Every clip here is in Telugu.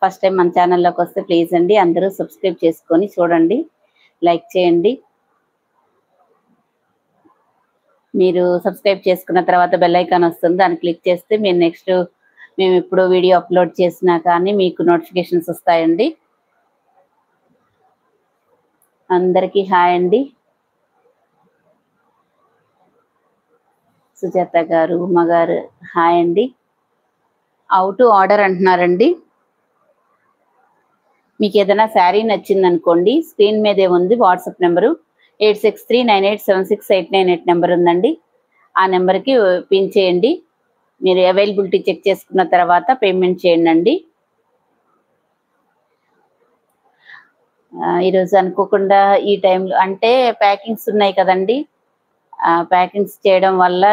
ఫస్ట్ టైం మన ఛానల్లోకి వస్తే ప్లీజ్ అండి అందరూ సబ్స్క్రైబ్ చేసుకొని చూడండి, లైక్ చేయండి. మీరు సబ్స్క్రైబ్ చేసుకున్న తర్వాత బెల్ ఐకాన్ వస్తుంది, దాన్ని క్లిక్ చేస్తే మీరు నెక్స్ట్ మేము ఎప్పుడు వీడియో అప్లోడ్ చేసినా కానీ మీకు నోటిఫికేషన్స్ వస్తాయండి. అందరికీ హాయ్ అండి. సుజాత గారు, ఉమ గారు హాయ్ అండి. హౌ టు ఆర్డర్ అంటున్నారండి. మీకు ఏదైనా శారీ నచ్చింది అనుకోండి, స్క్రీన్ మీదే ఉంది వాట్సాప్ నెంబరు 8639876898 నెంబర్ ఉందండి. ఆ నెంబర్కి పిన్ చేయండి. మీరు అవైలబిలిటీ చెక్ చేసుకున్న తర్వాత పేమెంట్ చేయండి. ఈరోజు అనుకోకుండా ఈ టైంలో అంటే ప్యాకింగ్స్ ఉన్నాయి కదండి, ప్యాకింగ్స్ చేయడం వల్ల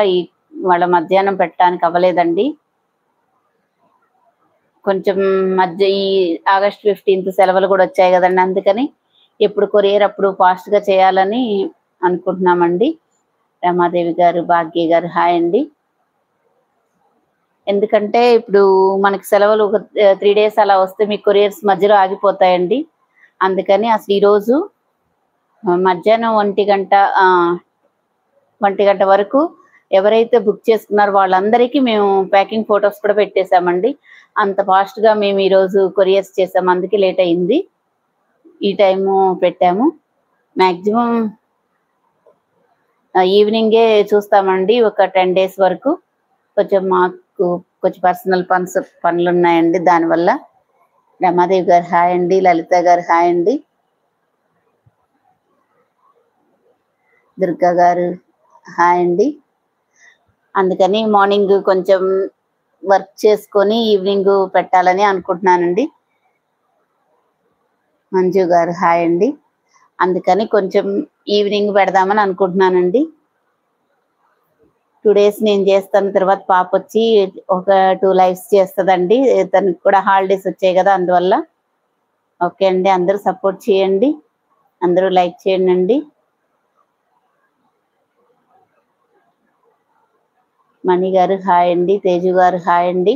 వాళ్ళ మధ్యాహ్నం పెట్టడానికి అవ్వలేదండి. కొంచెం మధ్య ఈ ఆగస్ట్ 15th సెలవులు కూడా వచ్చాయి కదండి, అందుకని ఎప్పుడు కొరియర్ అప్పుడు ఫాస్ట్గా చేయాలని అనుకుంటున్నామండి. రమాదేవి గారు, భాగ్య గారు హాయ్ అండి. ఎందుకంటే ఇప్పుడు మనకి సెలవులు ఒక 3 days అలా వస్తే మీ కొరియర్స్ మధ్యలో ఆగిపోతాయండి. అందుకని అసలు ఈరోజు మధ్యాహ్నం 1 గంట వరకు ఎవరైతే బుక్ చేసుకున్నారో వాళ్ళందరికీ మేము ప్యాకింగ్ ఫొటోస్ కూడా పెట్టేశామండి. అంత ఫాస్ట్గా మేము ఈరోజు కొరియర్స్ చేసాము, అందుకే లేట్ అయింది. ఈ టైము పెట్టాము. మ్యాక్సిమం ఈవినింగే చూస్తామండి, ఒక 10 days వరకు. మాకు కొంచెం పర్సనల్ పనులు ఉన్నాయండి, దానివల్ల. రమాదేవి గారు హాయ్ అండి. లలిత గారు హాయ్ అండి. దుర్గా గారు హాయ్ అండి. అందుకని మార్నింగ్ కొంచెం వర్క్ చేసుకొని ఈవినింగ్ పెట్టాలని అనుకుంటున్నానండి. మంజు గారు హాయ్ అండి. అందుకని కొంచెం ఈవినింగ్ పెడదామని అనుకుంటున్నానండి. 2 days నేను చేస్తాను, తర్వాత పాప వచ్చి ఒక 2 lives చేస్తుందండి. తనకి కూడా హాలిడేస్ వచ్చాయి కదా, అందువల్ల. ఓకే అండి, అందరూ సపోర్ట్ చేయండి, అందరూ లైక్ చేయండి. మణి గారు హాయ్ అండి. తేజు గారు హాయ్ అండి.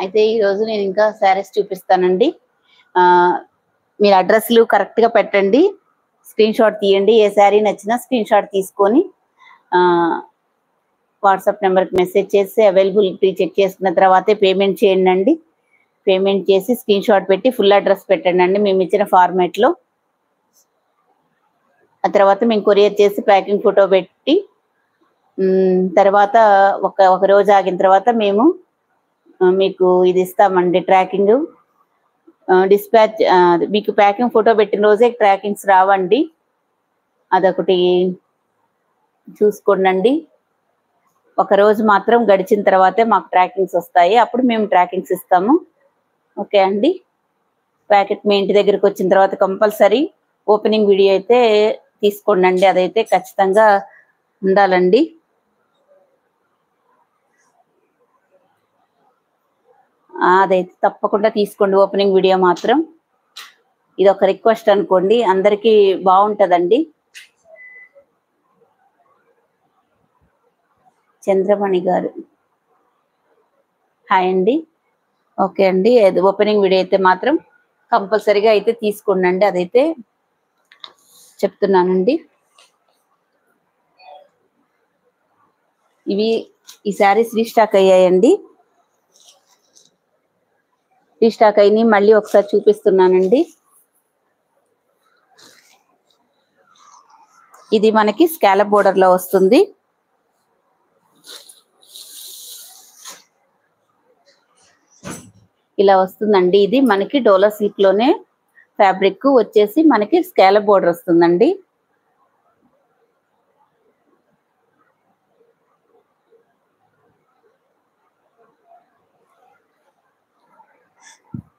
అయితే ఈరోజు నేను ఇంకా శారీస్ చూపిస్తానండి. మీరు అడ్రస్లు కరెక్ట్గా పెట్టండి, స్క్రీన్ షాట్ తీయండి. ఏ శారీ నచ్చినా స్క్రీన్ షాట్ తీసుకొని వాట్సాప్ నెంబర్కి మెసేజ్ చేసి అవైలబిలిటీ చెక్ చేసుకున్న తర్వాతే పేమెంట్ చేయండి. పేమెంట్ చేసి స్క్రీన్ షాట్ పెట్టి ఫుల్ అడ్రస్ పెట్టండి మేము ఇచ్చిన ఫార్మేట్లో. ఆ తర్వాత మేము కొరియర్ చేసి ప్యాకింగ్ ఫోటో పెట్టి తర్వాత ఒక రోజు ఆగిన తర్వాత మేము మీకు ఇది ఇస్తామండి, ట్రాకింగ్ డిస్పాచ్. మీకు ప్యాకింగ్ ఫోటో పెట్టిన రోజే ట్రాకింగ్స్ రావండి, అదొకటి చూసుకోండి. ఒక రోజు మాత్రం గడిచిన తర్వాతే మాకు ట్రాకింగ్స్ వస్తాయి, అప్పుడు మేము ట్రాకింగ్స్ ఇస్తాము. ఓకే అండి. ప్యాకెట్ మీ ఇంటి దగ్గరికి వచ్చిన తర్వాత కంపల్సరీ ఓపెనింగ్ వీడియో అయితే తీసుకోండి, అదైతే ఖచ్చితంగా ఉండాలండి. అదైతే తప్పకుండా తీసుకోండి, ఓపెనింగ్ వీడియో మాత్రం. ఇది ఒక రిక్వెస్ట్ అనుకోండి, అందరికీ బాగుంటుందండి. చంద్రమణి గారు హాయ్ అండి. ఓకే అండి, ఓపెనింగ్ వీడియో అయితే మాత్రం కంపల్సరీగా అయితే తీసుకోండి, అదైతే చెప్తున్నానండి. ఈ శారీస్ రీస్టాక్ అయ్యాయండి. రీస్టాక్ అయినాయి, మళ్ళీ ఒకసారి చూపిస్తున్నానండి. ఇది మనకి స్కాలప్ బోర్డర్లో వస్తుంది. ఇలా వస్తుందండి. ఇది మనకి డోలా సిల్క్లోనే ఫ్యాబ్రిక్ వచ్చేసి మనకి స్కాలప్ బోర్డర్ వస్తుందండి.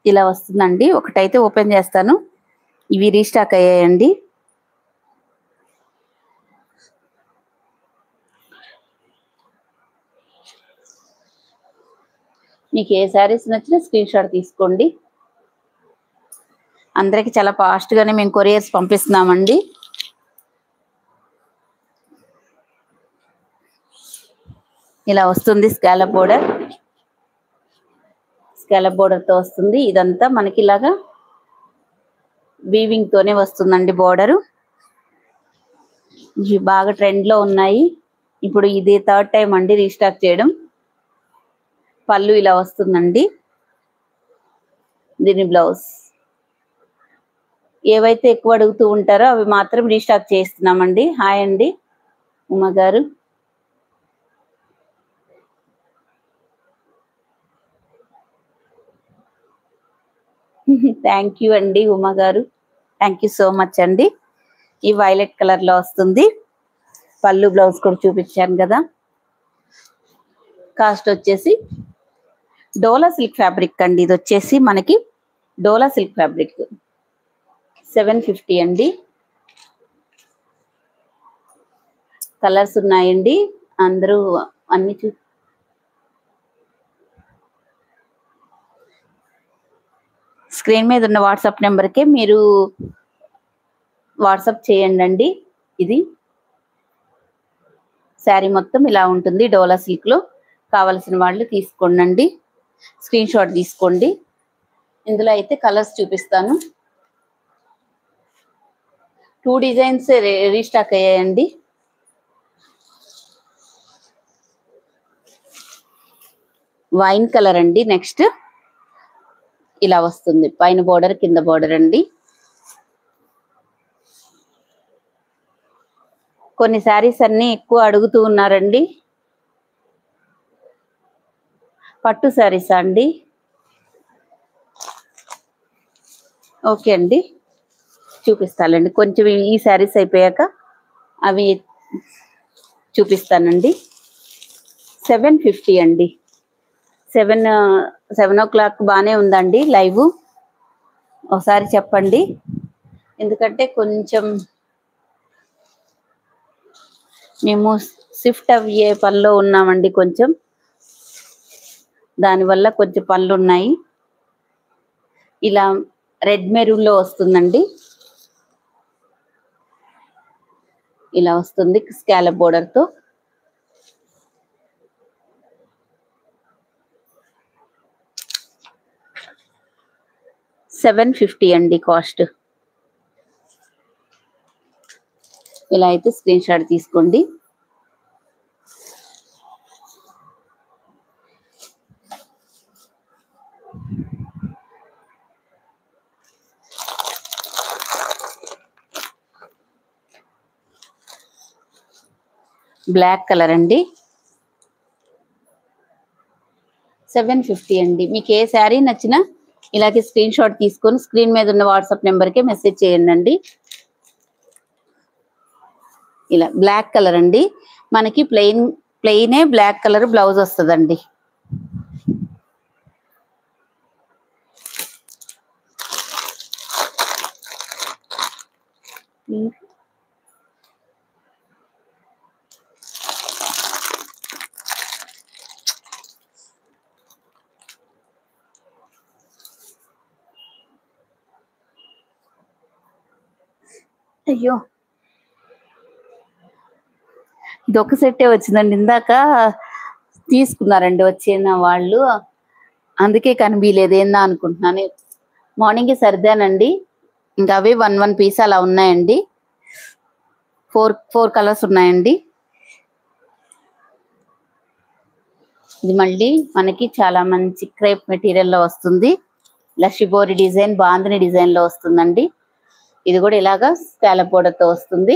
ఇలా వస్తుందండి. ఒకటైతే ఓపెన్ చేస్తాను. ఇవి రీస్టాక్ అయ్యాయండి. మీకు ఏ శారీస్ నచ్చినా స్క్రీన్ షాట్ తీసుకోండి. అందరికి చాలా ఫాస్ట్గానే మేము కొరియర్స్ పంపిస్తున్నామండి. ఇలా వస్తుంది స్కాలప్ బోర్డర్. స్కాలప్ బోర్డర్ తో వస్తుంది. ఇదంతా మనకి ఇలాగా వీవింగ్ తోనే వస్తుందండి బోర్డరు. ఇవి బాగా ట్రెండ్ లో ఉన్నాయి. ఇప్పుడు ఇది 3rd టైం అండి రీస్టాక్ చేయడం. పళ్ళు ఇలా వస్తుందండి. దీని బ్లౌజ్. ఏవైతే ఎక్కువ అడుగుతూ ఉంటారో అవి మాత్రం రీస్టాక్ చేస్తున్నామండి. హాయ్ అండి ఉమా గారు. థ్యాంక్ యూ అండి ఉమా గారు, థ్యాంక్ యూ సో మచ్ అండి. ఈ వైలెట్ కలర్ లో వస్తుంది. పళ్ళు బ్లౌజ్ కూడా చూపించాను కదా. కాస్ట్ వచ్చేసి డోలా సిల్క్ ఫ్యాబ్రిక్ అండి. ఇది వచ్చేసి మనకి డోలా సిల్క్ ఫ్యాబ్రిక్ 750 అండి. కలర్స్ ఉన్నాయండి. అందరూ అన్ని స్క్రీన్ మీద ఉన్న వాట్సాప్ నెంబర్కే మీరు వాట్సాప్ చేయండి. ఇది శారీ మొత్తం ఇలా ఉంటుంది డోలా సిల్క్ లో. కావలసిన వాళ్ళు తీసుకోండి, స్క్రీన్ షాట్ తీసుకోండి. ఇందులో అయితే కలర్స్ చూపిస్తాను. 2 డిజైన్స్ రీస్టాక్ అయ్యాయండి. వైన్ కలర్ అండి. నెక్స్ట్ ఇలా వస్తుంది, పైన బోర్డర్ కింద బోర్డర్ అండి. కొన్ని శారీస్ అన్ని ఎక్కువ అడుగుతూ ఉన్నారండి. పట్టు శారీస్ అండి. ఓకే అండి, చూపిస్తానండి. కొంచెం ఈ శారీస్ అయిపోయాక అవి చూపిస్తానండి. 750 అండి. 7 o'clock బాగానే ఉందండి లైవ్. ఒకసారి చెప్పండి, ఎందుకంటే కొంచెం మేము షిఫ్ట్ అయ్యే పనిలో ఉన్నామండి. కొంచెం దానివల్ల కొంచెం పనులు ఉన్నాయి. ఇలా రెడ్ మెరూన్ లో వస్తుందండి. ఇలా వస్తుంది స్కాలప్ బోర్డర్ తో. $750 అండి కాస్ట్. ఇలా అయితే స్క్రీన్ షాట్ తీసుకోండి. బ్లాక్ కలర్ అండి. 750 అండి. మీకు ఏ శారీ నచ్చినా ఇలాగే స్క్రీన్ షాట్ తీసుకొని స్క్రీన్ మీద ఉన్న వాట్సాప్ నెంబర్కే మెసేజ్ చేయండి. ఇలా బ్లాక్ కలర్ అండి. మనకి ప్లెయినే బ్లాక్ కలర్ బ్లౌజ్ వస్తుందండి. అయ్యో, ఇది ఒక సెట్టే వచ్చిందండి. ఇందాక తీసుకున్నారండి వచ్చిన వాళ్ళు, అందుకే కనిపించలేదు ఏందా అనుకుంటున్నాను. మార్నింగే సర్దానండి. ఇంకా అవి 1 పీస్ అలా ఉన్నాయండి. 4 కలర్స్ ఉన్నాయండి. ఇది మళ్ళీ మనకి చాలా మంచి క్రేప్ మెటీరియల్ లో వస్తుంది. ఇలా షిబోరి డిజైన్, బాందిని డిజైన్ లో వస్తుందండి. ఇది కూడా ఇలాగా స్కాలప్ బోర్డర్ తో వస్తుంది.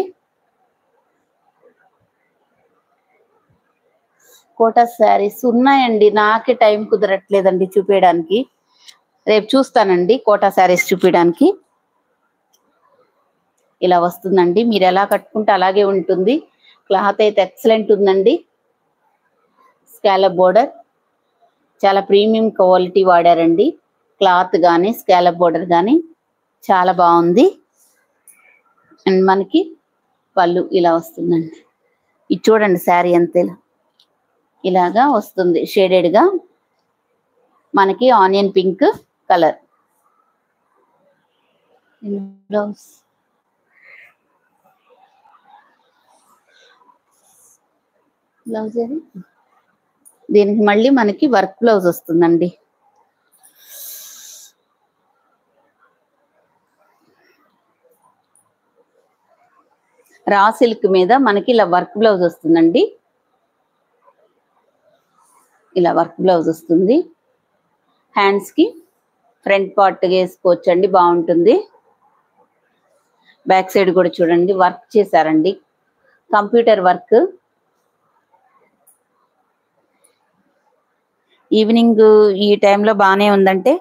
కోటా శారీస్ ఉన్నాయండి, నాకే టైం కుదరట్లేదండి చూపించడానికి. రేపు చూస్తానండి కోటా శారీస్ చూపించడానికి. ఇలా వస్తుందండి. మీరు ఎలా కట్టుకుంటే అలాగే ఉంటుంది. క్లాత్ అయితే ఎక్సలెంట్ ఉందండి. స్కాలప్ బోర్డర్ చాలా ప్రీమియం క్వాలిటీ వాడారండి. క్లాత్ కానీ స్కాలప్ బోర్డర్ కానీ చాలా బాగుంది. అండ్ మనకి పళ్ళు ఇలా వస్తుందండి. ఇది చూడండి, శారీ అంతే ఇలాగా వస్తుంది షేడెడ్ గా. మనకి onion pink colour blouse. Blouse అది దీనికి మళ్ళీ మనకి వర్క్ బ్లౌజ్ వస్తుందండి. రా సిల్క్ మీద మనకి ఇలా వర్క్ బ్లౌజ్ వస్తుందండి. ఇలా వర్క్ బ్లౌజ్ వస్తుంది. హ్యాండ్స్ కి ఫ్రంట్ పార్ట్ వేసుకోవచ్చండి, బాగుంటుంది. బ్యాక్ సైడ్ కూడా చూడండి వర్క్ చేశారండి, కంప్యూటర్ వర్క్. ఈవినింగ్ ఈ టైంలో బాగానే ఉందంటే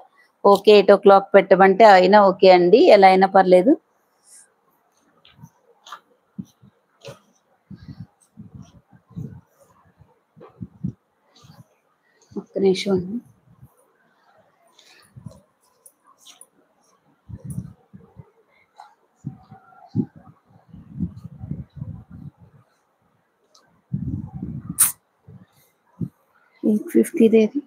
ఓకే, 8 o'clock పెట్టమంటే అయినా ఓకే అండి, ఎలా అయినా పర్లేదు. ఒక్క నిమిషం అండి. $850 దేది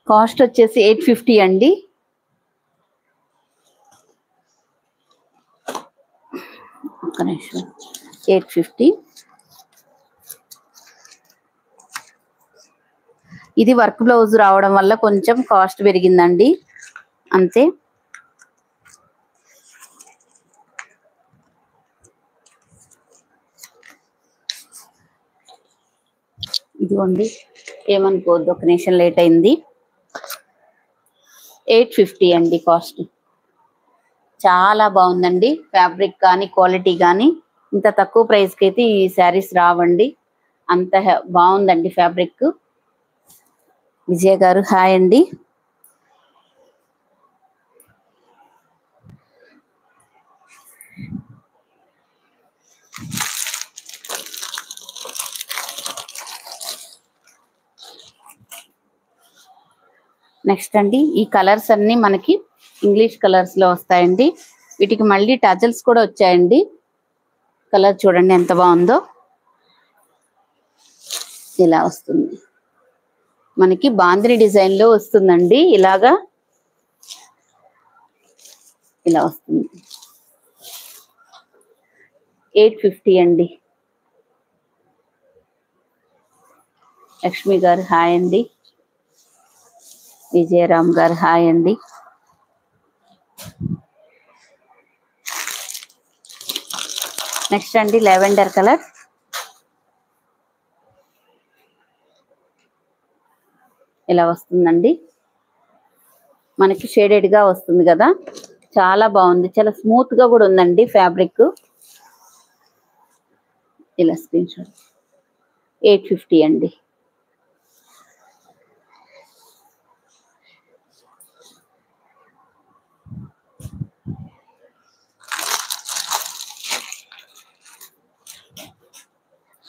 కాస్ట్ వచ్చేసి 850 అండి. ఒక్క నిమిషం. 850. ఇది వర్క్ బ్లౌజ్ రావడం వల్ల కొంచెం కాస్ట్ పెరిగిందండి, అంతే. ఇదిగోండి, ఏమనుకోవద్దు, ఒక నిమిషం లేట్ అయింది. 850 అండి కాస్ట్. చాలా బాగుందండి, ఫ్యాబ్రిక్ కానీ క్వాలిటీ కానీ ఇంత తక్కువ ప్రైస్కి అయితే ఈ శారీస్ రావండి, అంత బాగుందండి ఫ్యాబ్రిక్. విజయ గారు హాయ్ అండి. నెక్స్ట్ అండి, ఈ కలర్స్ అన్ని మనకి ఇంగ్లీష్ కలర్స్ లో వస్తాయండి. వీటికి మళ్ళీ టజల్స్ కూడా వచ్చాయండి. కలర్ చూడండి ఎంత బాగుందో. ఇలా వస్తుంది మనకి, బాందిని డిజైన్ లో వస్తుందండి. ఇలాగా ఇలా వస్తుంది. 850 అండి. లక్ష్మి గారు హాయ్ అండి. విజయరామ్ గారు హాయ్ అండి. నెక్స్ట్ అండి, లెవెండర్ కలర్. ఇలా వస్తుందండి, మనకి షేడెడ్ గా వస్తుంది కదా, చాలా బాగుంది. చాలా స్మూత్ గా కూడా ఉందండి ఫ్యాబ్రిక్. ఇలా స్క్రీన్ షాట్. 850 అండి.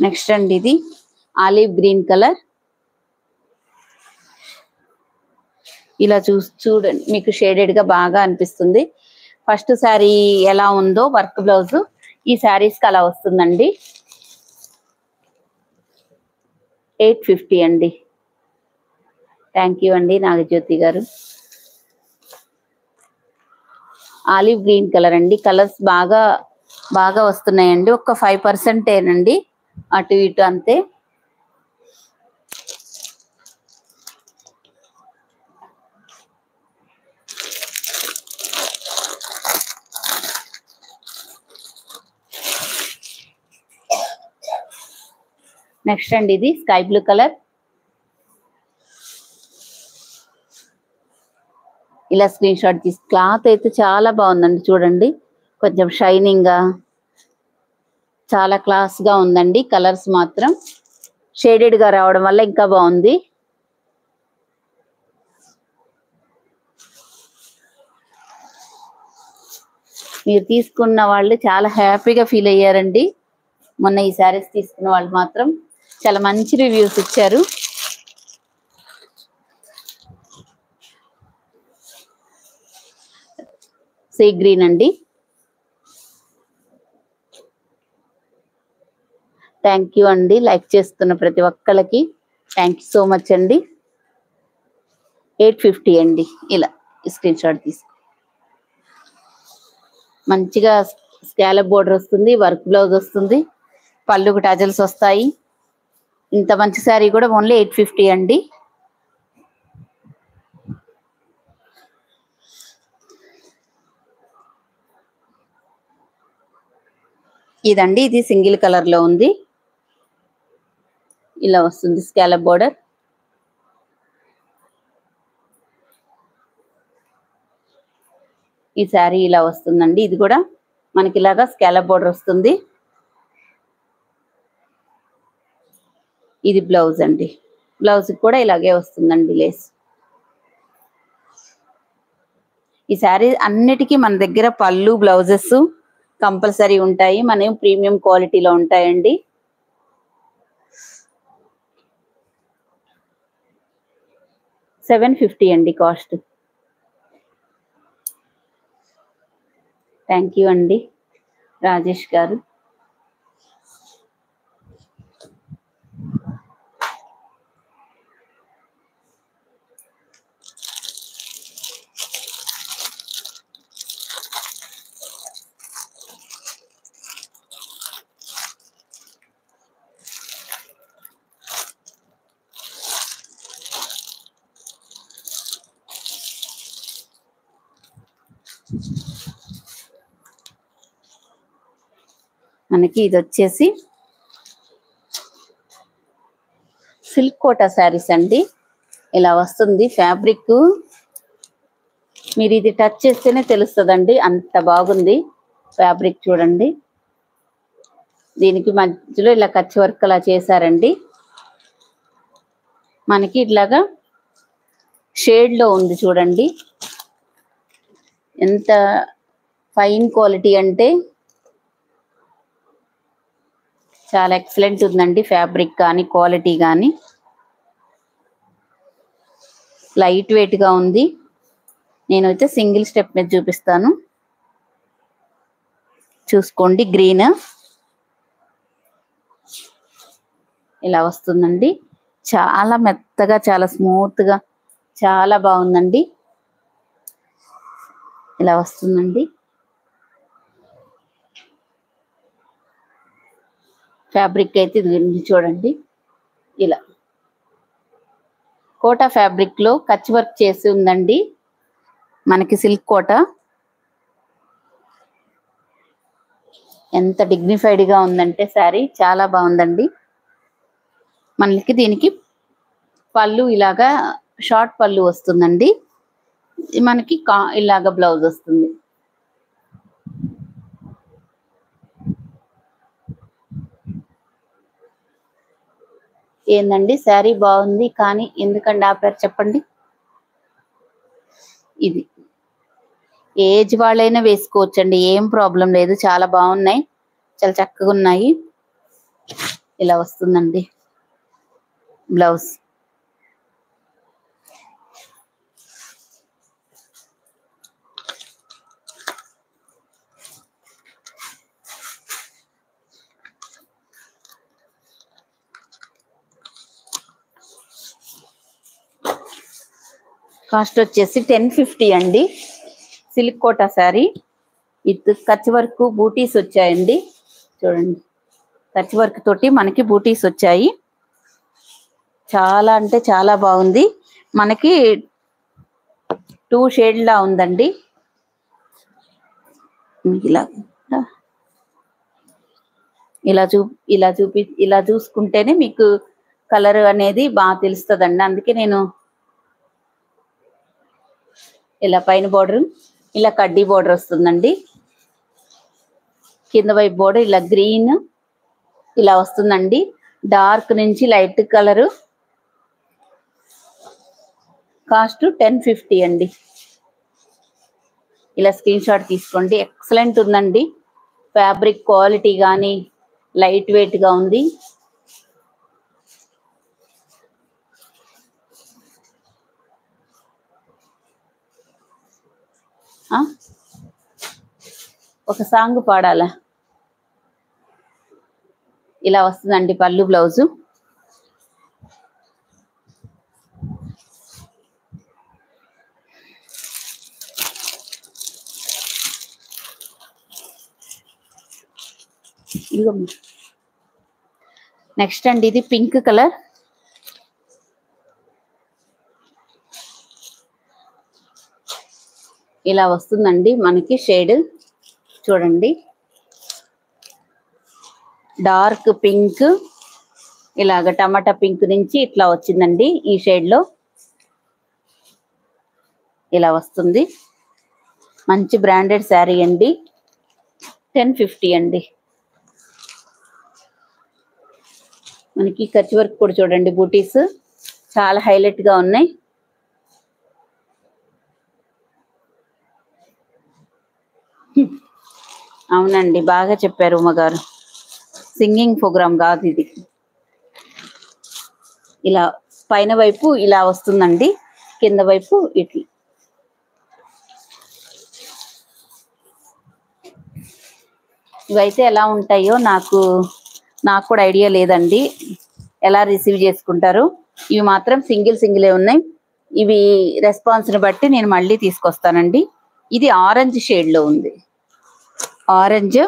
నెక్స్ట్ అండి, ఇది ఆలివ్ గ్రీన్ కలర్. ఇలా చూడండి, మీకు షేడెడ్ గా బాగా అనిపిస్తుంది. ఫస్ట్ శారీ ఎలా ఉందో వర్క్ బ్లౌజ్, ఈ శారీస్ కి అలా వస్తుందండి. 850 అండి. థ్యాంక్ యూ అండి నాగజ్యోతి గారు. ఆలివ్ గ్రీన్ కలర్ అండి. కలర్స్ బాగా బాగా వస్తున్నాయండి. ఒక 5% ఏనండి అటు ఇటు, అంతే. నెక్స్ట్ అండి, ఇది స్కై బ్లూ కలర్. ఇలా స్క్రీన్ షాట్ తీసి, క్లాత్ అయితే చాలా బాగుందండి చూడండి, కొంచెం షైనింగ్ గా చాలా క్లాస్ గా ఉందండి. కలర్స్ మాత్రం షేడెడ్ గా రావడం వల్ల ఇంకా బాగుంది. మీరు తీసుకున్న వాళ్ళు చాలా హ్యాపీగా ఫీల్ అయ్యారండి. మొన్న ఈ శారీస్ తీసుకున్న వాళ్ళు మాత్రం చాలా మంచి రివ్యూస్ ఇచ్చారు. సీ గ్రీన్ అండి. థ్యాంక్ యూ అండి, లైక్ చేస్తున్న ప్రతి ఒక్కళ్ళకి థ్యాంక్ యూ సో మచ్ అండి. 850 అండి. ఇలా స్క్రీన్ షాట్ తీసుకో. మంచిగా స్కాలప్ బోర్డర్ వస్తుంది, వర్క్ బ్లౌజ్ వస్తుంది. పళ్ళుకి టజల్స్ వస్తాయి. ఇంత మంచి శారీ కూడా ఓన్లీ 850 అండి. ఇదండి, ఇది సింగిల్ కలర్ లో ఉంది. ఇలా వస్తుంది స్కాలప్ బోర్డర్. ఈ శారీ ఇలా వస్తుందండి. ఇది కూడా మనకి ఇలాగా స్కాలప్ బోర్డర్ వస్తుంది. ఇది బ్లౌజ్ అండి. బ్లౌజ్ కూడా ఇలాగే వస్తుందండి లేస్. ఈ శారీ అన్నిటికీ మన దగ్గర పళ్ళు బ్లౌజెస్ కంపల్సరీ ఉంటాయి. మనం ప్రీమియం క్వాలిటీలో ఉంటాయండి. $750 అండి కాస్ట్. థ్యాంక్ యూ అండి రాజేష్ గారు. మనకి ఇది వచ్చేసి సిల్క్ కోటా శారీస్ అండి. ఇలా వస్తుంది ఫ్యాబ్రిక్. మీరు ఇది టచ్ చేస్తేనే తెలుస్తుందండి, అంత బాగుంది ఫ్యాబ్రిక్. చూడండి, దీనికి మధ్యలో ఇలా కచ్ వర్క్ అలా చేశారండి. మనకి ఇట్లాగా షేడ్ లో ఉంది చూడండి. ఎంత ఫైన్ క్వాలిటీ అంటే చాలా ఎక్సలెంట్ ఉందండి. ఫ్యాబ్రిక్ కానీ క్వాలిటీ కానీ లైట్ వెయిట్ గా ఉంది. నేనైతే సింగిల్ స్టెప్ మీద చూపిస్తాను, చూసుకోండి. గ్రీన్ ఇలా వస్తుందండి. చాలా మెత్తగా, చాలా స్మూత్ గా, చాలా బాగుందండి. ఇలా వస్తుందండి. ఫ్యాబ్రిక్ అయితే ఇది చూడండి. ఇలా కోటా ఫ్యాబ్రిక్ లో కచ్ వర్క్ చేసి ఉందండి మనకి సిల్క్ కోటా. ఎంత డిగ్నిఫైడ్ గా ఉందంటే శారీ చాలా బాగుందండి. మనకి దీనికి పళ్ళు ఇలాగా షార్ట్ పళ్ళు వస్తుందండి. మనకి ఇలాగా బ్లౌజ్ వస్తుంది. ఏందండి శారీ బాగుంది కానీ ఎందుకండి ఆపారు చెప్పండి. ఇది ఏజ్ వాళ్ళైనా వేసుకోవచ్చండి, ఏం ప్రాబ్లం లేదు. చాలా బాగున్నాయి, చాలా చక్కగా ఉన్నాయి. ఇలా వస్తుందండి బ్లౌజ్. కాస్ట్ వచ్చేసి 1050 అండి. Silk Kota sari with Kutch work బూటీస్ వచ్చాయండి. చూడండి, కచ్ వర్క్ తోటి మనకి బూటీస్ వచ్చాయి. చాలా అంటే చాలా బాగుంది. మనకి 2 షేడ్ లా ఉందండి. ఇలా చూసుకుంటేనే మీకు కలర్ అనేది బాగా తెలుస్తుందండి. అందుకే నేను ఇలా పైన బోర్డర్ ఇలా కడ్డీ బోర్డర్ వస్తుందండి. కింద వైపు బోర్డర్ ఇలా గ్రీన్ ఇలా వస్తుందండి. డార్క్ నుంచి లైట్ కలరు. కాస్ట్ 1050 అండి. ఇలా స్క్రీన్ షాట్ తీసుకోండి. ఎక్సలెంట్ ఉందండి. ఫ్యాబ్రిక్ క్వాలిటీ కానీ లైట్ వెయిట్ గా ఉంది. ఒక సాంగ్ పాడాలా? ఇలా వస్తుందండి పళ్ళు బ్లౌజు. నెక్స్ట్ అండి ఇది పింక్ కలర్. ఇలా వస్తుందండి మనకి షేడ్. చూడండి, డార్క్ పింక్, ఇలాగ టమాటా పింక్ నుంచి ఇట్లా వచ్చిందండి. ఈ షేడ్ లో ఇలా వస్తుంది. మంచి బ్రాండెడ్ శారీ అండి. 1050 అండి. మనకి కచ్ వర్క్ కూడా చూడండి, బూటీస్ చాలా హైలైట్ గా ఉన్నాయి. అవునండి, బాగా చెప్పారు ఉమ్మగారు. సింగింగ్ ప్రోగ్రామ్ కాదు ఇది. ఇలా పైన వైపు ఇలా వస్తుందండి, కింద వైపు ఇట్లా. ఇవైతే ఎలా ఉంటాయో నాకు కూడా ఐడియా లేదండి, ఎలా రిసీవ్ చేసుకుంటారు. ఇవి మాత్రం సింగిలే ఉన్నాయి. ఇవి రెస్పాన్స్ని బట్టి నేను మళ్ళీ తీసుకొస్తానండి. ఇది ఆరెంజ్ షేడ్లో ఉంది. ఆరెంజ్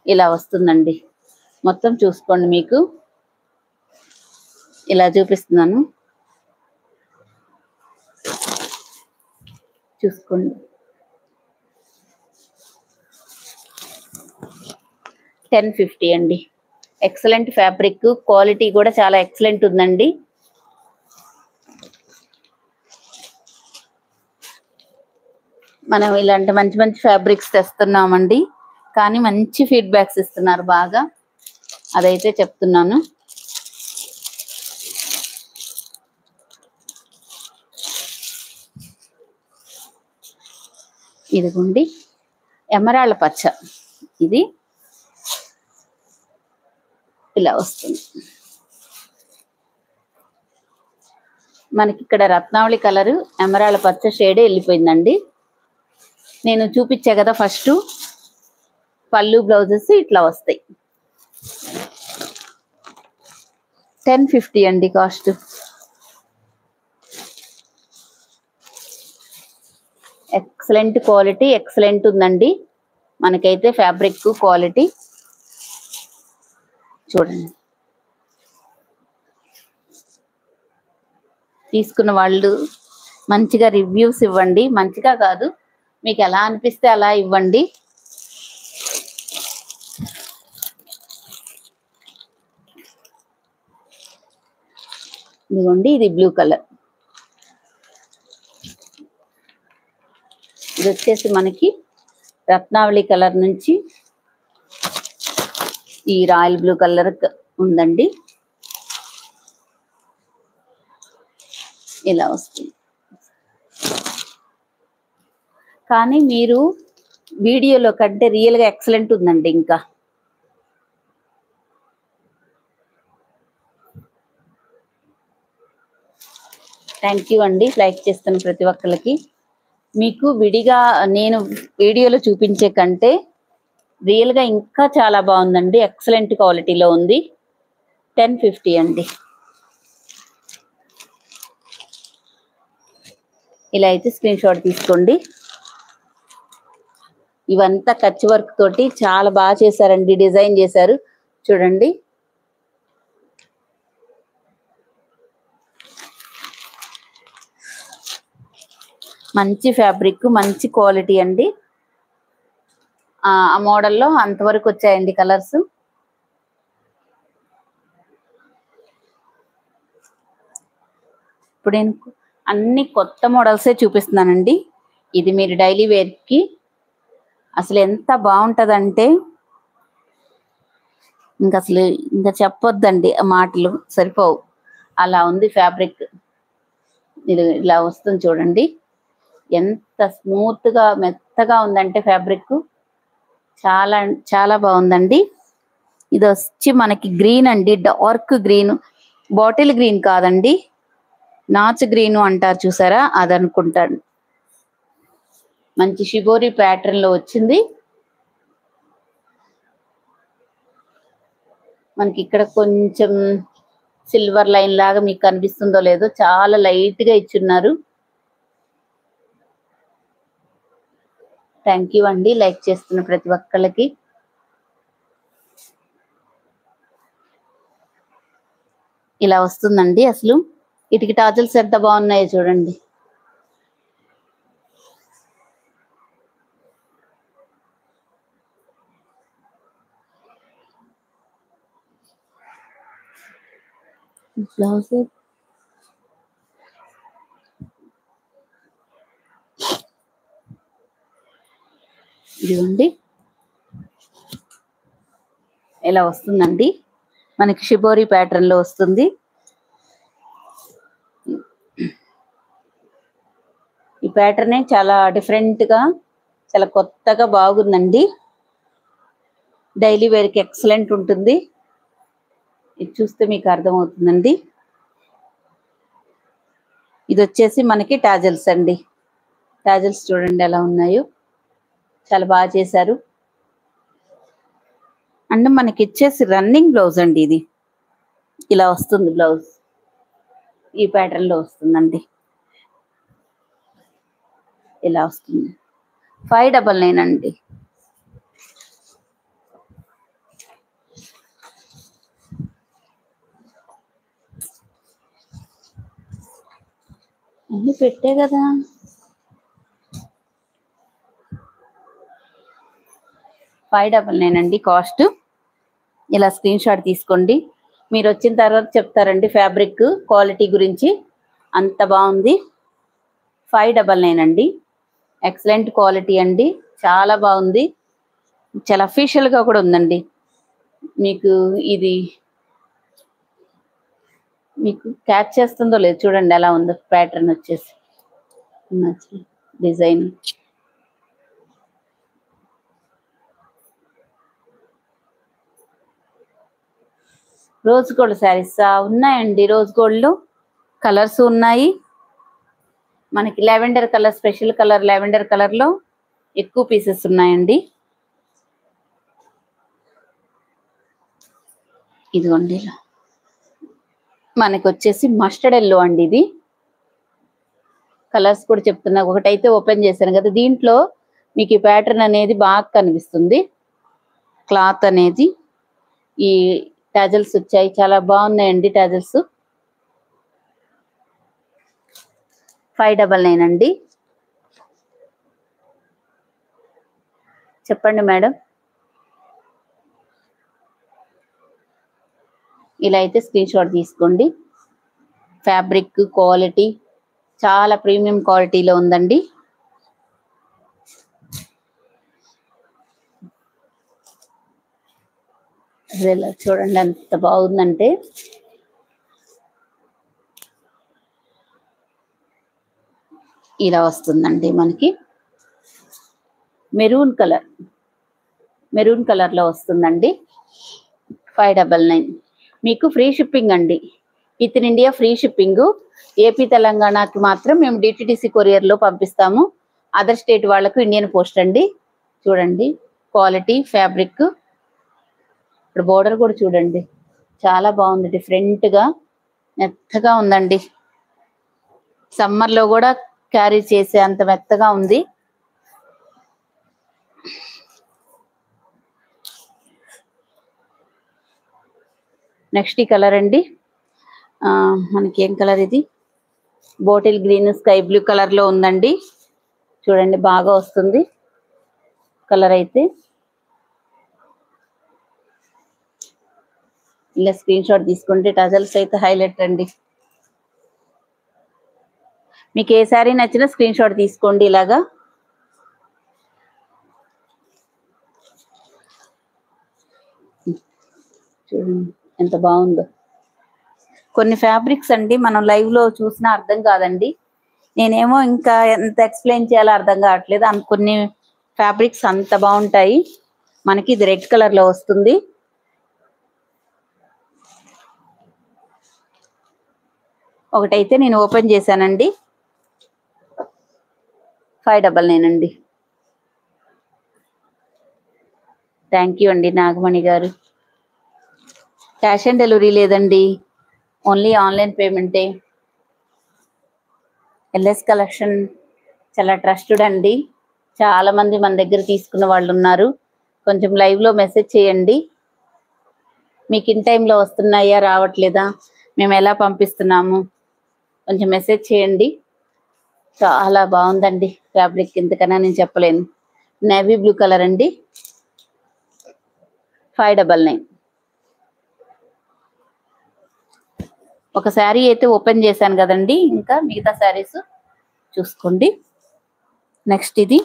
ఇలా వస్తుందండి. మొత్తం చూసుకోండి, మీకు ఇలా చూపిస్తున్నాను, చూసుకోండి. 1050 అండి. ఎక్సలెంట్ ఫ్యాబ్రిక్, క్వాలిటీ కూడా చాలా ఎక్సలెంట్ ఉందండి. మనం ఇలాంటి మంచి మంచి ఫ్యాబ్రిక్స్ తెస్తున్నామండి, కానీ మంచి ఫీడ్బ్యాక్స్ ఇస్తున్నారు బాగా, అదైతే చెప్తున్నాను. ఇదిగోండి ఎమరాళ్ళ పచ్చ, ఇది ఇలా వస్తుంది. మనకి ఇక్కడ రత్నావళి కలరు ఎమరాళ్ళ పచ్చ షేడే వెళ్ళిపోయిందండి. నేను చూపించా కదా ఫస్ట్, పళ్ళు బ్లౌజెస్ ఇట్లా వస్తాయి. 1050 అండి కాస్ట్. ఎక్సలెంట్ క్వాలిటీ, ఎక్సలెంట్ ఉందండి మనకైతే ఫ్యాబ్రిక్ క్వాలిటీ. చూడండి, తీసుకున్న వాళ్ళు మంచిగా రివ్యూస్ ఇవ్వండి. మంచిగా కాదు, మీకు ఎలా అనిపిస్తే అలా ఇవ్వండి. ఇదిగోండి, ఇది బ్లూ కలర్. ఇది వచ్చేసి మనకి రత్నావళి కలర్ నుంచి ఈ రాయల్ బ్లూ కలర్ ఉందండి. ఇలా వస్తుంది. కానీ మీరు వీడియోలో కంటే రియల్గా ఎక్సలెంట్ ఉందండి. ఇంకా థ్యాంక్ యూ అండి, లైక్ చేస్తున్న ప్రతి ఒక్కరికి. మీకు విడిగా నేను వీడియోలో చూపించే కంటే రియల్గా ఇంకా చాలా బాగుందండి, ఎక్సలెంట్ క్వాలిటీలో ఉంది. 1050 అండి. ఇలా అయితే స్క్రీన్ షాట్ తీసుకోండి. ఇవంతా కచ్ వర్క్ తోటి చాలా బాగా చేశారండి, డిజైన్ చేశారు చూడండి. మంచి ఫ్యాబ్రిక్, మంచి క్వాలిటీ అండి. ఆ మోడల్లో అంతవరకు వచ్చాయండి కలర్స్. ఇప్పుడు నేను అన్ని కొత్త మోడల్సే చూపిస్తున్నానండి. ఇది మీరు డైలీ వేర్కి అసలు ఎంత బాగుంటుందంటే ఇంకా చెప్పొద్దండి, మాటలు సరిపోవు, అలా ఉంది ఫ్యాబ్రిక్. ఇది ఇలా వస్తుంది చూడండి, ఎంత స్మూత్గా మెత్తగా ఉందంటే ఫ్యాబ్రిక్ చాలా చాలా బాగుందండి. ఇది వచ్చి మనకి గ్రీన్ అండి, డార్క్ గ్రీన్, బాటిల్ గ్రీన్ కాదండి, నాచు గ్రీన్ అంటారు చూసారా, అది అనుకుంటాను. మంచి షిబోరి ప్యాటర్న్ లో వచ్చింది. మనకి ఇక్కడ కొంచెం సిల్వర్ లైన్ లాగా మీకు కనిపిస్తుందో లేదో, చాలా లైట్ గా ఇచ్చున్నారు. థ్యాంక్ యూ అండి, లైక్ చేస్తున్న ప్రతి ఒక్కళ్ళకి. ఇలా వస్తుందండి. అసలు వీటికి టాజల్స్ ఎంత బాగున్నాయో చూడండి. బ్లౌజ్ ఇదిగోండి ఇలా వస్తుందండి. మనకి షిబోరి ప్యాటర్న్ లో వస్తుంది. ఈ ప్యాటర్నే చాలా డిఫరెంట్ గా, చాలా కొత్తగా బాగుందండి. డైలీ వేర్కి ఎక్సలెంట్ ఉంటుంది. ఇది చూస్తే మీకు అర్థమవుతుందండి. ఇది వచ్చేసి మనకి టాజల్స్ అండి. టాజల్స్ చూడండి ఎలా ఉన్నాయో, చాలా బాగా చేశారు. అండ్ మనకి ఇచ్చేసి రన్నింగ్ బ్లౌజ్ అండి. ఇది ఇలా వస్తుంది బ్లౌజ్, ఈ ప్యాటర్న్ లో వస్తుందండి. ఇలా వస్తుంది. 599 అండి. అన్ని పెట్టే కదా. $599 అండి కాస్ట్. ఇలా స్క్రీన్ షాట్ తీసుకోండి. మీరు వచ్చిన తర్వాత చెప్తారండి ఫ్యాబ్రిక్ క్వాలిటీ గురించి. అంత బాగుంది. 599 అండి. ఎక్సలెంట్ క్వాలిటీ అండి, చాలా బాగుంది. చాలా అఫీషియల్గా కూడా ఉందండి. మీకు ఇది మీకు క్యాచ్ చేస్తుందో లేదు చూడండి ఎలా ఉందో. ప్యాటర్న్ వచ్చేసి డిజైన్ రోజ్ గోల్డ్ శారీస్ ఉన్నాయండి. రోజ్ గోల్డ్ కలర్స్ ఉన్నాయి. మనకి lavender colour, special colour lavender colour లో ఎక్కువ పీసెస్ ఉన్నాయండి. ఇదిగోండి మనకి వచ్చేసి మస్టర్డ్ ఎల్లో అండి. ఇది కలర్స్ కూడా చెప్తున్నా. ఒకటైతే ఓపెన్ చేశాను కదా, దీంట్లో మీకు ఈ ప్యాటర్న్ అనేది బాగా కనిపిస్తుంది. క్లాత్ అనేది, ఈ టాజల్స్ వచ్చాయి, చాలా బాగున్నాయండి టాజల్స్. 599 అండి. చెప్పండి మేడం. ఇలా అయితే స్క్రీన్ షాట్ తీసుకోండి. ఫ్యాబ్రిక్ క్వాలిటీ చాలా ప్రీమియం క్వాలిటీలో ఉందండి. ఇలా చూడండి ఎంత బాగుందంటే. ఇలా వస్తుందండి మనకి మెరూన్ కలర్ లో వస్తుందండి. 599. మీకు ఫ్రీ షిప్పింగ్ అండి. With in India free shipping. AP తెలంగాణకి మాత్రం మేము డిటిడిసి కొరియర్ లో పంపిస్తాము. అదర్ స్టేట్ వాళ్ళకు ఇండియన్ పోస్ట్ అండి. చూడండి క్వాలిటీ, ఫ్యాబ్రిక్. ఇప్పుడు బోర్డర్ కూడా చూడండి చాలా బాగుంది. డిఫరెంట్ గా మెత్తగా ఉందండి. సమ్మర్ లో కూడా క్యారీ చేసే అంత మెత్తగా ఉంది. నెక్స్ట్ ఈ కలర్ అండి. మనకి ఏం కలర్ ఇది? Bottle green sky blue colour లో ఉందండి. చూడండి బాగా వస్తుంది కలర్ అయితే. ఇలా స్క్రీన్ షాట్ తీసుకుంటే టజల్స్ అయితే హైలైట్ అండి. మీకు ఏ శారీ నచ్చినా స్క్రీన్ షాట్ తీసుకోండి. ఇలాగా చూడండి ఎంత బాగుందో. కొన్ని ఫ్యాబ్రిక్స్ అండి మనం లైవ్ లో చూసినా అర్థం కాదండి. నేనేమో ఇంకా ఎంత ఎక్స్ప్లెయిన్ చేయాలో అర్థం కావట్లేదు. కొన్ని ఫ్యాబ్రిక్స్ అంత బాగుంటాయి. మనకి ఇది రెడ్ కలర్ లో వస్తుంది. ఒకటైతే నేను ఓపెన్ చేశానండి. 599 అండి. థ్యాంక్ యూ అండి నాగమణి గారు. క్యాష్ ఆన్ డెలివరీ లేదండి, ఓన్లీ ఆన్లైన్ పేమెంటే. ఎల్ఎస్ కలెక్షన్ చాలా ట్రస్టెడ్ అండి. చాలా మంది మన దగ్గర తీసుకున్న వాళ్ళు ఉన్నారు. కొంచెం లైవ్ లో మెసేజ్ చేయండి. మీకు ఇన్ టైంలో వస్తున్నాయా రావట్లేదా? మేము ఎలా పంపిస్తున్నాము కొంచెం మెసేజ్ చేయండి. చాలా బాగుందండి ఫ్యాబ్రిక్, ఇంతకన్నా నేను చెప్పలేను. నేవీ బ్లూ కలర్ అండి, 599. ఒక శారీ అయితే ఓపెన్ చేశాను కదండి, ఇంకా మిగతా శారీస్ చూసుకోండి. నెక్స్ట్ ఇది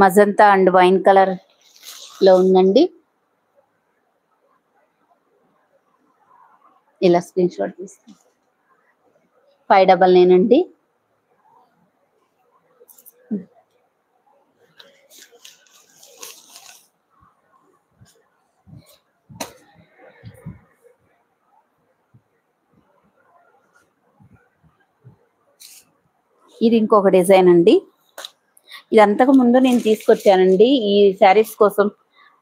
మజంతా అండ్ వైన్ కలర్ లో ఉందండి. ఇలా స్క్రీన్ షాట్ తీస్తాను. 599 అండి. ఇది ఇంకొక డిజైన్ అండి. ఇది అంతకు ముందు నేను తీసుకొచ్చానండి ఈ శారీస్ కోసం.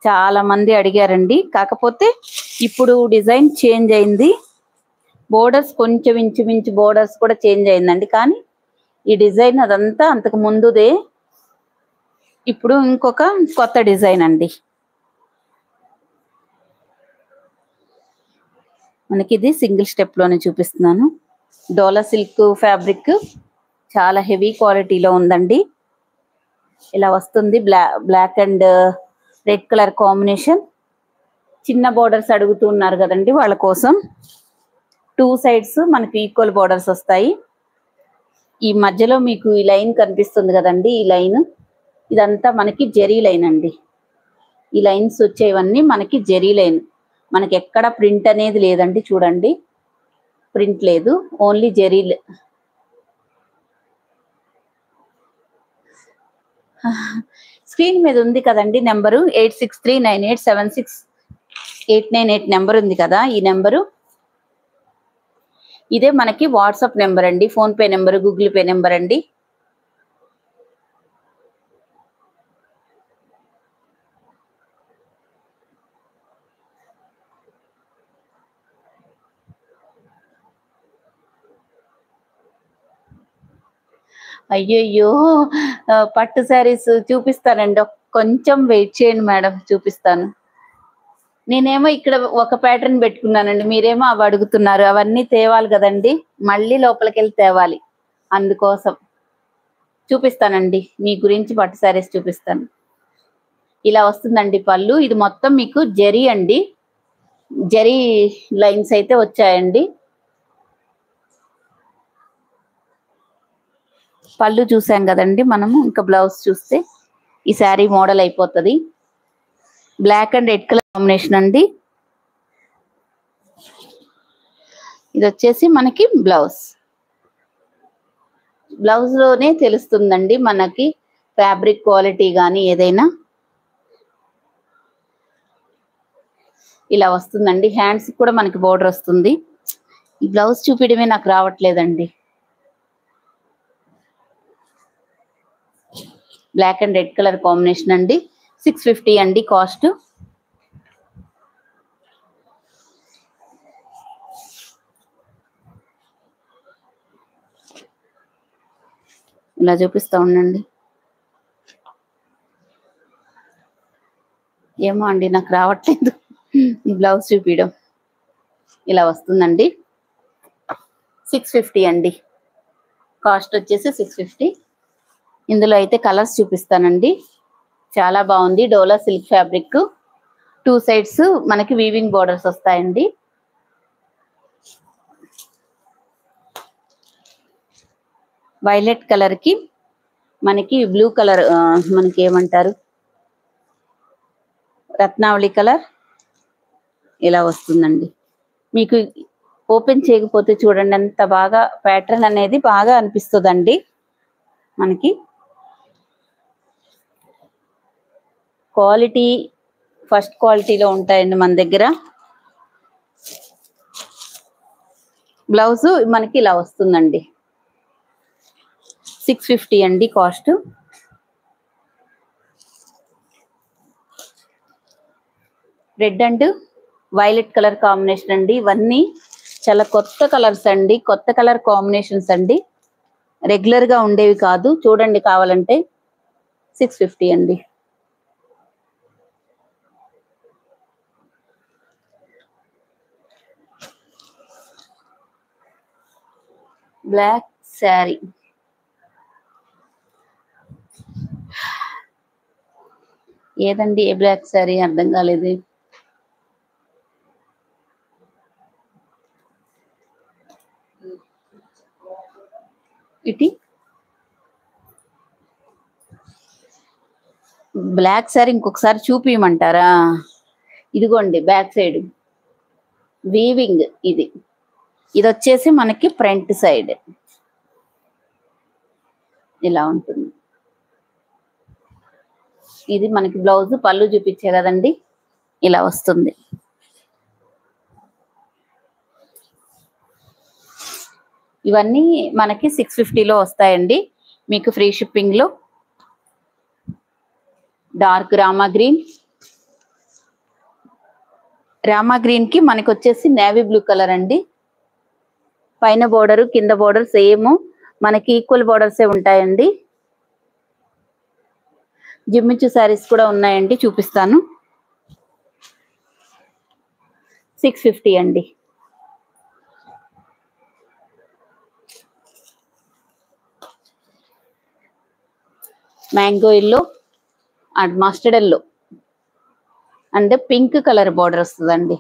చాలా మంది అడిగారండి, కాకపోతే ఇప్పుడు డిజైన్ చేంజ్ అయింది. బోర్డర్స్ కొంచెం ఇంచుమించు బోర్డర్స్ కూడా చేంజ్ అయిందండి, కానీ ఈ డిజైన్ అదంతా అంతకు ముందుదే. ఇప్పుడు ఇంకొక కొత్త డిజైన్ అండి. మనకి ఇది సింగిల్ స్టెప్ లోనే చూపిస్తున్నాను. డోలా సిల్క్ ఫ్యాబ్రిక్, చాలా హెవీ క్వాలిటీలో ఉందండి. ఇలా వస్తుంది, black and red colour combination. చిన్న బోర్డర్స్ అడుగుతున్నారు కదండి, వాళ్ళ కోసం 2 సైడ్స్ మనకి ఈక్వల్ బోర్డర్స్ వస్తాయి. ఈ మధ్యలో మీకు ఈ లైన్ కనిపిస్తుంది కదండి, ఈ లైన్ ఇదంతా మనకి జెరీ లైన్ అండి. ఈ లైన్స్ వచ్చేవన్నీ మనకి జెరీ లైన్. మనకి ఎక్కడ ప్రింట్ అనేది లేదండి, చూడండి ప్రింట్ లేదు, ఓన్లీ జెరీ. స్క్రీన్ మీద ఉంది కదండి నెంబరు, 8639876898 నెంబర్ ఉంది కదా, ఈ నెంబరు ఇదే మనకి వాట్సాప్ నెంబర్ అండి, phone pay number, Google pay number అండి. అయ్యయ్యో, పట్టు శారీస్ చూపిస్తానండి, కొంచెం వెయిట్ చేయండి మేడం, చూపిస్తాను. నేనేమో ఇక్కడ ఒక ప్యాటర్న్ పెట్టుకున్నానండి, మీరేమో అవి అడుగుతున్నారు. అవన్నీ తేవాలి కదండి, మళ్ళీ లోపలికి వెళ్ళి తేవాలి. అందుకోసం చూపిస్తానండి, మీ గురించి పట్టు శారీస్ చూపిస్తాను. ఇలా వస్తుందండి పళ్ళు. ఇది మొత్తం మీకు జరీ అండి, జరీ లైన్స్ అయితే వచ్చాయండి. పళ్ళు చూసాం కదండి మనము, ఇంకా బ్లౌజ్ చూస్తే ఈ శారీ మోడల్ అయిపోతుంది. Black and red colour combination అండి. ఇది వచ్చేసి మనకి బ్లౌజ్ లోనే తెలుస్తుందండి మనకి ఫ్యాబ్రిక్ క్వాలిటీ కానీ ఏదైనా. ఇలా వస్తుందండి, హ్యాండ్స్ కూడా మనకి బోర్డర్ వస్తుంది. ఈ బ్లౌజ్ చూపించడమే నాకు రావట్లేదండి. Black and red colour combination అండి, 650 అండి కాస్ట్. ఇలా చూపిస్తా ఉండండి. ఏమో అండి నాకు రావట్లేదు ఈ బ్లౌజ్ చూపించడం. ఇలా వస్తుందండి, 650 అండి కాస్ట్ వచ్చేసి 650. ఇందులో అయితే కలర్స్ చూపిస్తానండి. చాలా బాగుంది, డోలా సిల్క్ ఫ్యాబ్రిక్, 2 సైడ్స్ మనకి వీవింగ్ బోర్డర్స్ వస్తాయండి. వైలెట్ కలర్ కి మనకి బ్లూ కలర్, మనకి ఏమంటారు, రత్నావళి కలర్. ఇలా వస్తుందండి. మీకు ఓపెన్ చేయకపోతే చూడండి ఎంత బాగా ప్యాటర్న్ అనేది బాగా అనిపిస్తుందండి. మనకి క్వాలిటీ ఫస్ట్ క్వాలిటీలో ఉంటాయండి మన దగ్గర. బ్లౌజ్ మనకి ఇలా వస్తుందండి, 650 అండి cost. Red and violet colour combination అండి. ఇవన్నీ చాలా కొత్త కలర్స్ అండి, కొత్త కలర్ కాంబినేషన్స్ అండి, రెగ్యులర్ గా ఉండేవి కాదు. చూడండి కావాలంటే, 650 అండి. బ్లాక్ శారీ. ఏదండి ఏ బ్లాక్ శారీ అర్థం కాలేదు. ఇటీ బ్లాక్ శారీ ఇంకొకసారి చూపించమంటారా? ఇదిగోండి బ్యాక్ సైడ్ వీవింగ్. ఇది వచ్చేసి మనకి ఫ్రంట్ సైడ్ ఇలా ఉంటుంది. ఇది మనకి బ్లౌజ్, పళ్ళు చూపించే కదండి, ఇలా వస్తుంది. ఇవన్నీ మనకి 650లో వస్తాయండి, మీకు ఫ్రీ షిప్పింగ్ లో. డార్క్ రామా గ్రీన్ కి మనకి వచ్చేసి నేవీ బ్లూ కలర్ అండి. పైన బోర్డర్ కింద బోర్డర్ సేమ్ మనకి ఈక్వల్ బోర్డర్సే ఉంటాయండి. జిమ్మిచు శారీస్ కూడా ఉన్నాయండి, చూపిస్తాను. 650 అండి. Mango yellow and mustard yellow and pink colour border వస్తుందండి.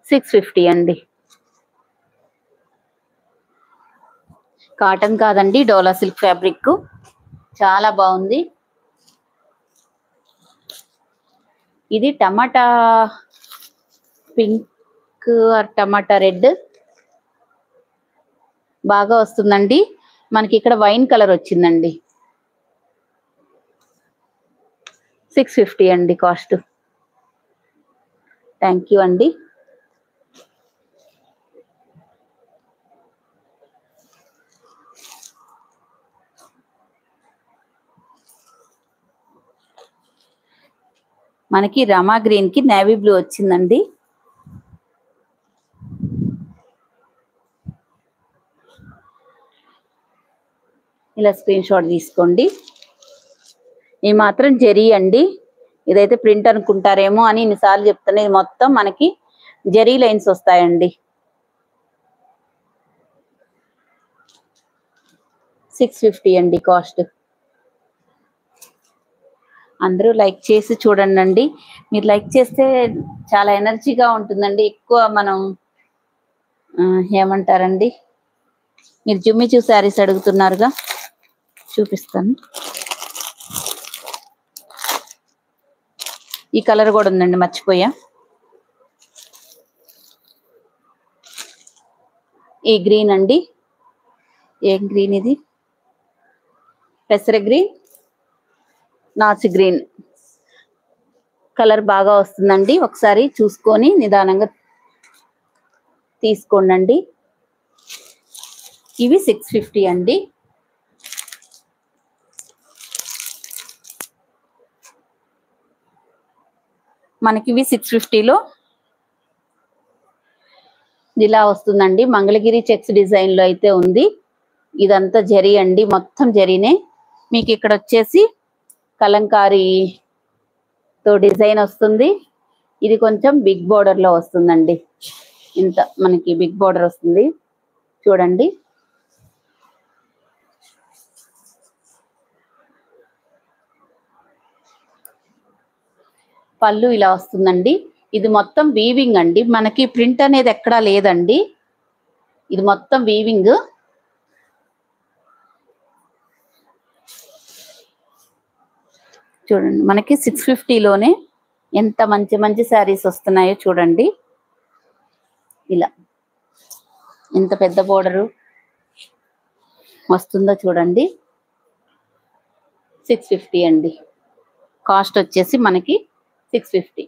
650 అండి. కాటన్ కాదండి, డోలా సిల్క్ ఫ్యాబ్రిక్, చాలా బాగుంది. ఇది టమాటా పింక్ ఆర్ టమాటా రెడ్ బాగా వస్తుందండి. మనకి ఇక్కడ వైన్ కలర్ వచ్చిందండి. 650 అండి కాస్ట్. థ్యాంక్ యూ అండి. మనకి రమా గ్రీన్ కి నేవీ బ్లూ వచ్చిందండి. ఇలా స్క్రీన్ షాట్ తీసుకోండి. ఈ మాత్రం జెరీ అండి, ఇదైతే ప్రింట్ అనుకుంటారేమో అని ఇన్నిసార్లు చెప్తాను. ఇది మొత్తం మనకి జెరీ లైన్స్ వస్తాయండి. 650 అండి కాస్ట్. అందరూ లైక్ చేసి చూడండి. మీరు లైక్ చేస్తే చాలా ఎనర్జీగా ఉంటుందండి. ఎక్కువ మనం ఏమంటారండి, మీరు జుమ్మిచూ శారీస్ అడుగుతున్నారుగా, చూపిస్తాను. ఈ కలర్ కూడా ఉందండి, మర్చిపోయా. ఈ గ్రీన్ అండి, ఏం గ్రీన్ ఇది? పెసర గ్రీన్, నాచు గ్రీన్ కలర్ బాగా వస్తుందండి. ఒకసారి చూసుకొని నిదానంగా తీసుకోండి. ఇవి 650 అండి. మనకి ఇవి 650లో ఇలా వస్తుందండి. మంగళగిరి చెక్స్ డిజైన్ లో అయితే ఉంది. ఇదంతా జరీ అండి, మొత్తం జరీనే. మీకు ఇక్కడ వచ్చేసి కలంకారీతో డిజైన్ వస్తుంది. ఇది కొంచెం బిగ్ బోర్డర్ లో వస్తుందండి. ఇంత మనకి బిగ్ బోర్డర్ వస్తుంది చూడండి. పళ్ళు ఇలా వస్తుందండి. ఇది మొత్తం వీవింగ్ అండి, మనకి ప్రింట్ అనేది ఎక్కడా లేదండి. ఇది మొత్తం వీవింగ్. చూడండి, మనకి 650లోనే ఎంత మంచి మంచి శారీస్ వస్తున్నాయో చూడండి. ఇలా ఎంత పెద్ద బోర్డరు వస్తుందో చూడండి. 650 అండి కాస్ట్ వచ్చేసి మనకి 650.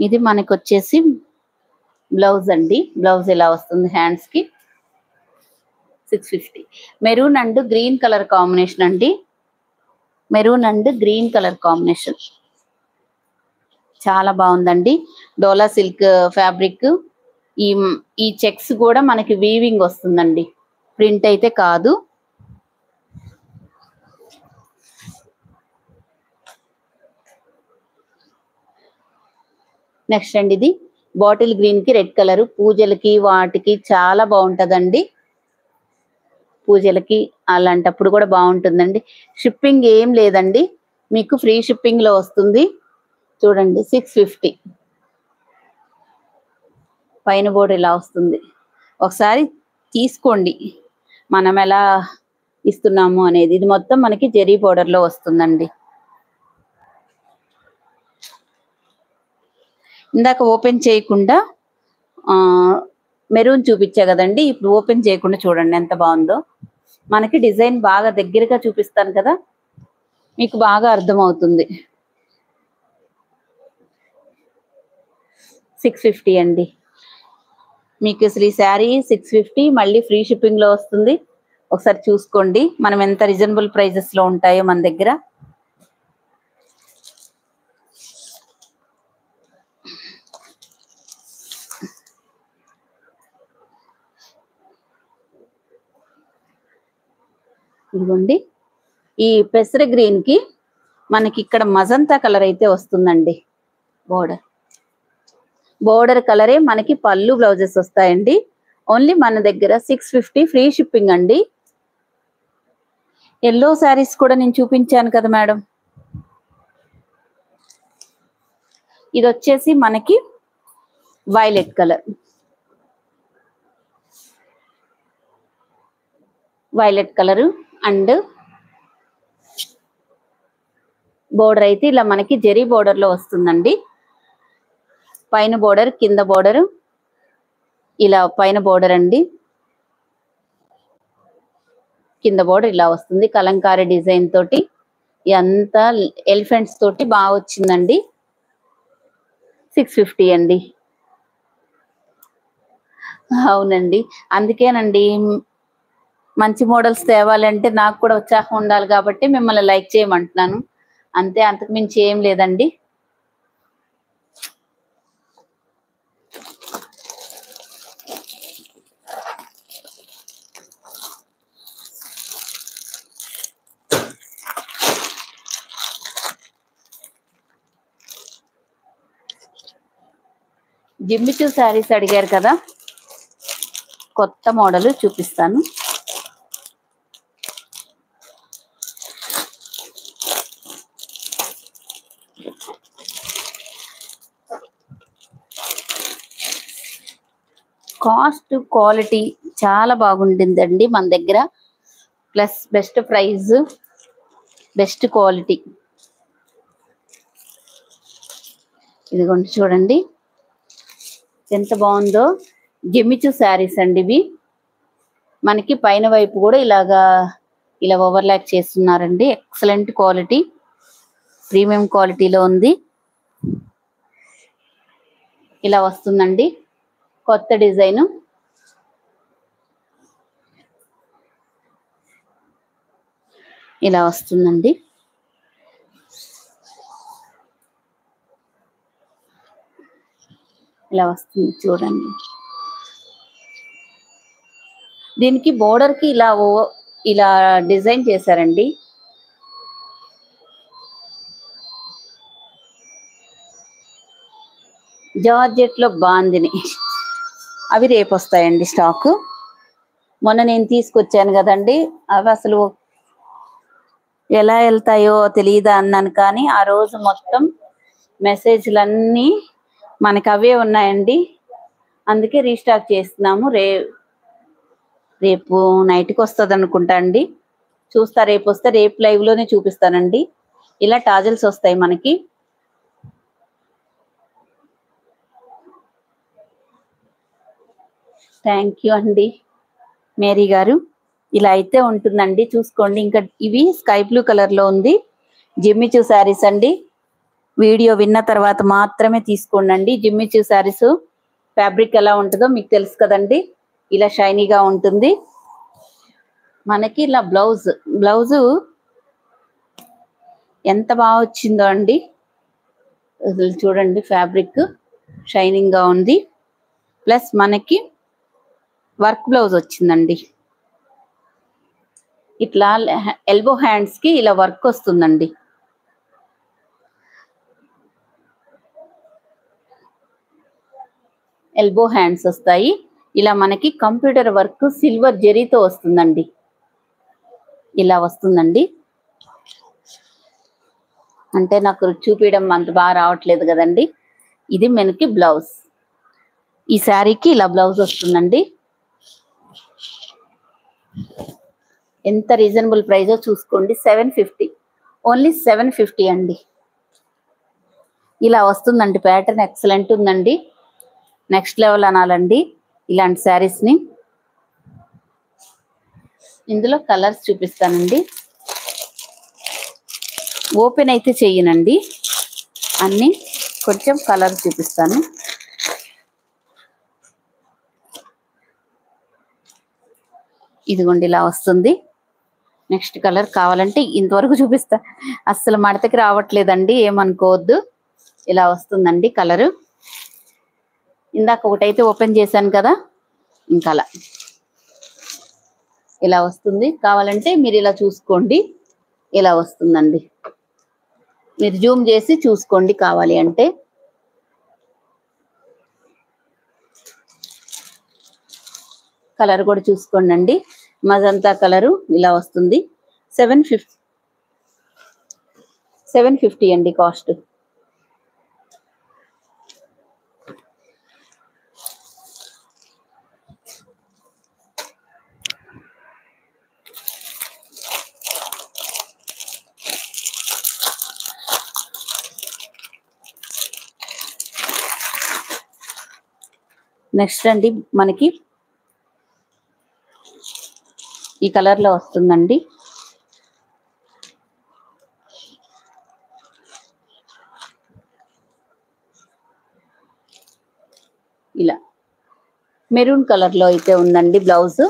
ఇది మనకి వచ్చేసి బ్లౌజ్ అండి. బ్లౌజ్ ఇలా వస్తుంది హ్యాండ్స్ కి. 650. Maroon and green colour combination అండి. Maroon and green colour combination చాలా బాగుందండి. Dola silk fabric. ఈ చెక్స్ కూడా మనకి వీవింగ్ వస్తుందండి, ప్రింట్ అయితే కాదు. నెక్స్ట్ అండి ఇది బాటిల్ గ్రీన్ కి రెడ్ కలర్, పూజలకి వాటికి చాలా బాగుంటదండి. పూజలకి అలాంటప్పుడు కూడా బాగుంటుందండి. షిప్పింగ్ ఏం లేదండి, మీకు ఫ్రీ షిప్పింగ్ లో వస్తుంది. చూడండి 650 పైన బోర్డర్ ఇలా వస్తుంది. ఒకసారి తీసుకోండి మనం ఎలా ఇస్తున్నాము అనేది. ఇది మొత్తం మనకి జెరీ బోర్డర్ లో వస్తుందండి. ఇందాక ఓపెన్ చేయకుండా మెరూన్ చూపించా కదండి, ఇప్పుడు ఓపెన్ చేయకుండా చూడండి ఎంత బాగుందో. మనకి డిజైన్ బాగా దగ్గరగా చూపిస్తాను కదా, మీకు బాగా అర్థమవుతుంది. 650 అండి మీకు అసలు ఈ శారీ 650, మళ్ళీ ఫ్రీ షిప్పింగ్ లో వస్తుంది. ఒకసారి చూసుకోండి మనం ఎంత రీజనబుల్ ప్రైజెస్ లో ఉంటాయో మన దగ్గర. ఇదిగోండి ఈ పెసర గ్రీన్ కి మనకి ఇక్కడ మజంతా కలర్ అయితే వస్తుందండి. బోర్డర్ కలరే మనకి పళ్ళు బ్లౌజెస్ వస్తాయండి. ఓన్లీ మన దగ్గర 650 ఫ్రీ షిప్పింగ్ అండి. ఎల్లో శారీస్ కూడా నేను చూపించాను కదా మేడం, ఇది వచ్చేసి మనకి violet colour. Violet colour and border అయితే ఇలా మనకి జెరీ బోర్డర్ లో వస్తుందండి. పైన బోర్డర్, కింద బోర్డర్, ఇలా పైన బోర్డర్ అండి, కింద బోర్డర్ ఇలా వస్తుంది. కలంకారీ డిజైన్ తోటి అంతా ఎలిఫెంట్స్ తోటి బాగా వచ్చిందండి. 650 అండి. అవునండి, అందుకేనండి మంచి మోడల్స్ తేవాలంటే నాకు కూడా ఉత్సాహం ఉండాలి కాబట్టి మిమ్మల్ని లైక్ చేయమంటున్నాను అంతే, అంతకు మించి ఏం లేదండి. జిమ్మిచూ శారీస్ అడిగారు కదా, కొత్త మోడల్ చూపిస్తాను. కాస్ట్ క్వాలిటీ చాలా బాగుంటుందండి మన దగ్గర, plus best price, best quality. ఇదిగోండి చూడండి ఎంత బాగుందో. జిమ్మిచూ శారీస్ అండి ఇవి. మనకి పైన వైపు కూడా ఇలా ఓవర్లాక్ చేస్తున్నారండి. ఎక్సలెంట్ క్వాలిటీ, ప్రీమియం క్వాలిటీలో ఉంది. ఇలా వస్తుందండి కొత్త డిజైన్. ఇలా వస్తుందండి. ఇలా వస్తుంది చూడండి. దీనికి బోర్డర్ కి ఇలా డిజైన్ చేశారండి. జార్జెట్ లో బాందిని, అవి రేపు వస్తాయండి స్టాక్. మొన్న నేను తీసుకొచ్చాను కదండి, అవి అసలు ఎలా వెళ్తాయో తెలియదా అన్నాను, కానీ ఆ రోజు మొత్తం మెసేజ్లన్నీ మనకి అవే ఉన్నాయండి. అందుకే రీస్టాక్ చేస్తున్నాము. రేపు నైట్కి వస్తుంది అనుకుంటా అండి, చూస్తా. రేపు వస్తే రేపు లైవ్ లోనే చూపిస్తానండి. ఇలా టాజల్స్ వస్తాయి మనకి. థ్యాంక్ యూ అండి మేరీ గారు. ఇలా అయితే ఉంటుందండి, చూసుకోండి. ఇంకా ఇవి స్కై బ్లూ కలర్ లో ఉంది, జిమ్మిచూ శారీస్ అండి. వీడియో విన్న తర్వాత మాత్రమే తీసుకోండి. జిమ్మిచూ శారీస్ ఫ్యాబ్రిక్ ఎలా ఉంటుందో మీకు తెలుసు కదండి, ఇలా షైనీగా ఉంటుంది. మనకి ఇలా బ్లౌజు ఎంత బాగా వచ్చిందో అండి. చూడండి ఫ్యాబ్రిక్ షైనింగ్ గా ఉంది. ప్లస్ మనకి వర్క్ బ్లౌజ్ వచ్చిందండి. ఇట్లా ఎల్బో హ్యాండ్స్ కి ఇలా వర్క్ వస్తుందండి. ఎల్బో హ్యాండ్స్ వస్తాయి. ఇలా మనకి కంప్యూటర్ వర్క్ సిల్వర్ జెరీతో వస్తుందండి. ఇలా వస్తుందండి. అంటే నాకు చూపించడం అంత బాగా రావట్లేదు కదండి. ఇది మనకి బ్లౌజ్. ఈ శారీకి ఇలా బ్లౌజ్ వస్తుందండి. ఎంత రీజనబుల్ ప్రైజో చూసుకోండి. 750, ఓన్లీ 750 అండి. ఇలా వస్తుందండి. ప్యాటర్న్ ఎక్సలెంట్ ఉందండి. నెక్స్ట్ లెవెల్ అనాలండి ఇలాంటి శారీస్ని. ఇందులో కలర్స్ చూపిస్తానండి. ఓపెన్ అయితే చెయ్యనండి, అన్నీ కొంచెం కలర్ చూపిస్తాను. ఇదిగోండి ఇలా వస్తుంది. నెక్స్ట్ కలర్ కావాలంటే ఇంతవరకు చూపిస్తా. అస్సలు మడతకి రావట్లేదండి, ఏమనుకోవద్దు. ఇలా వస్తుందండి కలరు. ఇందాక ఒకటైతే ఓపెన్ చేశాను కదా, ఇంకా అలా ఇలా వస్తుంది. కావాలంటే మీరు ఇలా చూసుకోండి, ఇలా వస్తుందండి. మీరు జూమ్ చేసి చూసుకోండి కావాలి అంటే. కలర్ కూడా చూసుకోండి అండి. మజంతా కలరు ఇలా వస్తుంది. 750 అండి కాస్ట్. నెక్స్ట్ అండి మనకి ఈ కలర్లో వస్తుందండి. ఇలా మెరూన్ కలర్లో అయితే ఉందండి బ్లౌజ్.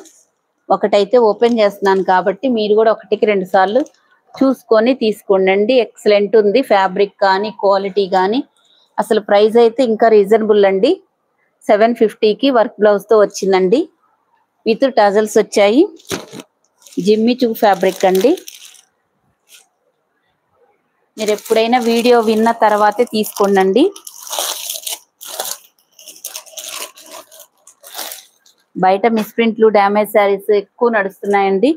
ఒకటైతే ఓపెన్ చేస్తున్నాను కాబట్టి మీరు కూడా 1కి 2 సార్లు చూసుకొని తీసుకోండి. ఎక్సలెంట్ ఉంది ఫ్యాబ్రిక్ కానీ క్వాలిటీ కానీ. అసలు ప్రైస్ అయితే ఇంకా రీజనబుల్ అండి. 750కి వర్క్ బ్లౌజ్తో వచ్చిందండి. విత్ టజల్స్ వచ్చాయి. జిమ్మి చూ ఫ్యాబ్రిక్ అండి. మీరు ఎప్పుడైనా వీడియో విన్న తర్వాతే తీసుకోండి. బయట మిస్ప్రింట్లు డ్యామేజ్ శారీస్ ఎక్కువ నడుస్తున్నాయండి.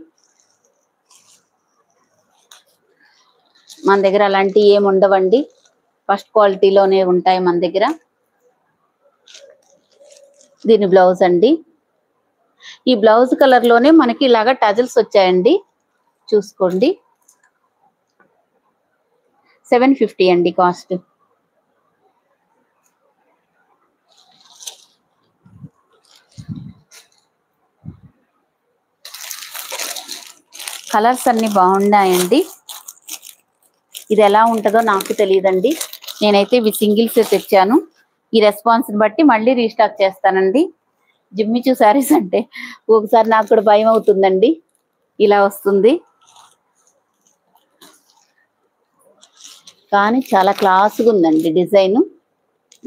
మన దగ్గర అలాంటివి ఏమి ఉండవండి, ఫస్ట్ క్వాలిటీలోనే ఉంటాయి మన దగ్గర. దీని బ్లౌజ్ అండి. ఈ బ్లౌజ్ కలర్లోనే మనకి ఇలాగా టజల్స్ వచ్చాయండి, చూసుకోండి. 750 అండి కాస్ట్. కలర్స్ అన్ని బాగున్నాయండి. ఇది ఎలా ఉంటుందో నాకు తెలియదండి. నేనైతే ఇవి సింగిల్స్ తెచ్చాను. ఈ రెస్పాన్స్ని బట్టి మళ్ళీ రీస్టాక్ చేస్తానండి. జిమ్మిచూ శారీస్ అంటే ఒకసారి నాకు కూడా భయం అవుతుందండి. ఇలా వస్తుంది కానీ చాలా క్లాస్గా ఉందండి డిజైన్.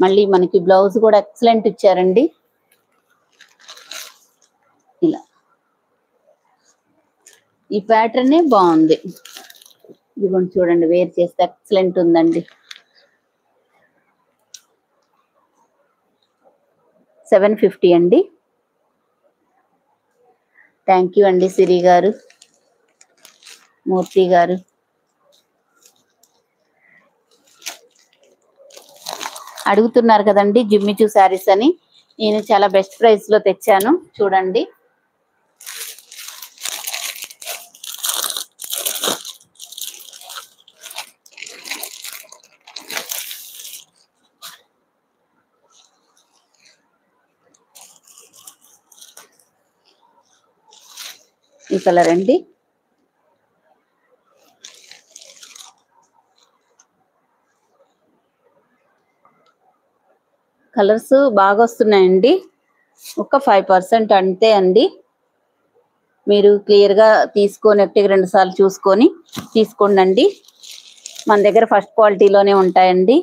మళ్ళీ మనకి బ్లౌజ్ కూడా ఎక్సలెంట్ ఇచ్చారండి. ఇలా ఈ ప్యాటర్నే బాగుంది. ఇదిగోండి చూడండి, వేర్ చేస్తే ఎక్సలెంట్ ఉందండి. 750 అండి. థ్యాంక్ యూ అండి సిరి గారు, మూర్తి గారు. అడుగుతున్నారు కదండి జిమ్మిచూ శారీస్ అని. నేను చాలా బెస్ట్ ప్రైస్లో తెచ్చాను, చూడండి. ఈ కలర్ అండి. కలర్స్ బాగా వస్తున్నాయండి. ఒక 5% అంతే అండి. మీరు క్లియర్గా తీసుకొని 1కి 2 సార్లు చూసుకొని తీసుకోండి. మన దగ్గర ఫస్ట్ క్వాలిటీలోనే ఉంటాయండి.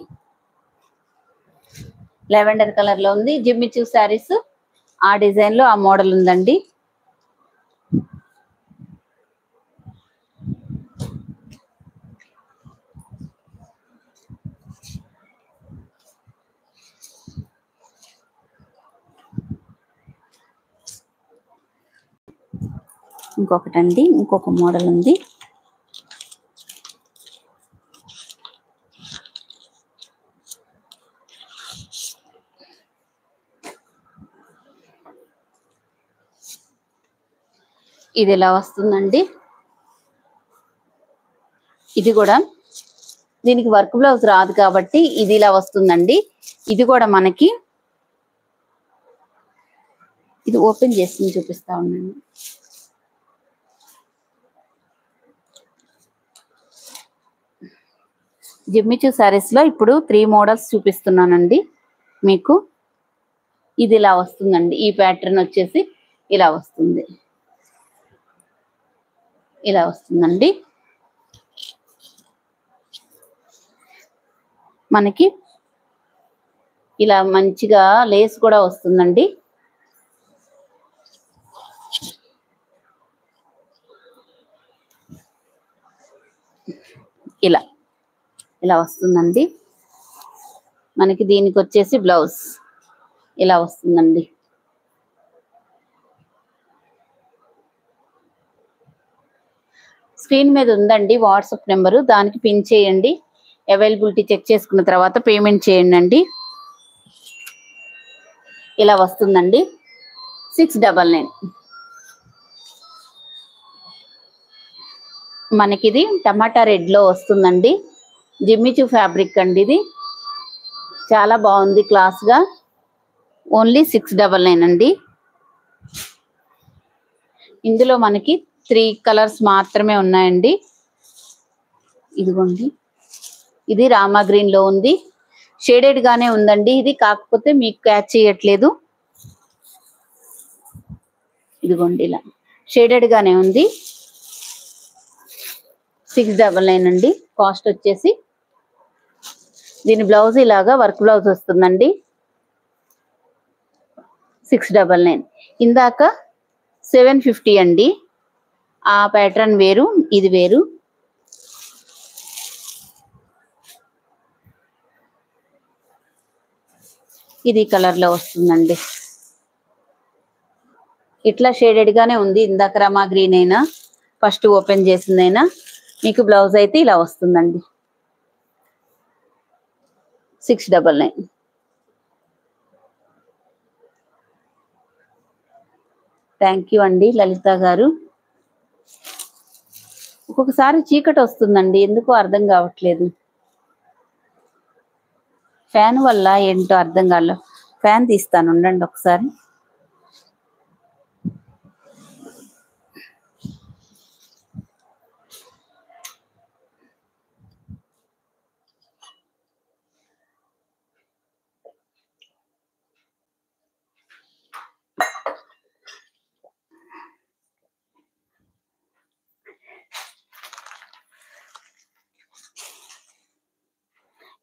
లెవెండర్ కలర్లో ఉంది జిమ్మిచూ శారీస్. ఆ డిజైన్లో ఆ మోడల్ ఉందండి. ఇంకొకటండి, ఇంకొక మోడల్ ఉంది. ఇది ఇలా వస్తుందండి. ఇది కూడా దీనికి వర్క్ బ్లౌజ్ రాదు కాబట్టి ఇది ఇలా వస్తుందండి. ఇది కూడా మనకి, ఇది ఓపెన్ చేసి చూపిస్తా ఉన్నాను. జిమ్మిచూ సారీస్ లో ఇప్పుడు 3 మోడల్స్ చూపిస్తున్నానండి మీకు. ఇది ఇలా వస్తుందండి. ఈ ప్యాటర్న్ వచ్చేసి ఇలా వస్తుంది, ఇలా వస్తుందండి. మనకి ఇలా మంచిగా లేస్ కూడా వస్తుందండి. ఇలా ఇలా వస్తుందండి. మనకి దీనికి వచ్చేసి బ్లౌజ్ ఇలా వస్తుందండి. స్క్రీన్ మీద ఉందండి వాట్సాప్ నెంబరు, దానికి పిన్ చేయండి. అవైలబిలిటీ చెక్ చేసుకున్న తర్వాత పేమెంట్ చేయండి అండి. ఇలా వస్తుందండి. 699. మనకి ఇది టమాటా రెడ్ లో వస్తుందండి. జిమ్మిచూ ఫ్యాబ్రిక్ అండి. ఇది చాలా బాగుంది, క్లాస్ గా. ఓన్లీ 699 అండి. ఇందులో మనకి 3 కలర్స్ మాత్రమే ఉన్నాయండి. ఇదిగోండి, ఇది రామా గ్రీన్ లో ఉంది. షేడెడ్ గానే ఉందండి ఇది, కాకపోతే మీకు క్యాచ్ చేయట్లేదు. ఇదిగోండి, ఇలా షేడెడ్ గానే ఉంది. 699 అండి. కాస్ట్ వచ్చేసి, దీని బ్లౌజ్ ఇలాగా వర్క్ బ్లౌజ్ వస్తుందండి. 699. ఇందాక 750 అండి. ఆ ప్యాటర్న్ వేరు, ఇది వేరు. ఇది కలర్ లో వస్తుందండి. ఇట్లా షేడెడ్ గానే ఉంది. ఇందాక రమా గ్రీన్ అయినా, ఫస్ట్ ఓపెన్ చేసిందైనా, మీకు బ్లౌజ్ అయితే ఇలా వస్తుందండి. 699. థ్యాంక్ యూ అండి లలిత గారు. ఒక్కొక్కసారి చీకటి వస్తుందండి, ఎందుకో అర్థం కావట్లేదు. ఫ్యాన్ వల్ల ఏంటో అర్థం కాలేదు. ఫ్యాన్ తీస్తాను ఉండండి ఒకసారి.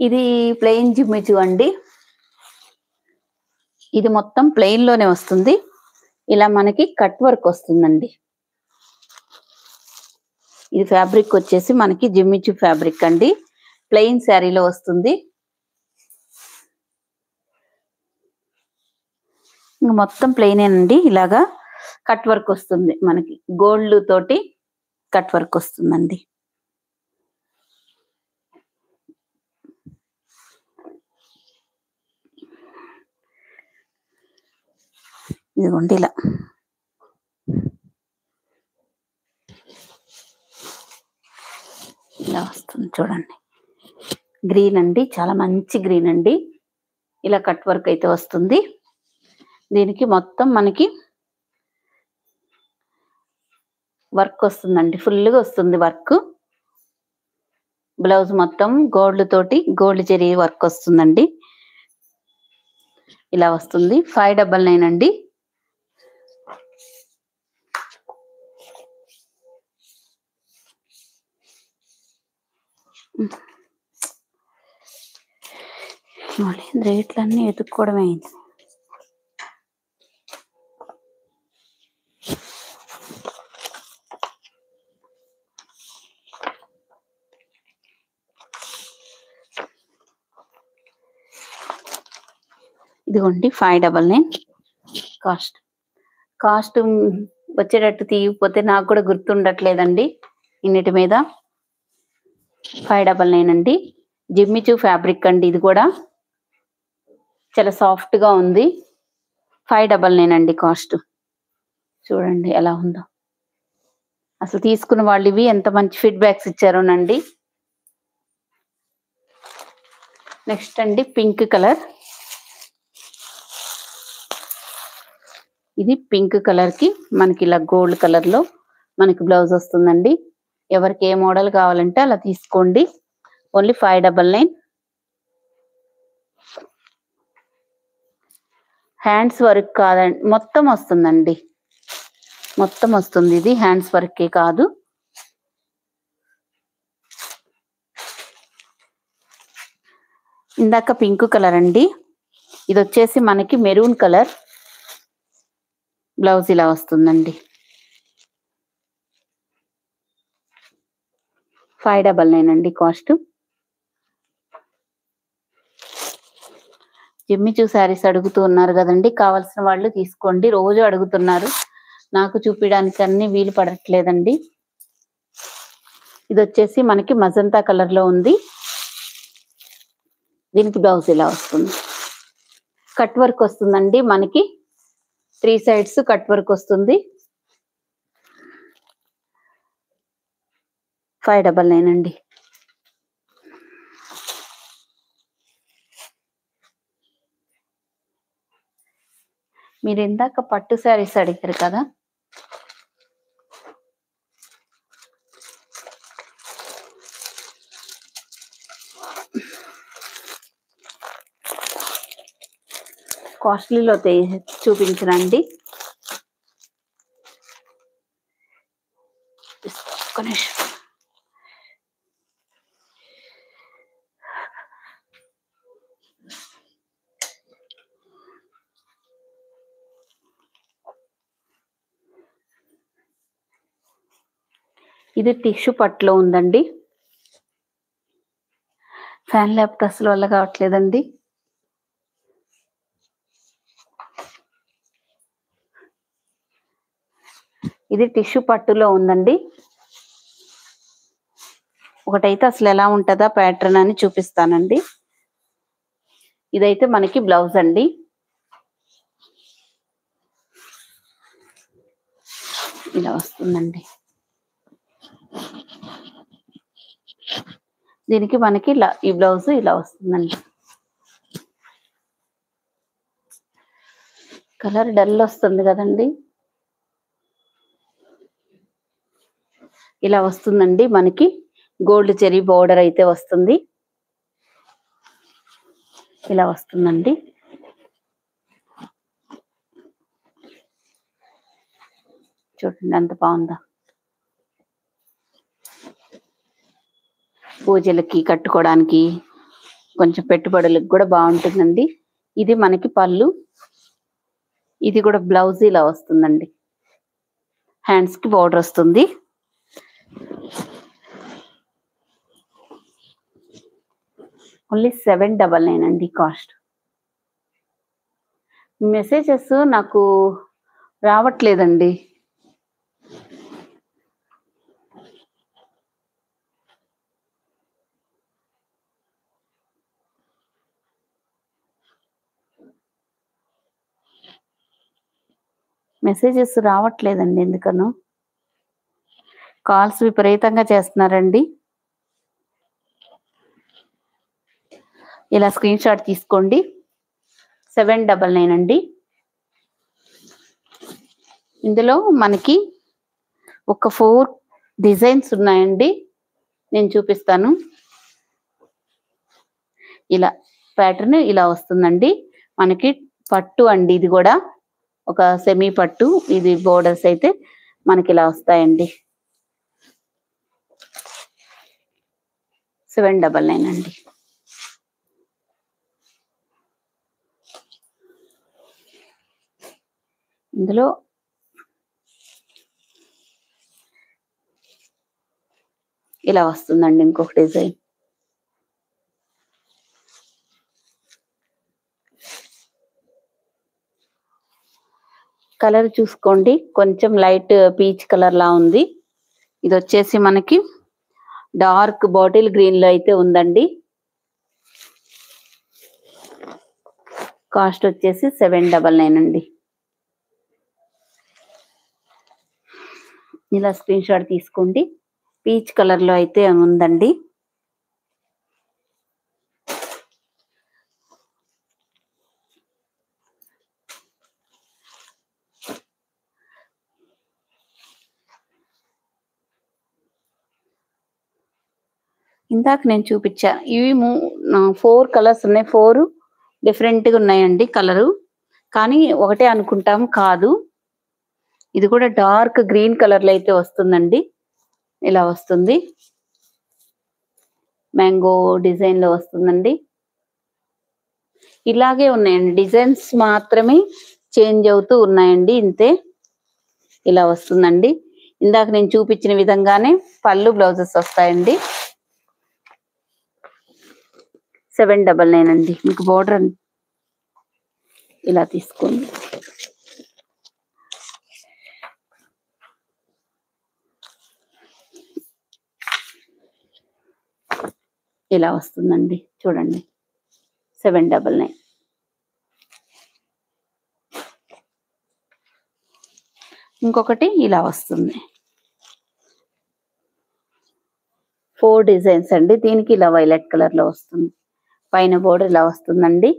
ఇది ప్లెయిన్ జిమ్మిచూ అండి. ఇది మొత్తం ప్లెయిన్ లోనే వస్తుంది. ఇలా మనకి కట్ వర్క్ వస్తుందండి. ఇది ఫ్యాబ్రిక్ వచ్చేసి మనకి జిమ్మిచూ ఫ్యాబ్రిక్ అండి. ప్లెయిన్ శారీలో వస్తుంది. ఇంకా మొత్తం ప్లెయినేనండి. ఇలాగా కట్ వర్క్ వస్తుంది, మనకి గోల్డ్ తోటి కట్ వర్క్ వస్తుందండి. ఇదిగోండి, ఇలా ఇలా వస్తుంది చూడండి. గ్రీన్ అండి, చాలా మంచి గ్రీన్ అండి. ఇలా కట్ వర్క్ అయితే వస్తుంది. దీనికి మొత్తం మనకి వర్క్ వస్తుందండి, ఫుల్గా వస్తుంది వర్క్. బ్లౌజ్ మొత్తం గోల్డ్ తోటి, గోల్డ్ జరీ వర్క్ వస్తుందండి. ఇలా వస్తుంది. 599 అండి. రేట్లన్నీ ఎత్తుక్కోవడమే అయింది. ఇదిగోండి 599 కాస్ట్. వచ్చేటట్టు తీయకపోతే నాకు కూడా గుర్తుండట్లేదండి. ఇన్నిటి మీద 599 అండి. జిమ్మిచూ ఫ్యాబ్రిక్ అండి. ఇది కూడా చాలా సాఫ్ట్ గా ఉంది. 599 అండి కాస్ట్. చూడండి ఎలా ఉందో. అసలు తీసుకున్న వాళ్ళు ఇవి ఎంత మంచి ఫీడ్బ్యాక్స్ ఇచ్చారోనండి. నెక్స్ట్ అండి పింక్ కలర్. ఇది పింక్ కలర్ కి మనకి ఇలా గోల్డ్ కలర్ లో మనకి బ్లౌజ్ వస్తుందండి. ఎవరికి ఏ మోడల్ కావాలంటే అలా తీసుకోండి. ఓన్లీ 599. హ్యాండ్స్ వర్క్ కాదండి, మొత్తం వస్తుందండి. మొత్తం వస్తుంది. ఇది హ్యాండ్స్ వర్కే కాదు. ఇందాక పింక్ కలర్ అండి. ఇది వచ్చేసి మనకి మెరూన్ కలర్. బ్లౌజ్ ఇలా వస్తుందండి. 599 అండి కాస్ట్. జిమ్మిచూ శారీస్ అడుగుతూ ఉన్నారు కదండి, కావాల్సిన వాళ్ళు తీసుకోండి. రోజు అడుగుతున్నారు, నాకు చూపించడానికి అన్ని వీలు పడట్లేదండి. ఇది వచ్చేసి మనకి మజంతా కలర్ లో ఉంది. దీనికి బ్లౌజ్ ఇలా వస్తుంది. కట్ వర్క్ వస్తుందండి. మనకి 3 సైడ్స్ కట్ వర్క్ వస్తుంది. 599 అండి. మీరు ఇందాక పట్టు శారీస్ అడిగారు కదా, కాస్ట్లీలో చూపించరండి. ఇది టిష్యూ పట్టులో ఉందండి. ఫ్యాన్ లేకపోతే అసలు వల్ల కావట్లేదండి. ఇది టిష్యూ పట్టులో ఉందండి. ఒకటైతే అసలు ఎలా ఉంటుందా ప్యాటర్న్ అని చూపిస్తానండి. ఇదైతే మనకి బ్లౌజ్ అండి. ఇలా వస్తుందండి. దీనికి మనకి ఈ బ్లౌజ్ ఇలా వస్తుందండి. కలర్ డల్ వస్తుంది కదండి. ఇలా వస్తుందండి. మనకి గోల్డ్ చెరీ బోర్డర్ అయితే వస్తుంది. ఇలా వస్తుందండి. చూడండి ఎంత బాగుందా. పూజలకి కట్టుకోవడానికి, కొంచెం పెట్టుబడులకు కూడా బాగుంటుందండి. ఇది మనకి పళ్ళు. ఇది కూడా బ్లౌజ్ ఇలా వస్తుందండి. హ్యాండ్స్ కి బోర్డర్ వస్తుంది. ఓన్లీ 799 అండి కాస్ట్. మెసేజెస్ నాకు రావట్లేదండి. మెసేజెస్ రావట్లేదండి ఎందుకనో. కాల్స్ విపరీతంగా చేస్తున్నారండి. ఇలా స్క్రీన్ షాట్ తీసుకోండి. 799 అండి. ఇందులో మనకి ఒక 4 డిజైన్స్ ఉన్నాయండి. నేను చూపిస్తాను. ఇలా ప్యాటర్న్ ఇలా వస్తుందండి. మనకి పట్టు అండి. ఇది కూడా ఒక సెమీ పట్టు. ఇది బోర్డర్స్ అయితే మనకి ఇలా వస్తాయండి. 799 అండి. ఇందులో ఇలా వస్తుందండి ఇంకొక డిజైన్. కలర్ చూసుకోండి, కొంచెం లైట్ పీచ్ కలర్ లా ఉంది. ఇది వచ్చేసి మనకి డార్క్ బాటిల్ గ్రీన్ లో అయితే ఉందండి. కాస్ట్ వచ్చేసి 799 అండి. ఇలా స్క్రీన్ షాట్ తీసుకోండి. పీచ్ కలర్ లో అయితే ఉందండి. ఇందాక నేను చూపించా, ఇవి 4 కలర్స్ ఉన్నాయి. 4 డిఫరెంట్ గా ఉన్నాయండి కలరు, కానీ ఒకటే అనుకుంటాం, కాదు. ఇది కూడా డార్క్ గ్రీన్ కలర్ లో అయితే వస్తుందండి. ఇలా వస్తుంది, మ్యాంగో డిజైన్ లో వస్తుందండి. ఇలాగే ఉన్నాయండి, డిజైన్స్ మాత్రమే చేంజ్ అవుతూ ఉన్నాయండి, ఇంతే. ఇలా వస్తుందండి. ఇందాక నేను చూపించిన విధంగానే పళ్ళు బ్లౌజెస్ వస్తాయండి. 799 అండి. మీకు బోర్డర్ ఇలా తీసుకోండి. ఇలా వస్తుందండి, చూడండి. 799. ఇంకొకటి ఇలా వస్తుంది, 4 డిజైన్స్ అండి. దీనికి ఇలా వైలెట్ కలర్ లో వస్తుంది. పైన బోర్డర్ ఇలా వస్తుందండి.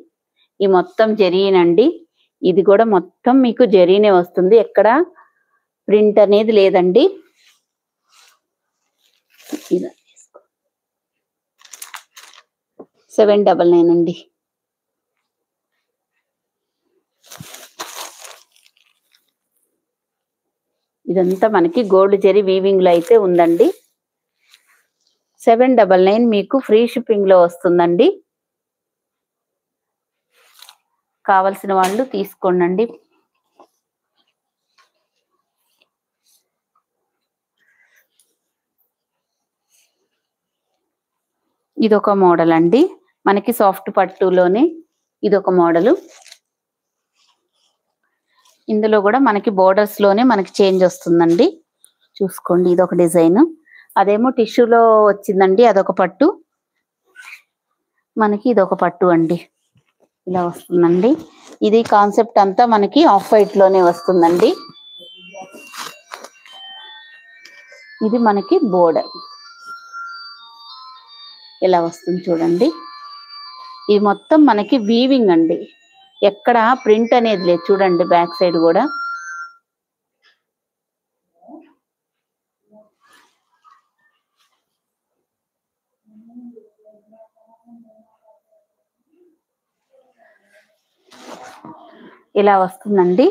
ఈ మొత్తం జరీనండి. ఇది కూడా మొత్తం మీకు జరీనే వస్తుంది, ఎక్కడ ప్రింట్ అనేది లేదండి. ఇలా 799 అండి. ఇదంతా మనకి గోల్డ్ జరీ వీవింగ్ లో అయితే ఉందండి. 799 మీకు ఫ్రీ షిప్పింగ్ లో వస్తుందండి. కావలసిన వాళ్ళు తీసుకోండి. ఇదొక మోడల్ అండి, మనకి సాఫ్ట్ పట్టులోనే ఇదొక మోడలు. ఇందులో కూడా మనకి బోర్డర్స్ లోనే మనకి చేంజ్ వస్తుందండి. చూసుకోండి, ఇదొక డిజైన్. అదేమో టిష్యూలో వచ్చిందండి, అదొక పట్టు. మనకి ఇదొక పట్టు అండి. ఇలా వస్తుందండి. ఇది కాన్సెప్ట్ అంతా మనకి ఆఫ్ వైట్ లోనే వస్తుందండి. ఇది మనకి బోర్డర్ ఇలా వస్తుంది, చూడండి. ఇది మొత్తం మనకి వీవింగ్ అండి, ఎక్కడ ప్రింట్ అనేది లేదు. చూడండి బ్యాక్ సైడ్ కూడా ఇలా వస్తుందండి.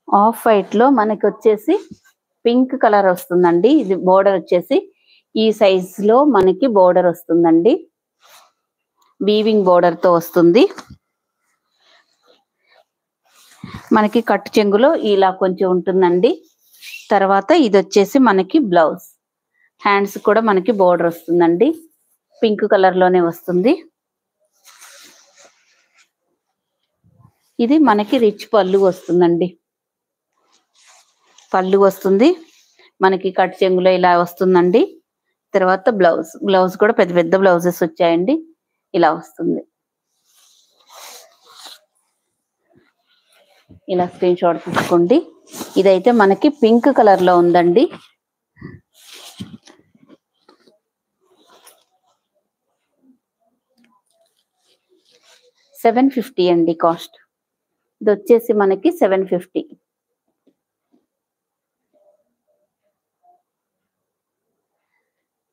ఆఫ్ వైట్ లో మనకి వచ్చేసి పింక్ కలర్ వస్తుందండి. ఇది బోర్డర్ వచ్చేసి ఈ సైజ్ లో మనకి బోర్డర్ వస్తుందండి, వీవింగ్ బోర్డర్ తో వస్తుంది. మనకి కట్టు చెంగులో ఇలా కొంచెం ఉంటుందండి. తర్వాత ఇది వచ్చేసి మనకి బ్లౌజ్, హ్యాండ్స్ కూడా మనకి బోర్డర్ వస్తుందండి, పింక్ కలర్ లోనే వస్తుంది. ఇది మనకి రిచ్ పళ్ళు వస్తుందండి. పళ్ళు వస్తుంది మనకి కట్ చెంగులో ఇలా వస్తుందండి. తర్వాత బ్లౌజ్ కూడా పెద్ద పెద్ద బ్లౌజెస్ వచ్చాయండి. ఇలా వస్తుంది. ఇలా స్క్రీన్ షాట్ తీసుకోండి. ఇదైతే మనకి పింక్ కలర్ లో ఉందండి. $750 అండి కాస్ట్. ఇది వచ్చేసి మనకి 750.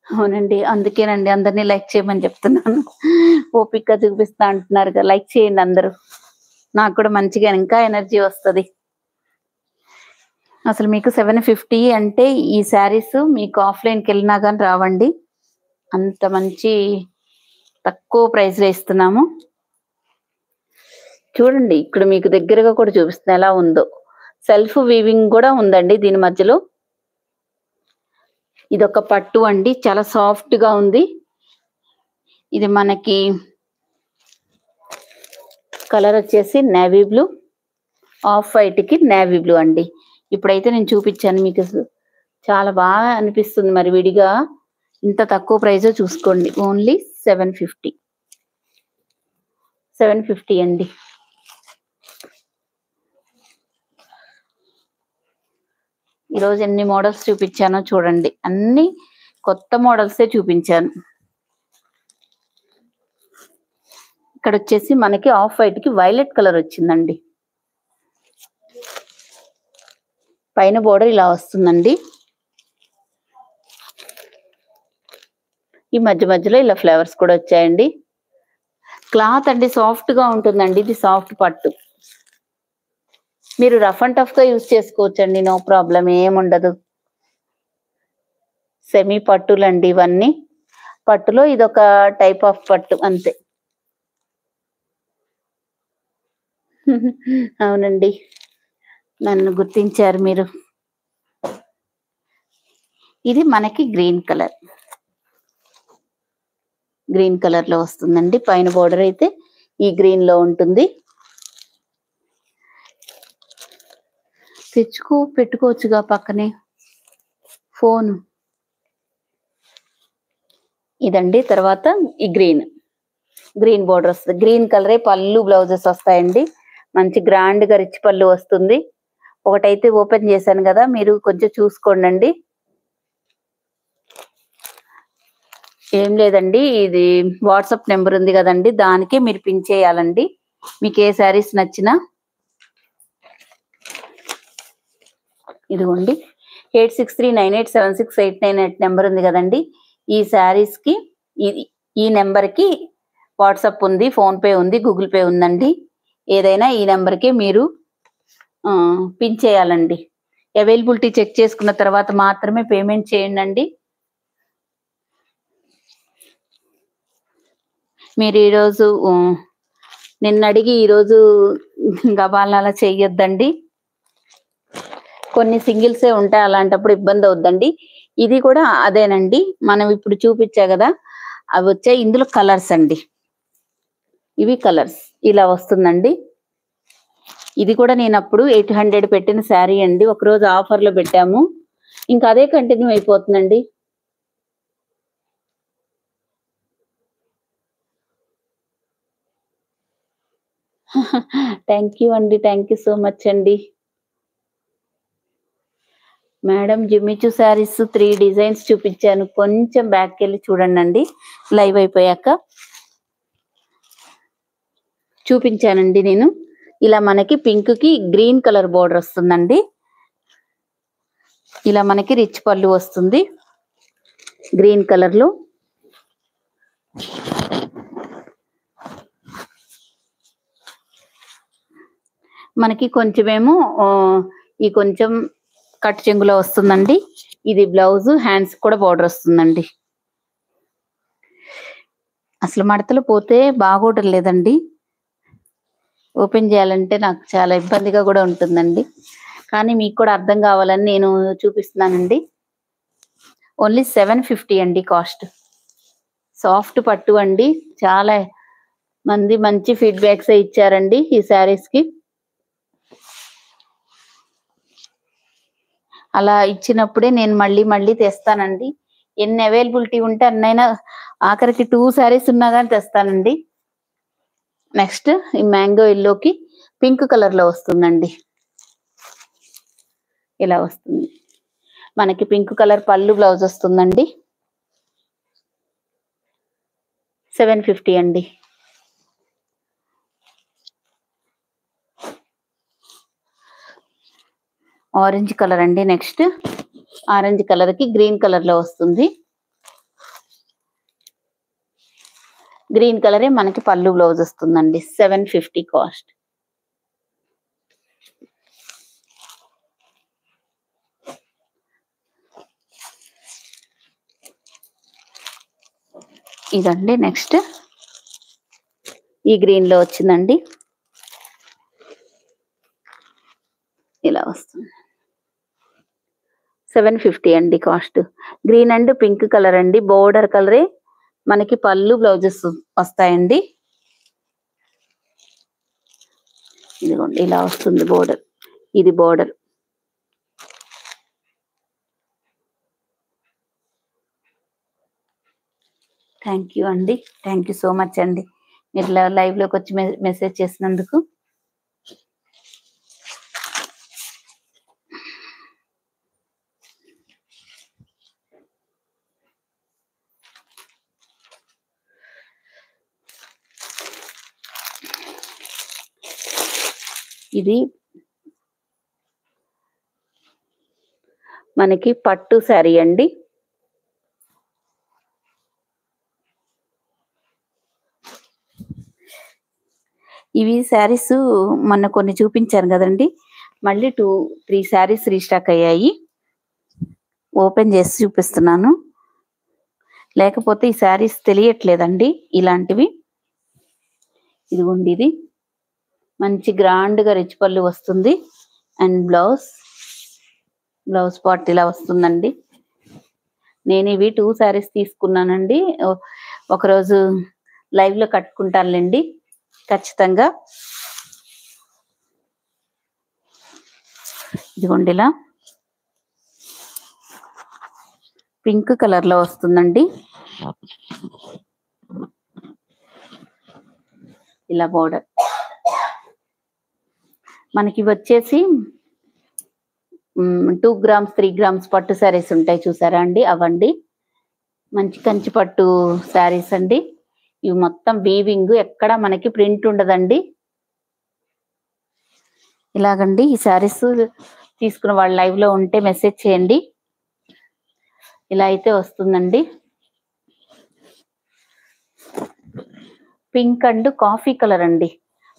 అవునండి, అందుకేనండి అందరినీ లైక్ చేయమని చెప్తున్నాను. ఓపిక చూపిస్తా అంటున్నారు కదా, లైక్ చేయండి అందరూ, నాకు కూడా మంచిగా ఇంకా ఎనర్జీ వస్తుంది. అసలు మీకు 750 అంటే ఈ శారీస్ మీకు ఆఫ్లైన్కి వెళ్ళినా కానీ రావండి, అంత మంచి తక్కువ ప్రైస్ లో ఇస్తున్నాము. చూడండి, ఇక్కడ మీకు దగ్గరగా కూడా చూపిస్తున్నా ఎలా ఉందో. సెల్ఫ్ వీవింగ్ కూడా ఉందండి దీని మధ్యలో. ఇదొక పట్టు అండి, చాలా సాఫ్ట్ గా ఉంది. ఇది మనకి కలర్ వచ్చేసి నేవీ బ్లూ, ఆఫ్ వైట్ కి నేవీ బ్లూ అండి. ఇప్పుడైతే నేను చూపించాను మీకు, చాలా బాగా అనిపిస్తుంది. మరి విడిగా ఇంత తక్కువ ప్రైస్ చూసుకోండి, ఓన్లీ 750. 750 అండి. ఈరోజు ఎన్ని మోడల్స్ చూపించానో చూడండి, అన్ని కొత్త మోడల్సే చూపించాను. ఇక్కడ వచ్చేసి మనకి ఆఫ్ వైట్ కి వైలెట్ కలర్ వచ్చిందండి. పైన బోర్డర్ ఇలా వస్తుందండి. ఈ మధ్య మధ్యలో ఇలా ఫ్లవర్స్ కూడా వచ్చాయండి. క్లాత్ అండి సాఫ్ట్ గా ఉంటుందండి, ఇది సాఫ్ట్ పట్టు. మీరు రఫ్ అండ్ టఫ్ గా యూజ్ చేసుకోవచ్చండి, నో ప్రాబ్లం, ఏముండదు. సెమీ పట్టులండి ఇవన్నీ. పట్టులో ఇదొక టైప్ ఆఫ్ పట్టు అంతే. అవునండి, నన్ను గుర్తించారు మీరు. ఇది మనకి గ్రీన్ కలర్, గ్రీన్ కలర్ లో వస్తుందండి. పైన బోర్డర్ అయితే ఈ గ్రీన్ లో ఉంటుంది. పెట్టుకోవచ్చుగా పక్కనే ఫోన్. ఇదండి. తర్వాత ఈ గ్రీన్ బోర్డర్ వస్తుంది. గ్రీన్ కలరే పళ్ళు బ్లౌజెస్ వస్తాయండి. మంచి గ్రాండ్ గా రిచ్ పళ్ళు వస్తుంది. ఒకటైతే ఓపెన్ చేశాను కదా, మీరు కొంచెం చూసుకోండి. ఏం లేదండి, ఇది వాట్సాప్ నెంబర్ ఉంది కదండి, దానికి మీరు పిన్ చేయాలండి. మీకు ఏ శారీస్ నచ్చినా. ఇదిగోండి 8639876898 నెంబర్ ఉంది కదండి, ఈ శారీస్ కి ఈ నెంబర్ కి వాట్సాప్ ఉంది, ఫోన్ పే ఉంది, గూగుల్ పే ఉందండి. ఏదైనా ఈ నెంబర్ కి మీరు పిన్ చేయాలండి. అవైలబిలిటీ చెక్ చేసుకున్న తర్వాత మాత్రమే పేమెంట్ చేయండి. మీరు ఈరోజు నిన్న అడిగి ఈరోజు గబాలనాలా చెయ్యొద్దండి. కొన్ని సింగిల్సే ఉంటాయి, అలాంటప్పుడు ఇబ్బంది అవుద్దండి. ఇది కూడా అదేనండి, మనం ఇప్పుడు చూపించా కదా, అవి వచ్చాయి. ఇందులో కలర్స్ అండి, ఇవి కలర్స్ ఇలా వస్తుందండి. ఇది కూడా నేను అప్పుడు 800 పెట్టిన శారీ అండి, ఒకరోజు ఆఫర్లో పెట్టాము, ఇంకా అదే కంటిన్యూ అయిపోతుందండి. థ్యాంక్ యూ అండి, థ్యాంక్ యూ సో మచ్ అండి. మేడం జిమ్మిచూ శారీస్ 3 డిజైన్స్ చూపించాను, కొంచెం బ్యాక్ వెళ్ళి చూడండి. లైవ్ అయిపోయాక చూపించానండి నేను. ఇలా మనకి పింక్ కి గ్రీన్ కలర్ బోర్డర్ వస్తుందండి. ఇలా మనకి రిచ్ పళ్ళు వస్తుంది గ్రీన్ కలర్ లో. మనకి కొంచెమేమో ఈ కొంచెం కట్ చెంగులో వస్తుందండి. ఇది బ్లౌజ్, హ్యాండ్స్ కూడా బోర్డర్ వస్తుందండి. అసలు మడతలు పోతే బాగోటం లేదండి, ఓపెన్ చేయాలంటే నాకు చాలా ఇబ్బందిగా కూడా ఉంటుందండి. కానీ మీకు కూడా అర్థం కావాలని నేను చూపిస్తున్నానండి. ఓన్లీ 750 అండి కాస్ట్. సాఫ్ట్ పట్టు అండి, చాలా మంది మంచి ఫీడ్బ్యాక్స్ ఇచ్చారండి ఈ శారీస్ కి. అలా ఇచ్చినప్పుడే నేను మళ్ళీ తెస్తానండి. ఎన్ని అవైలబిలిటీ ఉంటే అన్నైనా, ఆఖరికి 2 శారీస్ ఉన్నా కానీ తెస్తానండి. నెక్స్ట్ ఈ మ్యాంగో ఎల్లోకి పింక్ కలర్ లో వస్తుందండి. ఇలా వస్తుంది మనకి, పింక్ కలర్ పళ్ళు బ్లౌజ్ వస్తుందండి. 750 అండి. ఆరెంజ్ కలర్ అండి. నెక్స్ట్ ఆరెంజ్ కలర్ కి గ్రీన్ కలర్ లో వస్తుంది. గ్రీన్ కలరే మనకి పళ్ళు బ్లౌజ్ వస్తుందండి. 750 కాస్ట్. ఇదండి. నెక్స్ట్ ఈ గ్రీన్ లో వచ్చిందండి, ఇలా వస్తుంది. 750 అండి cost. Green and pink colour అండి, బోర్డర్ కలరే మనకి పళ్ళు బ్లౌజెస్ వస్తాయండి. ఇదిగోండి ఇలా వస్తుంది బోర్డర్. ఇది బోర్డర్. థ్యాంక్ యూ అండి. థ్యాంక్ యూ సో మచ్ అండి, మీరు లైవ్లోకి వచ్చి మెసేజ్ చేసినందుకు. ఇది మనకి పట్టు శారీ అండి. ఇవి శారీస్ మొన్న కొన్ని చూపించాను కదండి, మళ్ళీ 2-3 శారీస్ రీస్టాక్ అయ్యాయి. ఓపెన్ చేసి చూపిస్తున్నాను, లేకపోతే ఈ శారీస్ తెలియట్లేదండి ఇలాంటివి. ఇదిగోండి, ఇది మంచి గ్రాండ్గా రిచ్ పళ్ళు వస్తుంది. అండ్ బ్లౌజ్ పార్ట్ ఇలా వస్తుందండి. నేను ఇవి 2 శారీస్ తీసుకున్నానండి. ఒకరోజు లైవ్లో కట్టుకుంటానులేండి ఖచ్చితంగా. ఇదిగోండి ఇలా పింక్ కలర్ లో వస్తుందండి. ఇలా బోర్డర్ మనకి వచ్చేసి 2 grams 3 grams పట్టు శారీస్ ఉంటాయి చూసారా అండి, అవండి. మంచి కంచి పట్టు శారీస్ అండి. ఇవి మొత్తం వీవింగ్, ఎక్కడ మనకి ప్రింట్ ఉండదండి. ఇలాగండి ఈ శారీస్ తీసుకున్న వాళ్ళు లైవ్ లో ఉంటే మెసేజ్ చేయండి. ఇలా అయితే వస్తుందండి. పింక్ అండ్ కాఫీ కలర్ అండి,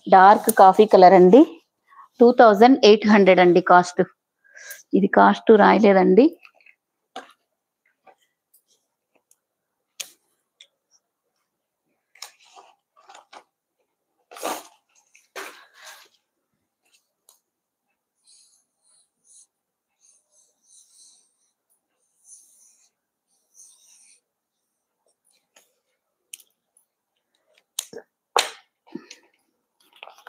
డార్క్ కాఫీ కలర్ అండి. 2800 అండి కాస్ట్. ఇది కాస్ట్ రాయలేదండి.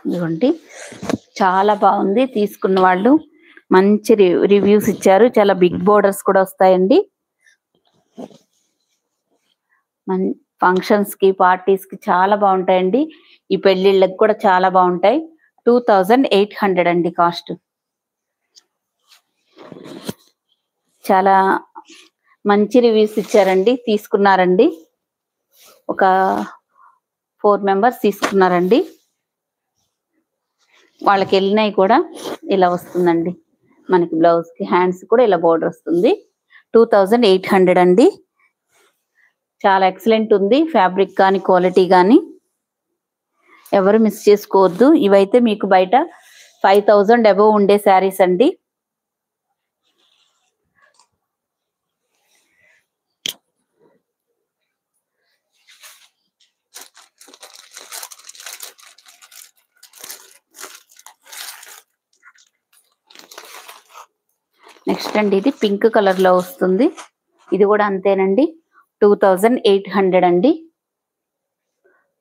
ఇదిగోండి చాలా బాగుంది. తీసుకున్న వాళ్ళు మంచి రివ్యూస్ ఇచ్చారు. చాలా బిగ్ బోర్డర్స్ కూడా వస్తాయండి. ఫంక్షన్స్ కి పార్టీస్ కి చాలా బాగుంటాయండి. ఈ పెళ్లిళ్ళకి కూడా చాలా బాగుంటాయి. 2800 అండి కాస్ట్. చాలా మంచి రివ్యూస్ ఇచ్చారండి, తీసుకున్నారండి. ఒక 4 members తీసుకున్నారండి. వాళ్ళకి వెళ్ళినాయి కూడా ఇలా వస్తుందండి. మనకి బ్లౌజ్ కి హ్యాండ్స్ కూడా ఇలా బోర్డర్ వస్తుంది. 2800 అండి. చాలా ఎక్సలెంట్ ఉంది ఫ్యాబ్రిక్ కానీ క్వాలిటీ కానీ, ఎవరు మిస్ చేసుకోవద్దు. ఇవైతే మీకు బయట 5000 అబోవ్ ఉండే శారీస్ అండి. నెక్స్ట్ అండి, ఇది పింక్ కలర్ లో వస్తుంది. ఇది కూడా అంతేనండి, 2800 అండి.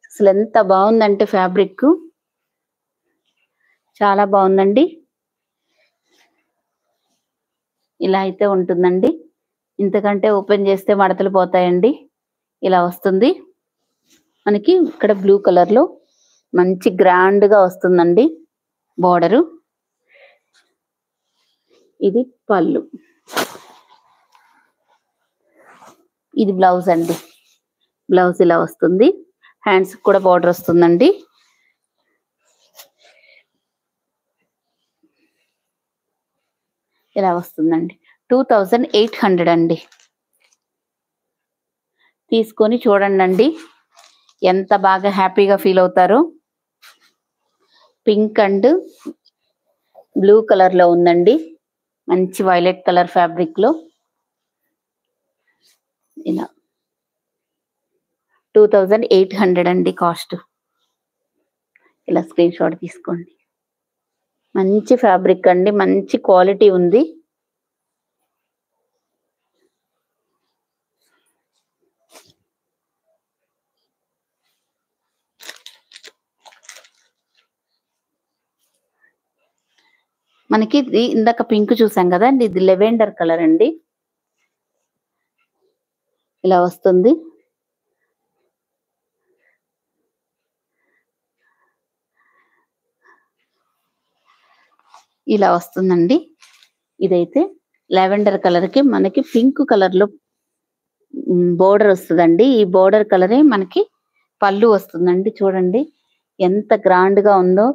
అసలు ఎంత బాగుందంటే ఫ్యాబ్రిక్ చాలా బాగుందండి. ఇలా అయితే ఉంటుందండి. ఇంతకంటే ఓపెన్ చేస్తే మడతలు పోతాయండి. ఇలా వస్తుంది మనకి. ఇక్కడ బ్లూ కలర్ లో మంచి గ్రాండ్ గా వస్తుందండి బోర్డరు. ఇది పళ్ళు, ఇది బ్లౌజ్ అండి. బ్లౌజ్ ఇలా వస్తుంది. హ్యాండ్స్ కూడా బోర్డర్ వస్తుందండి. ఇలా వస్తుందండి. 2800 అండి. తీసుకొని చూడండి అండి, ఎంత బాగా హ్యాపీగా ఫీల్ అవుతారో. పింక్ అండ్ బ్లూ కలర్ లో ఉందండి, మంచి వైలెట్ కలర్ ఫ్యాబ్రిక్ లో. ఇలా 2800 అండి కాస్ట్. ఇలా స్క్రీన్ షాట్ తీసుకోండి. మంచి ఫ్యాబ్రిక్ అండి, మంచి క్వాలిటీ ఉంది. మనకి ఇది ఇందాక పింక్ చూసాం కదా అండి, ఇది లెవెండర్ కలర్ అండి. ఇలా వస్తుంది. ఇలా వస్తుందండి. ఇదైతే లావెండర్ కలర్ కి మనకి పింక్ కలర్ లో బోర్డర్ వస్తుందండి. ఈ బోర్డర్ కలరే మనకి పళ్ళు వస్తుందండి. చూడండి ఎంత గ్రాండ్ గా ఉందో.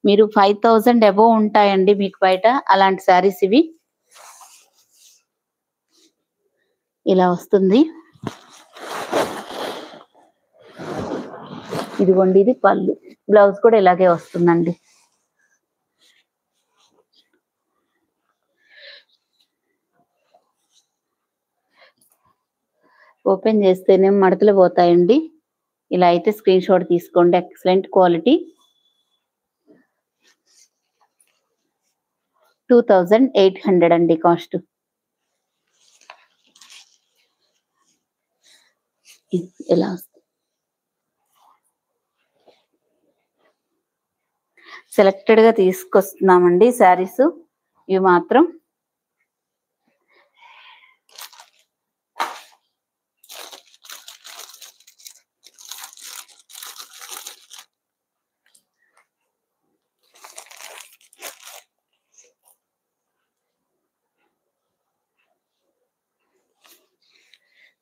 మీరు 5000 అబోవ్ ఉంటాయండి మీకు బయట అలాంటి శారీస్ ఇవి. ఇలా వస్తుంది. ఇదిగోండి ఇది పళ్ళు, బ్లౌజ్ కూడా ఇలాగే వస్తుందండి. ఓపెన్ చేస్తేనే మడతలు పోతాయండి. ఇలా అయితే స్క్రీన్ షాట్ తీసుకోండి. Excellent quality. 2800 అండి కాస్ట్. ఎలా సెలెక్టెడ్ గా తీసుకొస్తున్నామండి శారీస్ ఇవి మాత్రం.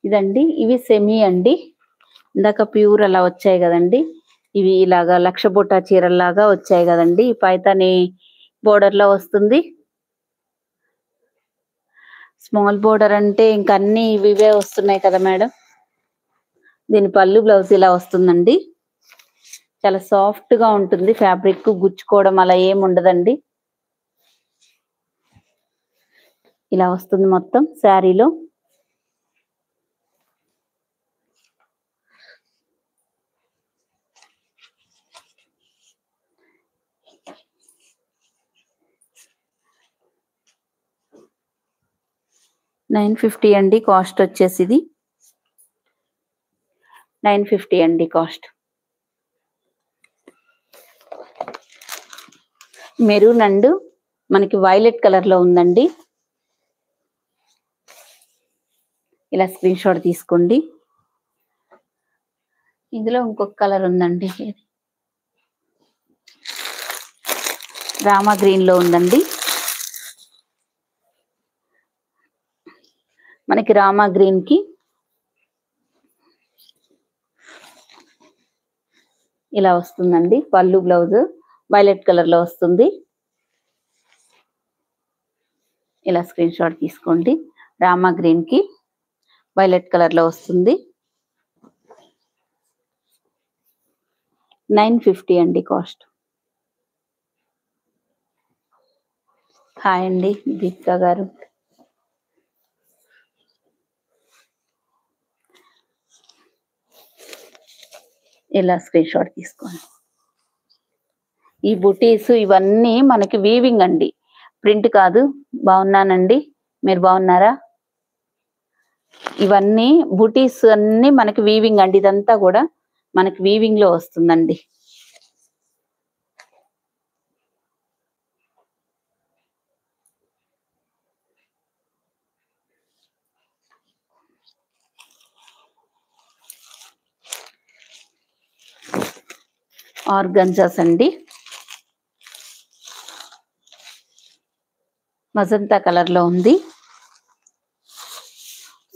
ఇదండి ఇవి సెమీ అండి. ఇందాక ప్యూర్ అలా వచ్చాయి కదండి, ఇవి ఇలాగా లక్ష బుట్ట చీరల్లాగా వచ్చాయి కదండి. ఈ పైతాని బోర్డర్ లో వస్తుంది. స్మాల్ బోర్డర్ అంటే ఇంక అన్ని ఇవే వస్తున్నాయి కదా మేడం. దీని పళ్ళు బ్లౌజ్ ఇలా వస్తుందండి. చాలా సాఫ్ట్ గా ఉంటుంది ఫ్యాబ్రిక్, గుచ్చుకోవడం అలా ఏమి ఉండదండి. ఇలా వస్తుంది మొత్తం శారీలో. $950 అండి కాస్ట్ వచ్చేసి. ఇది $950 అండి కాస్ట్. మెరూన్ అండ్ మనకి వైలెట్ కలర్ లో ఉందండి. ఇలా స్క్రీన్ షాట్ తీసుకోండి. ఇందులో ఇంకొక కలర్ ఉందండి, రామా గ్రీన్ లో ఉందండి. మనకి రామా గ్రీన్ కి ఇలా వస్తుందండి. పళ్ళు బ్లౌజ్ వైలెట్ కలర్ లో వస్తుంది. ఇలా స్క్రీన్ షాట్ తీసుకోండి. రామా గ్రీన్ కి వైలెట్ కలర్ లో వస్తుంది. 950 అండి కాస్ట్. హాయ్ అండి దీపిక గారు. ఇలా స్క్రీన్ షాట్ తీసుకోండి. ఈ బుటీస్ ఇవన్నీ మనకి వీవింగ్ అండి, ప్రింట్ కాదు. బాగున్నానండి, మీరు బాగున్నారా? ఇవన్నీ బుటీస్ అన్ని మనకి వీవింగ్ అండి. ఇదంతా కూడా మనకి వీవింగ్ లో వస్తుందండి. ఆర్గంజాస్ అండి, మజంతా కలర్ లో ఉంది.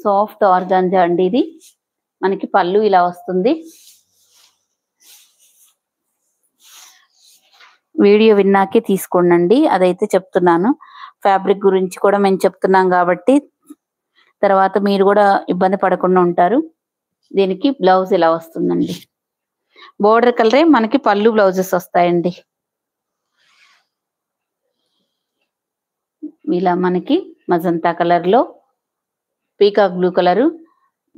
సాఫ్ట్ ఆర్గాంజా అండి ఇది. మనకి పళ్ళు ఇలా వస్తుంది. వీడియో విన్నాకే తీసుకోండి, అదైతే చెప్తున్నాను. ఫ్యాబ్రిక్ గురించి కూడా మేము చెప్తున్నాం కాబట్టి తర్వాత మీరు కూడా ఇబ్బంది పడకుండా ఉంటారు. దీనికి బ్లౌజ్ ఇలా వస్తుందండి. బోర్డర్ కలరే మనకి పళ్ళు బ్లౌజెస్ వస్తాయండి. ఇలా మనకి మజంతా కలర్ లో పీకాక్ బ్లూ కలర్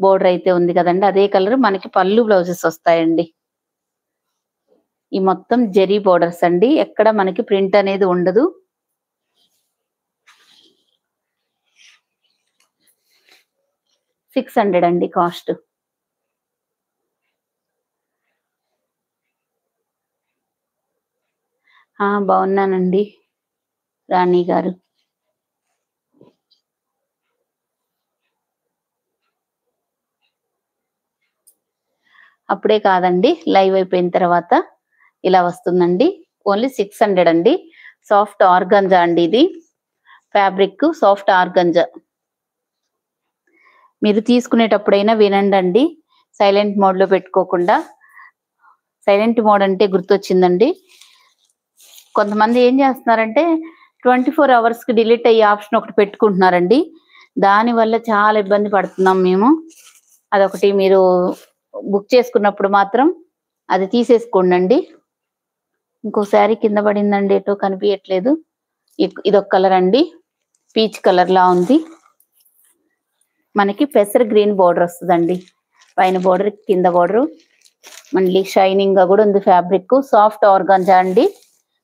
బోర్డర్ అయితే ఉంది కదండి, అదే కలర్ మనకి పళ్ళు బ్లౌజెస్ వస్తాయండి. ఈ మొత్తం జెరీ బోర్డర్స్ అండి, ఎక్కడ మనకి ప్రింట్ అనేది ఉండదు. $600 అండి కాస్ట్. బాగున్నానండి రాణి గారు. అప్పుడే కాదండి, లైవ్ అయిపోయిన తర్వాత ఇలా వస్తుందండి. ఓన్లీ 600 అండి. సాఫ్ట్ ఆర్గంజా అండి, ఇది ఫ్యాబ్రిక్ సాఫ్ట్ ఆర్గంజా. మీరు తీసుకునేటప్పుడైనా వినండి, సైలెంట్ మోడ్లో పెట్టుకోకుండా. సైలెంట్ మోడ్ అంటే గుర్తొచ్చిందండి, కొంతమంది ఏం చేస్తున్నారంటే 24 అవర్స్కి డిలీట్ అయ్యే ఆప్షన్ ఒకటి పెట్టుకుంటున్నారండి. దానివల్ల చాలా ఇబ్బంది పడుతున్నాం మేము. అదొకటి మీరు బుక్ చేసుకున్నప్పుడు మాత్రం అది తీసేసుకోండి. ఇంకోసారి కింద పడిందండి, ఎటో కనిపించట్లేదు. ఇదొక కలర్ అండి, పీచ్ కలర్ లా ఉంది. మనకి పెసర్ గ్రీన్ బోర్డర్ వస్తుందండి, పైన బోర్డర్ కింద బోర్డర్. మళ్ళీ షైనింగ్ గా కూడా ఉంది ఫ్యాబ్రిక్. సాఫ్ట్ ఆర్గాంజా అండి,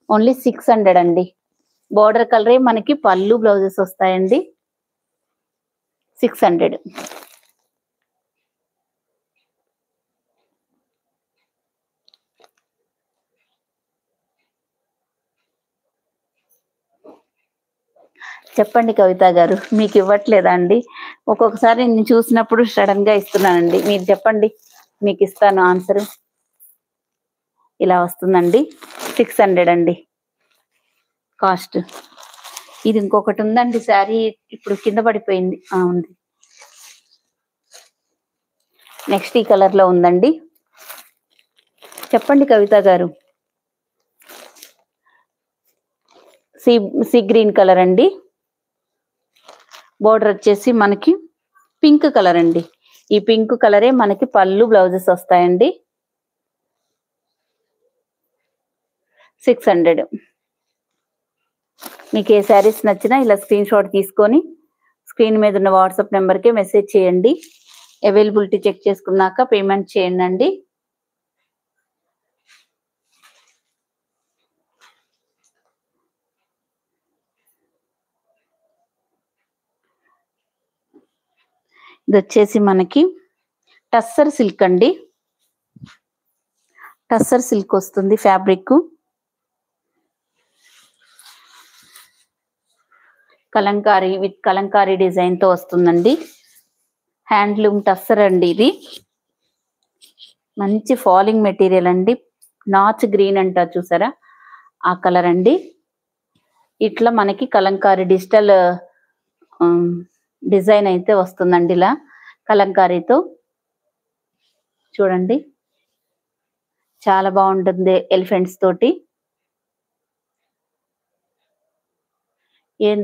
ఓన్లీ 600 అండి. బోర్డర్ కలరే మనకి పళ్ళు బ్లౌజెస్ వస్తాయండి. 600. చెప్పండి కవిత గారు, మీకు ఇవ్వట్లేదా అండి? ఒక్కొక్కసారి నేను చూసినప్పుడు సడన్ గా ఇస్తున్నానండి. మీరు చెప్పండి, మీకు ఇస్తాను ఆన్సర్. ఇలా వస్తుందండి, 600 అండి కాస్ట్. ఇది ఇంకొకటి ఉందండి శారీ, ఇప్పుడు కింద పడిపోయింది. ఉంది, నెక్స్ట్ ఈ కలర్ లో ఉందండి. చెప్పండి కవిత గారు. సీ గ్రీన్ కలర్ అండి. బోర్డర్ వచ్చేసి మనకి పింక్ కలర్ అండి. ఈ పింక్ కలరే మనకి పళ్ళు బ్లౌజెస్ వస్తాయండి. 600. మీకు ఏ శారీస్ నచ్చినా ఇలా స్క్రీన్ షాట్ తీసుకొని స్క్రీన్ మీద ఉన్న వాట్సాప్ నెంబర్కి మెసేజ్ చేయండి. అవైలబిలిటీ చెక్ చేసుకున్నాక పేమెంట్ చేయండి. ఇది వచ్చేసి మనకి టస్సర్ సిల్క్ అండి. టస్సర్ సిల్క్ వస్తుంది fabric. Kalamkari with Kalamkari design తో వస్తుందండి. హ్యాండ్లూమ్ టస్సర్ అండి ఇది. మంచి ఫాలింగ్ మెటీరియల్ అండి. నాచ్ గ్రీన్ అంటారు చూసారా, ఆ కలర్ అండి. ఇట్లా మనకి కలంకారీ డిజిటల్ డిజైన్ అయితే వస్తుందండి, ఇలా కలంకారీతో. చూడండి చాలా బాగుంటుంది ఎలిఫెంట్స్ తోటి.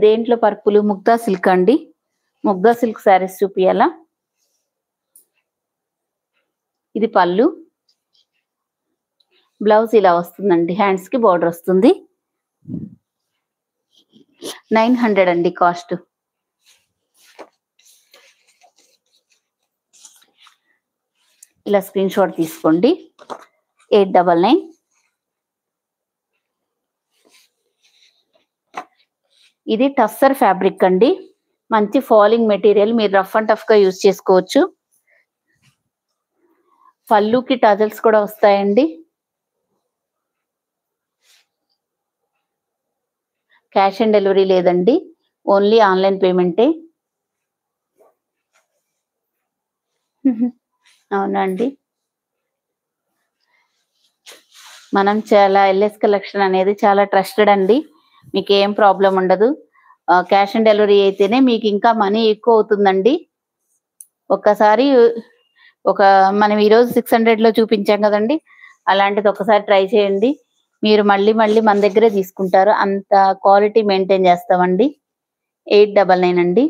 దేంట్లో పర్పుల్ ముగ్దా సిల్క్ అండి. ముగ్దా సిల్క్ శారీస్ చూపియాలా. ఇది పళ్ళు, బ్లౌజ్ ఇలా వస్తుందండి. హ్యాండ్స్ కి బార్డర్ వస్తుంది. 900 అండి కాస్ట్. ఇలా స్క్రీన్ షాట్ తీసుకోండి. 899. ఇది టస్సర్ ఫ్యాబ్రిక్ అండి. మంచి ఫాలింగ్ మెటీరియల్, మీరు రఫ్ అండ్ టఫ్ గా యూజ్ చేసుకోవచ్చు. పళ్ళుకి టజల్స్ కూడా వస్తాయండి. క్యాష్ ఆన్ డెలివరీ లేదండి, ఓన్లీ ఆన్లైన్ పేమెంటే. అవునండి, మనం చాలా ఎల్ఎస్ కలెక్షన్ అనేది చాలా ట్రస్టెడ్ అండి. మీకు ఏం ప్రాబ్లం ఉండదు. క్యాష్ ఆన్ డెలివరీ అయితేనే మీకు ఇంకా మనీ ఎక్కువ అవుతుందండి. ఒక్కసారి మనం ఈరోజు 600లో చూపించాం కదండి, అలాంటిది ఒకసారి ట్రై చేయండి. మీరు మళ్ళీ మళ్ళీ మన దగ్గరే తీసుకుంటారు, అంత క్వాలిటీ మెయింటైన్ చేస్తామండి. 899 అండి.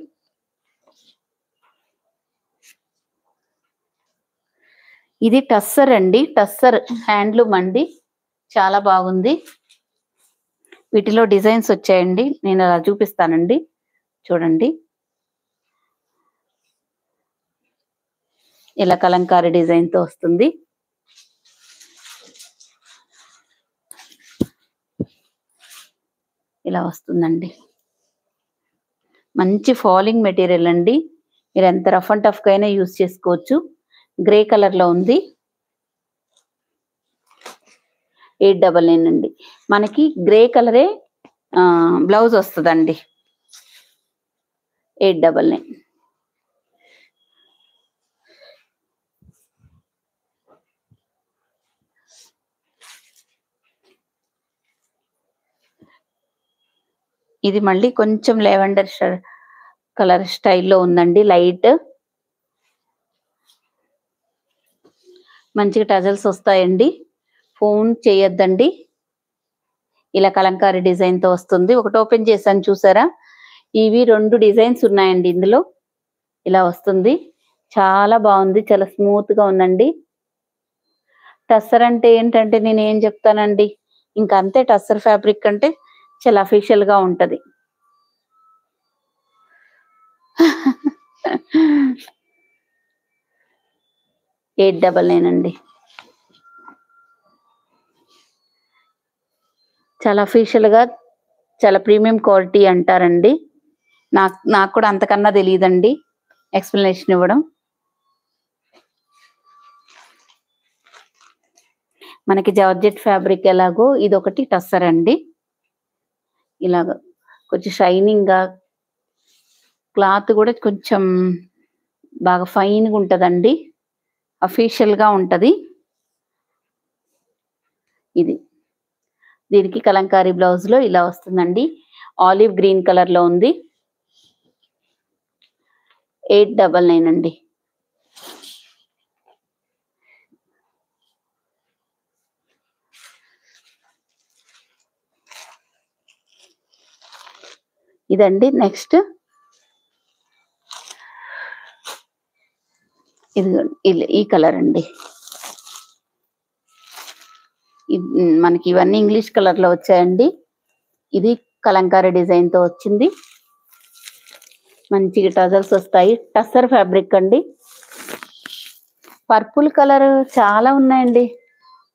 ఇది టస్సర్ అండి, టస్సర్ హ్యాండ్లూమ్ అండి, చాలా బాగుంది. వీటిలో డిజైన్స్ వచ్చాయండి, నేను అలా చూపిస్తానండి. చూడండి, ఇలా కలంకారీ డిజైన్ తో వస్తుంది. ఇలా వస్తుందండి. మంచి ఫాలింగ్ మెటీరియల్ అండి, మీరు ఎంత రఫ్ అండ్ టఫ్ కైనా యూజ్ చేసుకోవచ్చు. గ్రే కలర్ లో ఉంది. 899 అండి. మనకి గ్రే కలరే బ్లౌజ్ వస్తుందండి 899. ఇది మళ్ళీ కొంచెం లెవెండర్ కలర్ స్టైల్లో ఉందండి. లైట్ మంచిగా టజల్స్ వస్తాయండి. ఫోన్ చేయొద్దండి. ఇలా కలంకారీ డిజైన్ తో వస్తుంది. ఒకటి ఓపెన్ చేశాను చూసారా, ఇవి 2 డిజైన్స్ ఉన్నాయండి ఇందులో. ఇలా వస్తుంది, చాలా బాగుంది, చాలా స్మూత్ గా ఉందండి. టస్సర్ అంటే ఏంటంటే నేను ఏం చెప్తానండి, ఇంకా అంతే. టస్సర్ ఫ్యాబ్రిక్ అంటే చాలా అఫీషియల్ గా ఉంటది. $899 అండి. చాలా అఫీషియల్ గా, చాలా ప్రీమియం క్వాలిటీ అంటారండి. నాకు కూడా అంతకన్నా తెలియదండి ఎక్స్ప్లెనేషన్ ఇవ్వడం. మనకి జార్జెట్ ఫ్యాబ్రిక్ ఎలాగో ఇదొకటి టస్సర్ అండి. ఇలాగ కొంచెం షైనింగ్ గా, క్లాత్ కూడా కొంచెం బాగా ఫైన్ గా ఉంటదండి, అఫీషియల్ గా ఉంటది. ఇది దీనికి కలంకారీ బ్లౌజ్ లో ఇలా వస్తుందండి. ఆలివ్ గ్రీన్ కలర్ లో ఉంది. 899 అండి. ఇదండి. నెక్స్ట్ ఇది ఈ కలర్ అండి. మనకి ఇవన్నీ ఇంగ్లీష్ కలర్ లో వచ్చాయండి. ఇది కలంకారీ డిజైన్ తో వచ్చింది. మంచిగా టజల్స్ వస్తాయి. టస్సర్ ఫ్యాబ్రిక్ అండి. పర్పుల్ కలర్ చాలా ఉన్నాయండి.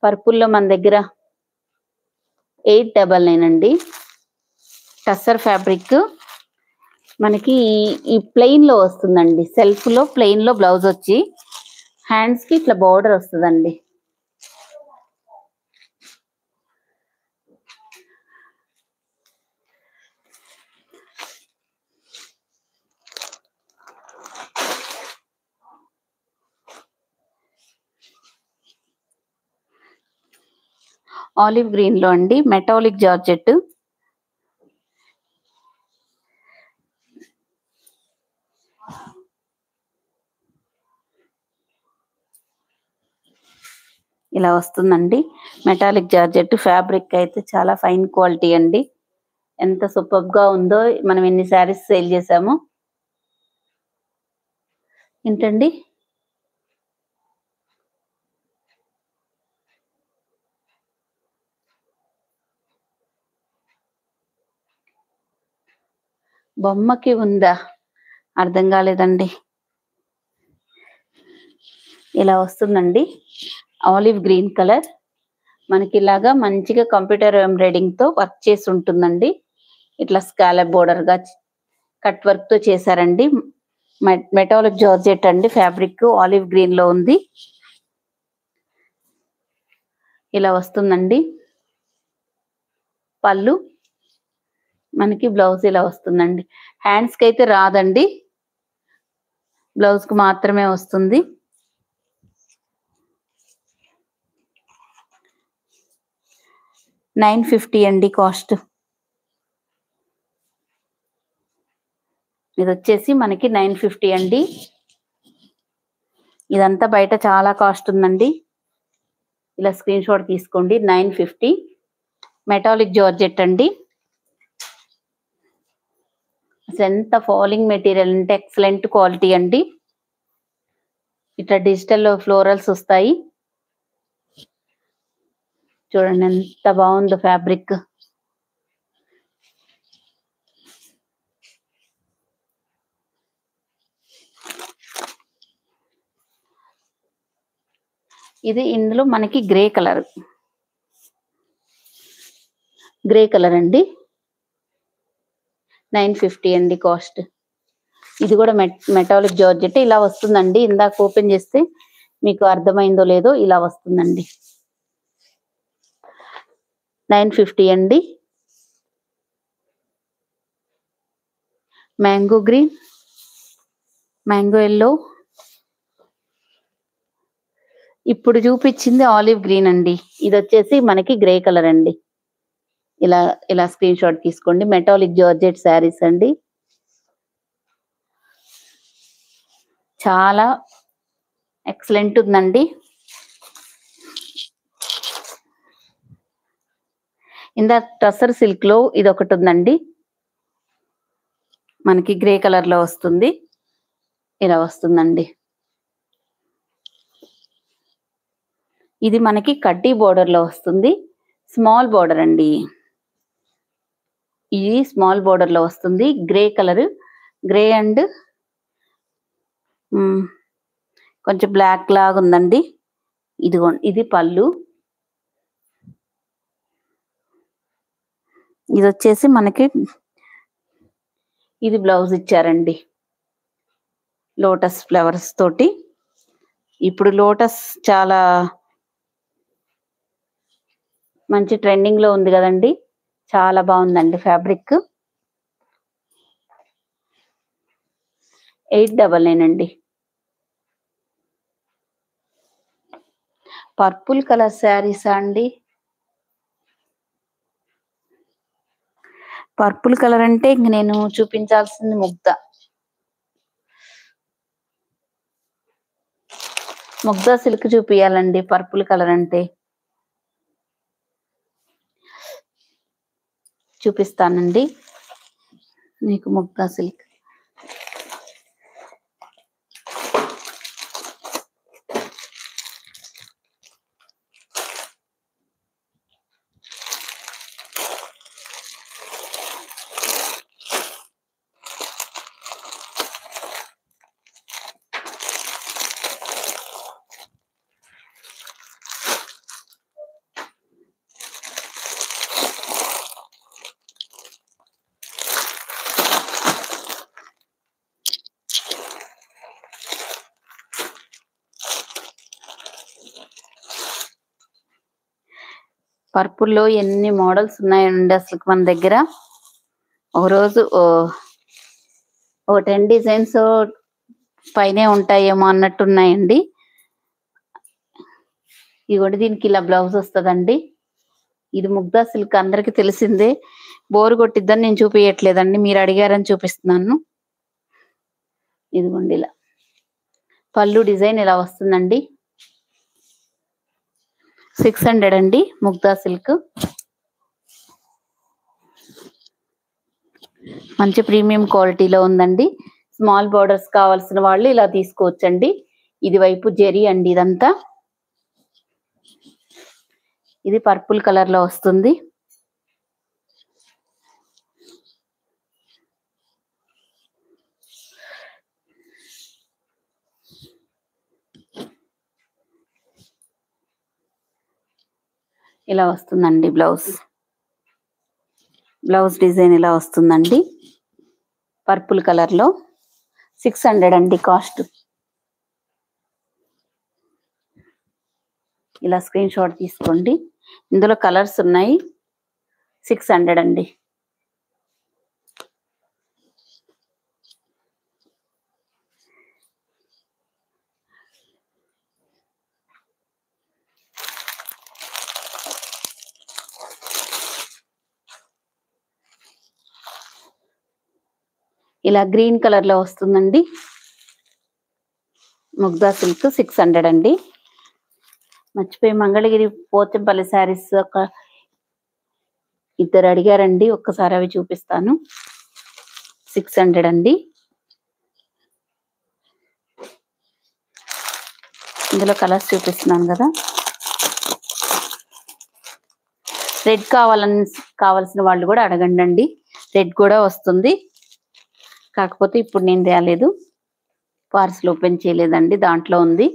పర్పుల్లో మన దగ్గర 899 అండి. టస్సర్ ఫ్యాబ్రిక్ మనకి ఈ ప్లెయిన్ లో వస్తుందండి. సెల్ఫ్ లో ప్లెయిన్ లో బ్లౌజ్ వచ్చి హ్యాండ్స్ కి ఇట్లా బార్డర్ వస్తుందండి. ఆలివ్ గ్రీన్ లో అండి, మెటాలిక్ జార్జెట్. ఇలా వస్తుందండి మెటాలిక్ జార్జెట్. ఫ్యాబ్రిక్ అయితే చాలా ఫైన్ క్వాలిటీ అండి. ఎంత సూపర్ గా ఉందో. మనం ఎన్ని శారీస్ సేల్ చేసామో. ఏంటండి, బొమ్మకి ఉందా, అర్థం కాలేదండి. ఇలా వస్తుందండి ఆలివ్ గ్రీన్ కలర్. మనకి ఇలాగా మంచిగా కంప్యూటర్ ఎంబ్రాయిడింగ్ తో వర్క్ చేసి ఉంటుందండి. ఇట్లా స్కాలప్ బోర్డర్ గా కట్ వర్క్ తో చేశారండి. మెటాలిక్ జార్జెట్ అండి. ఫ్యాబ్రిక్ ఆలివ్ గ్రీన్ లో ఉంది. ఇలా వస్తుందండి పళ్ళు. మనకి బ్లౌజ్ ఇలా వస్తుందండి. హ్యాండ్స్ కి అయితే రాదండి, బ్లౌజ్ కు మాత్రమే వస్తుంది. $950 అండి కాస్ట్. ఇది వచ్చేసి మనకి 950 అండి. ఇదంతా బయట చాలా కాస్ట్ ఉందండి. ఇలా స్క్రీన్ షాట్ తీసుకోండి. 950 మెటాలిక్ జార్జెట్ అండి. అసలు ఎంత ఫాలింగ్ మెటీరియల్ అంటే ఎక్సలెంట్ క్వాలిటీ అండి. ఇట్లా డిజిటల్ ఫ్లోరల్స్ వస్తాయి. చూడండి ఎంత బాగుందో ఫ్యాబ్రిక్. ఇది ఇందులో మనకి గ్రే కలర్ అండి. 950 అండి కాస్ట్. ఇది కూడా మెటాలిక్ జార్జెట్ ఇలా వస్తుందండి. ఇందాక ఓపెన్ చేస్తే మీకు అర్థమైందో లేదో, ఇలా వస్తుందండి. 950 అండి. మ్యాంగో గ్రీన్, మ్యాంగో ఎల్లో, ఇప్పుడు చూపించింది ఆలివ్ గ్రీన్ అండి. ఇది వచ్చేసి మనకి గ్రే కలర్ అండి. ఇలా ఇలా స్క్రీన్ షాట్ తీసుకోండి. మెటాలిక్ జార్జెట్ శారీస్ అండి. చాలా ఎక్సలెంట్ ఉందండి. ఇందా టసర్ సిల్క్ లో ఇది ఒకటి ఉందండి, మనకి గ్రే కలర్ లో వస్తుంది. ఇలా వస్తుందండి. ఇది మనకి కడ్డీ బోర్డర్ లో వస్తుంది. స్మాల్ బోర్డర్ అండి. ఇది స్మాల్ బోర్డర్ లో వస్తుంది. గ్రే కలర్, గ్రే అండ్ కొంచెం బ్లాక్ లాగా ఉందండి. ఇది పళ్ళు. ఇది వచ్చేసి మనకి ఇది బ్లౌజ్ ఇచ్చారండి లోటస్ ఫ్లవర్స్ తోటి. ఇప్పుడు లోటస్ చాలా మంచి ట్రెండింగ్ లో ఉంది కదండి. చాలా బాగుందండి ఫ్యాబ్రిక్. 899 అండి. పర్పుల్ కలర్ శారీస్ అండి. పర్పుల్ కలర్ అంటే ఇంక నేను చూపించాల్సింది ముగ్ధా సిల్క్ చూపియాలండి. పర్పుల్ కలర్ అంటే చూపిస్తానండి మీకు. ముగ్ధా సిల్క్ పర్పుల్లో ఎన్ని మోడల్స్ ఉన్నాయండి అసలు మన దగ్గర. ఒక రోజు ఓ 10 డిజైన్స్ పైనే ఉంటాయేమో అన్నట్టు ఉన్నాయండి. ఇదిగోండి, దీనికి ఇలా బ్లౌజ్ వస్తుందండి. ఇది ముగ్ధా సిల్క్ అందరికి తెలిసిందే. బోరు కొట్టిద్దని నేను చూపించట్లేదండి, మీరు అడిగారని చూపిస్తున్నాను. ఇదిగోండి ఇలా పళ్ళు డిజైన్ ఇలా వస్తుందండి. 600 అండి ముగ్ధా సిల్క్. మంచి ప్రీమియం క్వాలిటీలో ఉందండి. స్మాల్ బోర్డర్స్ కావాల్సిన వాళ్ళు ఇలా తీసుకోవచ్చండి. ఇది వైపు జెరీ అండి. ఇదంతా ఇది పర్పుల్ కలర్ లో వస్తుంది. ఇలా వస్తుందండి బ్లౌజ్ డిజైన్ ఇలా వస్తుందండి. పర్పుల్ కలర్ లో 600 అండి కాస్ట్. ఇలా స్క్రీన్ షాట్ తీసుకోండి. ఇందులో కలర్స్ ఉన్నాయి. 600 అండి. ఇలా గ్రీన్ కలర్ లో వస్తుందండి ముగ్ధా సిల్క్. 600 అండి. మర్చిపోయి మంగళగిరి పోచంపల్లి శారీస్ ఒక ఇద్దరు అడిగారండి, ఒక్కసారి అవి చూపిస్తాను. 600 అండి. ఇందులో కలర్స్ చూపిస్తున్నాను కదా. రెడ్ కావాల్సిన వాళ్ళు కూడా అడగండి అండి. రెడ్ కూడా వస్తుంది, కాకపోతే ఇప్పుడు నేను తేలేదు, పార్సల్ ఓపెన్ చేయలేదండి. దాంట్లో ఉంది.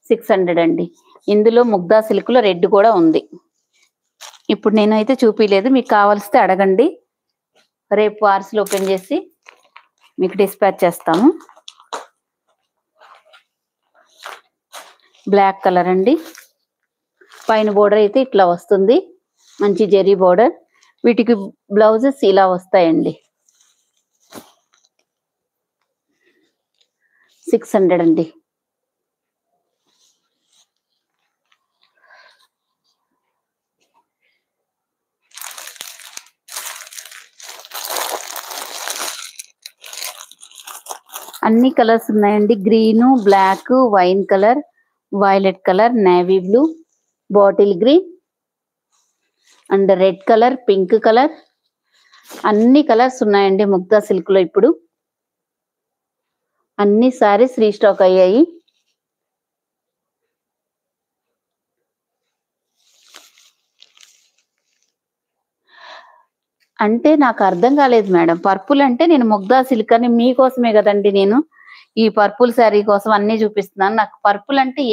600 అండి. ఇందులో ముగ్ధా సిల్క్ లో రెడ్ కూడా ఉంది. ఇప్పుడు నేనైతే చూపించలేదు, మీకు కావాల్సితే అడగండి. రేపు పార్సల్ ఓపెన్ చేసి మీకు డిస్పాచ్ చేస్తాము. బ్లాక్ కలర్ అండి. పైన బోర్డర్ అయితే ఇట్లా వస్తుంది, మంచి జెరీ బోర్డర్. వీటికి బ్లౌజెస్ ఇలా వస్తాయండి. 600 అండి. అన్ని కలర్స్ ఉన్నాయండి. Green, black, wine colour, violet colour, navy blue, bottle green and red colour, pink colour, అన్ని కలర్స్ ఉన్నాయండి ముగ్ధా సిల్క్ లో. ఇప్పుడు అన్ని సారీస్ రీస్టాక్ అయ్యాయి. అంటే నాకు అర్థం కాలేదు మేడం. పర్పుల్ అంటే నేను ముగ్ధా సిల్క్ అని మీకోసమే కదండి నేను ఈ పర్పుల్ శారీ కోసం అన్ని చూపిస్తున్నాను. నాకు పర్పుల్ అంటే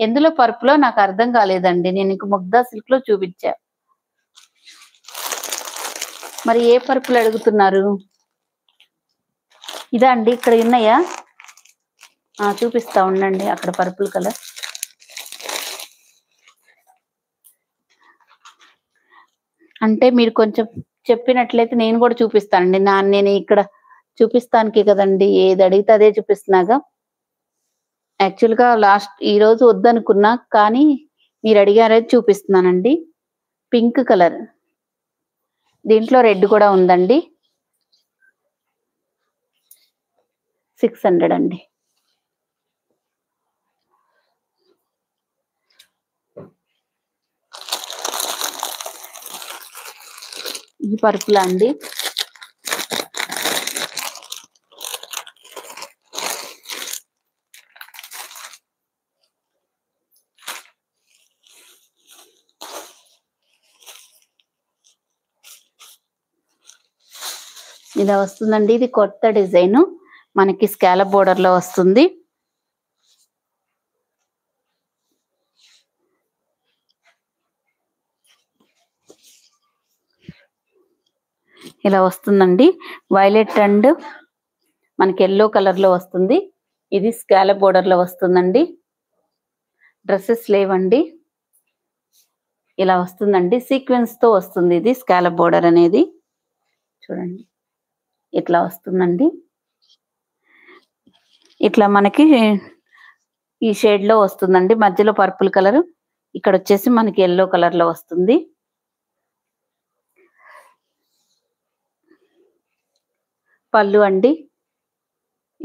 ఎందులో పర్పులో నాకు అర్థం కాలేదండి. నేను ఇంక ముగ్ధా సిల్క్ లో చూపించా. మరి ఏ పర్పుల్ అడుగుతున్నారు? ఇదా అండి, ఇక్కడ ఉన్నాయా? చూపిస్తా ఉండండి. అక్కడ పర్పుల్ కలర్ అంటే మీరు కొంచెం చెప్పినట్లయితే నేను కూడా చూపిస్తానండి. నేను ఇక్కడ చూపిస్తానికి కదండి, ఏది అడిగితే అదే చూపిస్తున్నాగా. యాక్చువల్గా ఈ రోజు వద్దనుకున్నా, కానీ మీరు అడిగారైతే చూపిస్తున్నానండి. పింక్ కలర్, దీంట్లో రెడ్ కూడా ఉందండి. 600 అండి. ఇది పర్పుల్ అండి. ఇలా వస్తుందండి. ఇది కొత్త డిజైన్, మనకి స్కాలప్ బోర్డర్ లో వస్తుంది. ఇలా వస్తుందండి. వైలెట్ అండ్ మనకి ఎల్లో కలర్ లో వస్తుంది. ఇది స్కాలప్ బోర్డర్ లో వస్తుందండి. డ్రెస్సెస్ లేవండి. ఇలా వస్తుందండి. సీక్వెన్స్ తో వస్తుంది. ఇది స్కాలప్ బోర్డర్ అనేది చూడండి, ఇట్లా వస్తుందండి. ఇట్లా మనకి ఈ షేడ్ లో వస్తుందండి. మధ్యలో పర్పుల్ కలర్, ఇక్కడ వచ్చేసి మనకి ఎల్లో కలర్ లో వస్తుంది. పళ్ళు అండి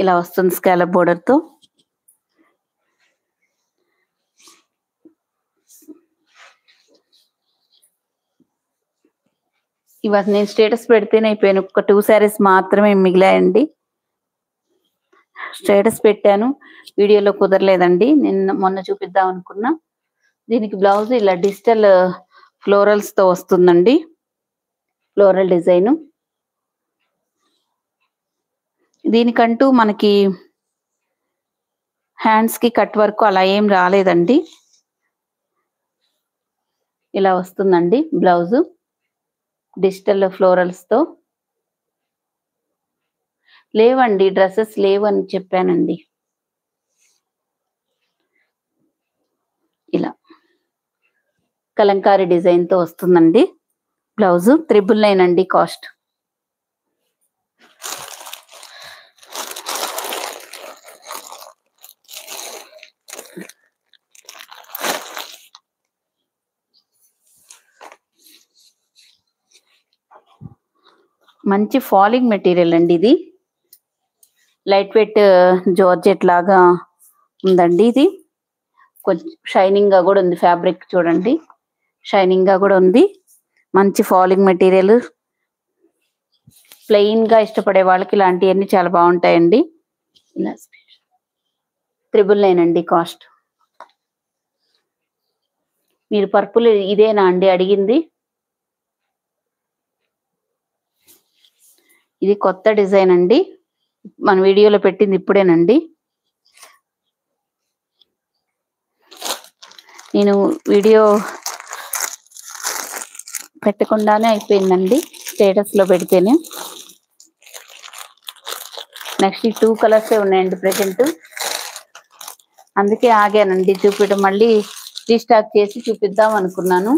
ఇలా వస్తుంది స్కాలప్ బోర్డర్ తో. ఇవాళ నేను స్టేటస్ పెడితేనే అయిపోయాను. ఒక 2 శారీస్ మాత్రమే మిగిలాయండి. స్టేటస్ పెట్టాను, వీడియోలో కుదరలేదండి. మొన్న చూపిద్దాం అనుకున్నా. దీనికి బ్లౌజ్ ఇలా డిజిటల్ ఫ్లోరల్స్ తో వస్తుందండి. Floral design. దీనికంటూ మనకి హ్యాండ్స్ కి కట్ వర్క్ అలా ఏం రాలేదండి. ఇలా వస్తుందండి బ్లౌజ్ డిజిటల్ ఫ్లోరల్స్ తో. లేవండి, డ్రెస్సెస్ లేవు అని చెప్పానండి. ఇలా కలంకారీ డిజైన్ తో వస్తుందండి బ్లౌజ్. 999 అండి కాస్ట్. మంచి ఫాలింగ్ మెటీరియల్ అండి. ఇది లైట్ వెయిట్ జార్జెట్ లాగా ఉందండి. ఇది కొంచెం షైనింగ్ గా కూడా ఉంది. ఫ్యాబ్రిక్ చూడండి, షైనింగ్ గా కూడా ఉంది. మంచి ఫాలింగ్ మెటీరియల్. ప్లెయిన్ గా ఇష్టపడే వాళ్ళకి ఇలాంటివన్నీ చాలా బాగుంటాయండి. ఇలా 999 అండి కాస్ట్. మీరు పర్పుల్ ఇదేనా అండి అడిగింది? ఇది కొత్త డిజైన్ అండి, మన వీడియోలో పెట్టింది ఇప్పుడేనండి. నేను వీడియో పెట్టకుండానే అయిపోయిందండి, స్టేటస్ లో పెడితేనే. నెక్స్ట్ ఈ 2 కలర్సే ఉన్నాయండి ప్రెజెంట్, అందుకే ఆగానండి చూపించడం. మళ్ళీ రీస్టాక్ చేసి చూపిద్దాం అనుకున్నాను.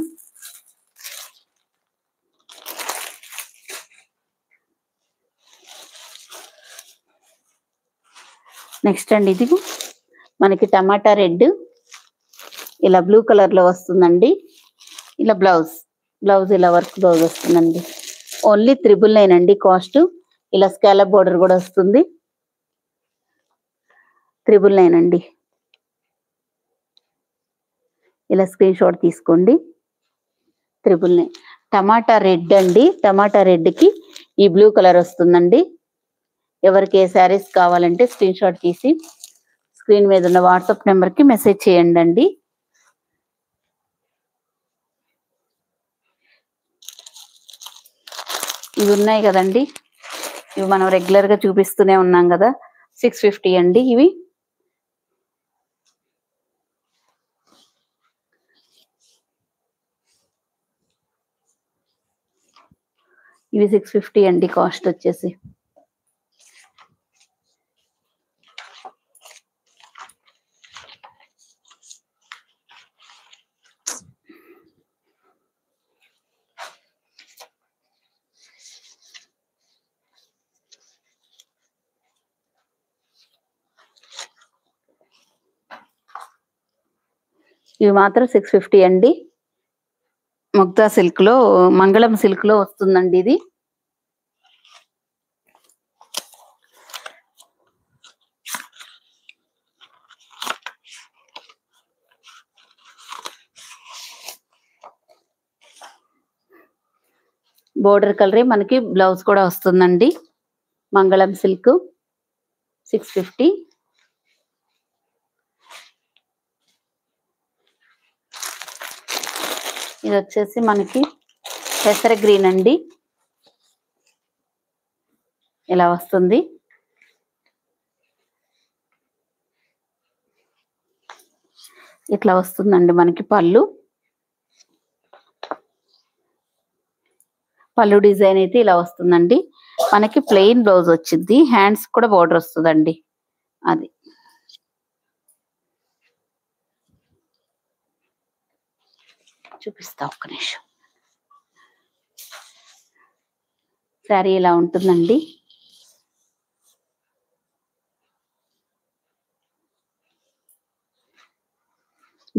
నెక్స్ట్ అండి ఇది మనకి టమాటా రెడ్ ఇలా బ్లూ కలర్ లో వస్తుందండి. ఇలా బ్లౌజ్ ఇలా వర్క్ బ్లౌజ్ వస్తుందండి. ఓన్లీ 999 అండి కాస్ట్. ఇలా స్కాలప్ బోర్డర్ కూడా వస్తుంది. 999 అండి. ఇలా స్క్రీన్ షాట్ తీసుకోండి. 999 టమాటా రెడ్ అండి. టమాటా రెడ్ కి ఈ బ్లూ కలర్ వస్తుందండి. ఎవరికి ఏ శారీస్ కావాలంటే స్క్రీన్ షాట్ తీసి స్క్రీన్ మీద ఉన్న వాట్సాప్ నెంబర్ కి మెసేజ్ చేయండి అండి. ఇవి ఉన్నాయి కదండి, ఇవి మనం రెగ్యులర్ గా చూపిస్తూనే ఉన్నాం కదా. 650 అండి. ఇవి ఇవి 650 అండి కాస్ట్ వచ్చేసి. ఇవి మాత్రం 650 అండి. ముగ్ధా సిల్క్ లో, మంగళం సిల్క్ లో వస్తుందండి ఇది. బోర్డర్ కలరే మనకి బ్లౌజ్ కూడా వస్తుందండి. మంగళం సిల్క్ 650. ఇది వచ్చేసి మనకి పెసర గ్రీన్ అండి. ఇలా వస్తుంది. ఇట్లా వస్తుందండి మనకి పళ్ళు డిజైన్ అయితే ఇలా వస్తుందండి. మనకి ప్లెయిన్ బ్లౌజ్ వచ్చింది. హ్యాండ్స్ కూడా బోర్డర్ వస్తుందండి. అది చూపిస్తా ఒక్క నిమిషం. శారీ ఇలా ఉంటుందండి.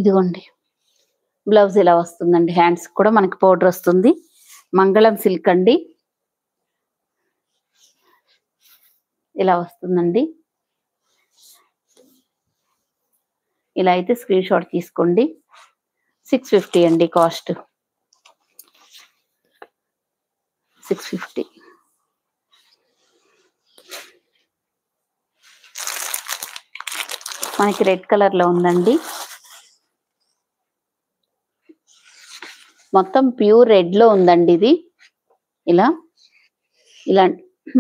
ఇదిగోండి బ్లౌజ్ ఇలా వస్తుందండి. హ్యాండ్స్ కూడా మనకి బోర్డర్ వస్తుంది. మంగళం సిల్క్ అండి. ఇలా వస్తుందండి. ఇలా అయితే స్క్రీన్ షాట్ తీసుకోండి. 650 అండి కాస్ట్. 650. మనకి రెడ్ కలర్ లో ఉందండి. మొత్తం ప్యూర్ రెడ్ లో ఉందండి ఇది. ఇలా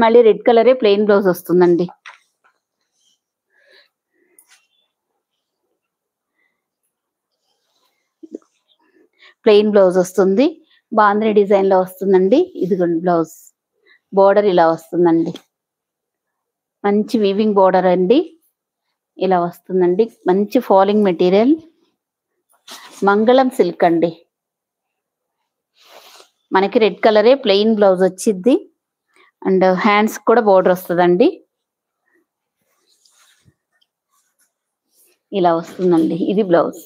మళ్ళీ రెడ్ కలరే ప్లెయిన్ బ్లౌజ్ వస్తుందండి. ప్లెయిన్ బ్లౌజ్ వస్తుంది. బాంద్రీ డిజైన్ లో వస్తుందండి. ఇదిగోండి బ్లౌజ్. బోర్డర్ ఇలా వస్తుందండి. మంచి వీవింగ్ బోర్డర్ అండి. ఇలా వస్తుందండి. మంచి ఫాలింగ్ మెటీరియల్. మంగళం సిల్క్ అండి. మనకి రెడ్ కలరే ప్లెయిన్ బ్లౌజ్ వచ్చింది. అండ్ హ్యాండ్స్ కూడా బోర్డర్ వస్తుందండి. ఇలా వస్తుందండి. ఇది బ్లౌజ్.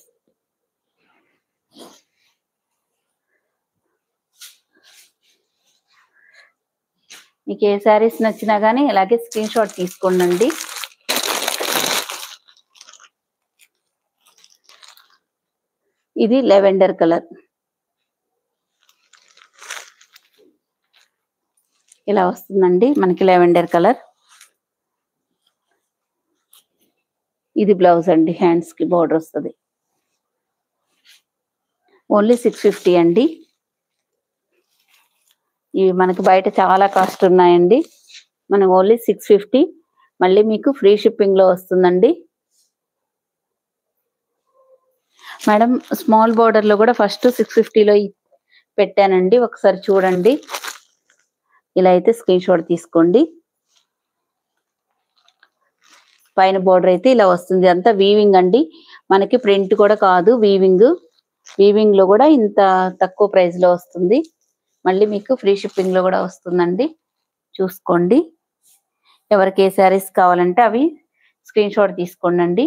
మీకు ఏ శారీస్ నచ్చినా కానీ ఇలాగే స్క్రీన్ షాట్ తీసుకోండి. ఇది లెవెండర్ కలర్. ఇలా వస్తుందండి మనకి లెవెండర్ కలర్. ఇది బ్లౌజ్ అండి. హ్యాండ్స్ కి బోర్డర్ వస్తుంది. ఓన్లీ 650 అండి. ఇవి మనకి బయట చాలా కాస్ట్ ఉన్నాయండి. మనం ఓన్లీ 650. మళ్ళీ మీకు ఫ్రీ షిప్పింగ్ లో వస్తుందండి. మేడం స్మాల్ బోర్డర్ లో కూడా ఫస్ట్ 650లో పెట్టానండి. ఒకసారి చూడండి. ఇలా అయితే స్క్రీన్ షాట్ తీసుకోండి. పైన బోర్డర్ అయితే ఇలా వస్తుంది. అంతా వీవింగ్ అండి. మనకి ప్రింట్ కూడా కాదు, వీవింగ్ లో కూడా ఇంత తక్కువ ప్రైస్ లో వస్తుంది. మళ్ళీ మీకు ఫ్రీ షిప్పింగ్ లో కూడా వస్తుందండి. చూసుకోండి. ఎవరికి ఏ శారీస్ కావాలంటే అవి స్క్రీన్ షాట్ తీసుకోండి.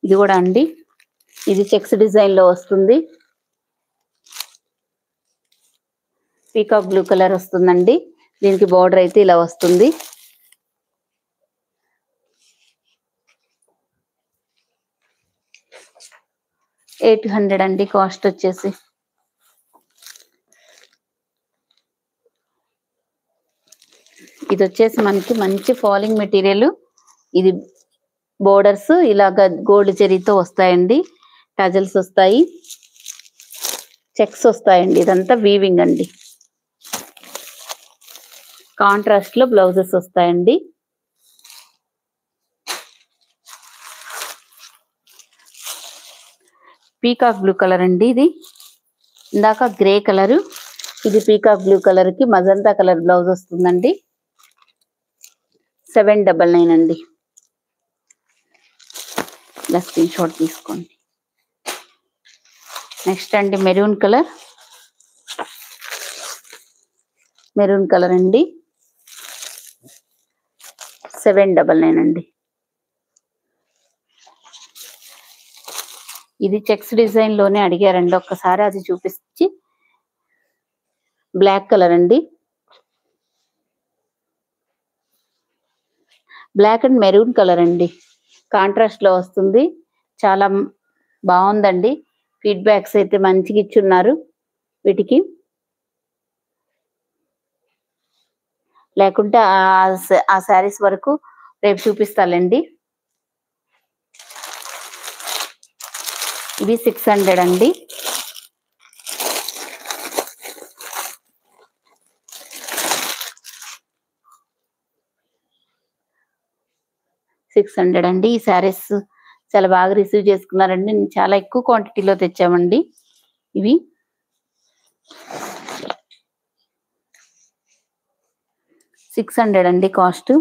ఇది కూడా అండి, ఇది చెక్స్ డిజైన్ లో వస్తుంది. పీకాక్ బ్లూ కలర్ వస్తుందండి. దీనికి బార్డర్ అయితే ఇలా వస్తుంది. 800 అండి కాస్ట్ వచ్చేసి. ఇది వచ్చేసి మనకి మంచి ఫాలింగ్ మెటీరియల్. ఇది బోర్డర్స్ ఇలాగ గోల్డ్ జరీతో వస్తాయండి. టజల్స్ వస్తాయి, చెక్స్ వస్తాయండి. ఇదంతా వీవింగ్ అండి. కాంట్రాస్ట్ లో బ్లౌజెస్ వస్తాయండి. పీకాక్ బ్లూ కలర్ అండి. ఇది ఇందాక గ్రే కలరు, ఇది పీకాక్ బ్లూ కలర్ కి మజంతా కలర్ బ్లౌజ్ వస్తుందండి. 799 అండి. ఇలా స్క్రీన్ షాట్ తీసుకోండి. నెక్స్ట్ అండి మెరూన్ కలర్. మెరూన్ కలర్ అండి, 799 అండి. ఇది చెక్స్ డిజైన్ లోనే అడిగారండి, ఒక్కసారి అది చూపించి. బ్లాక్ కలర్ అండి, బ్లాక్ అండ్ మెరూన్ కలర్ అండి. కాంట్రాస్ట్ లో వస్తుంది. చాలా బాగుందండి. ఫీడ్బ్యాక్స్ అయితే మంచిగా ఇచ్చున్నారు వీటికి. లేకుంటే ఆ శారీస్ వరకు రేపు చూపిస్తానండి. ఇవి 600 అండి. ఈ శారీస్ చాలా బాగా రిసీవ్ చేసుకున్నారండి. చాలా ఎక్కువ క్వాంటిటీలో తెచ్చామండి. ఇవి 600 అండి కాస్ట్.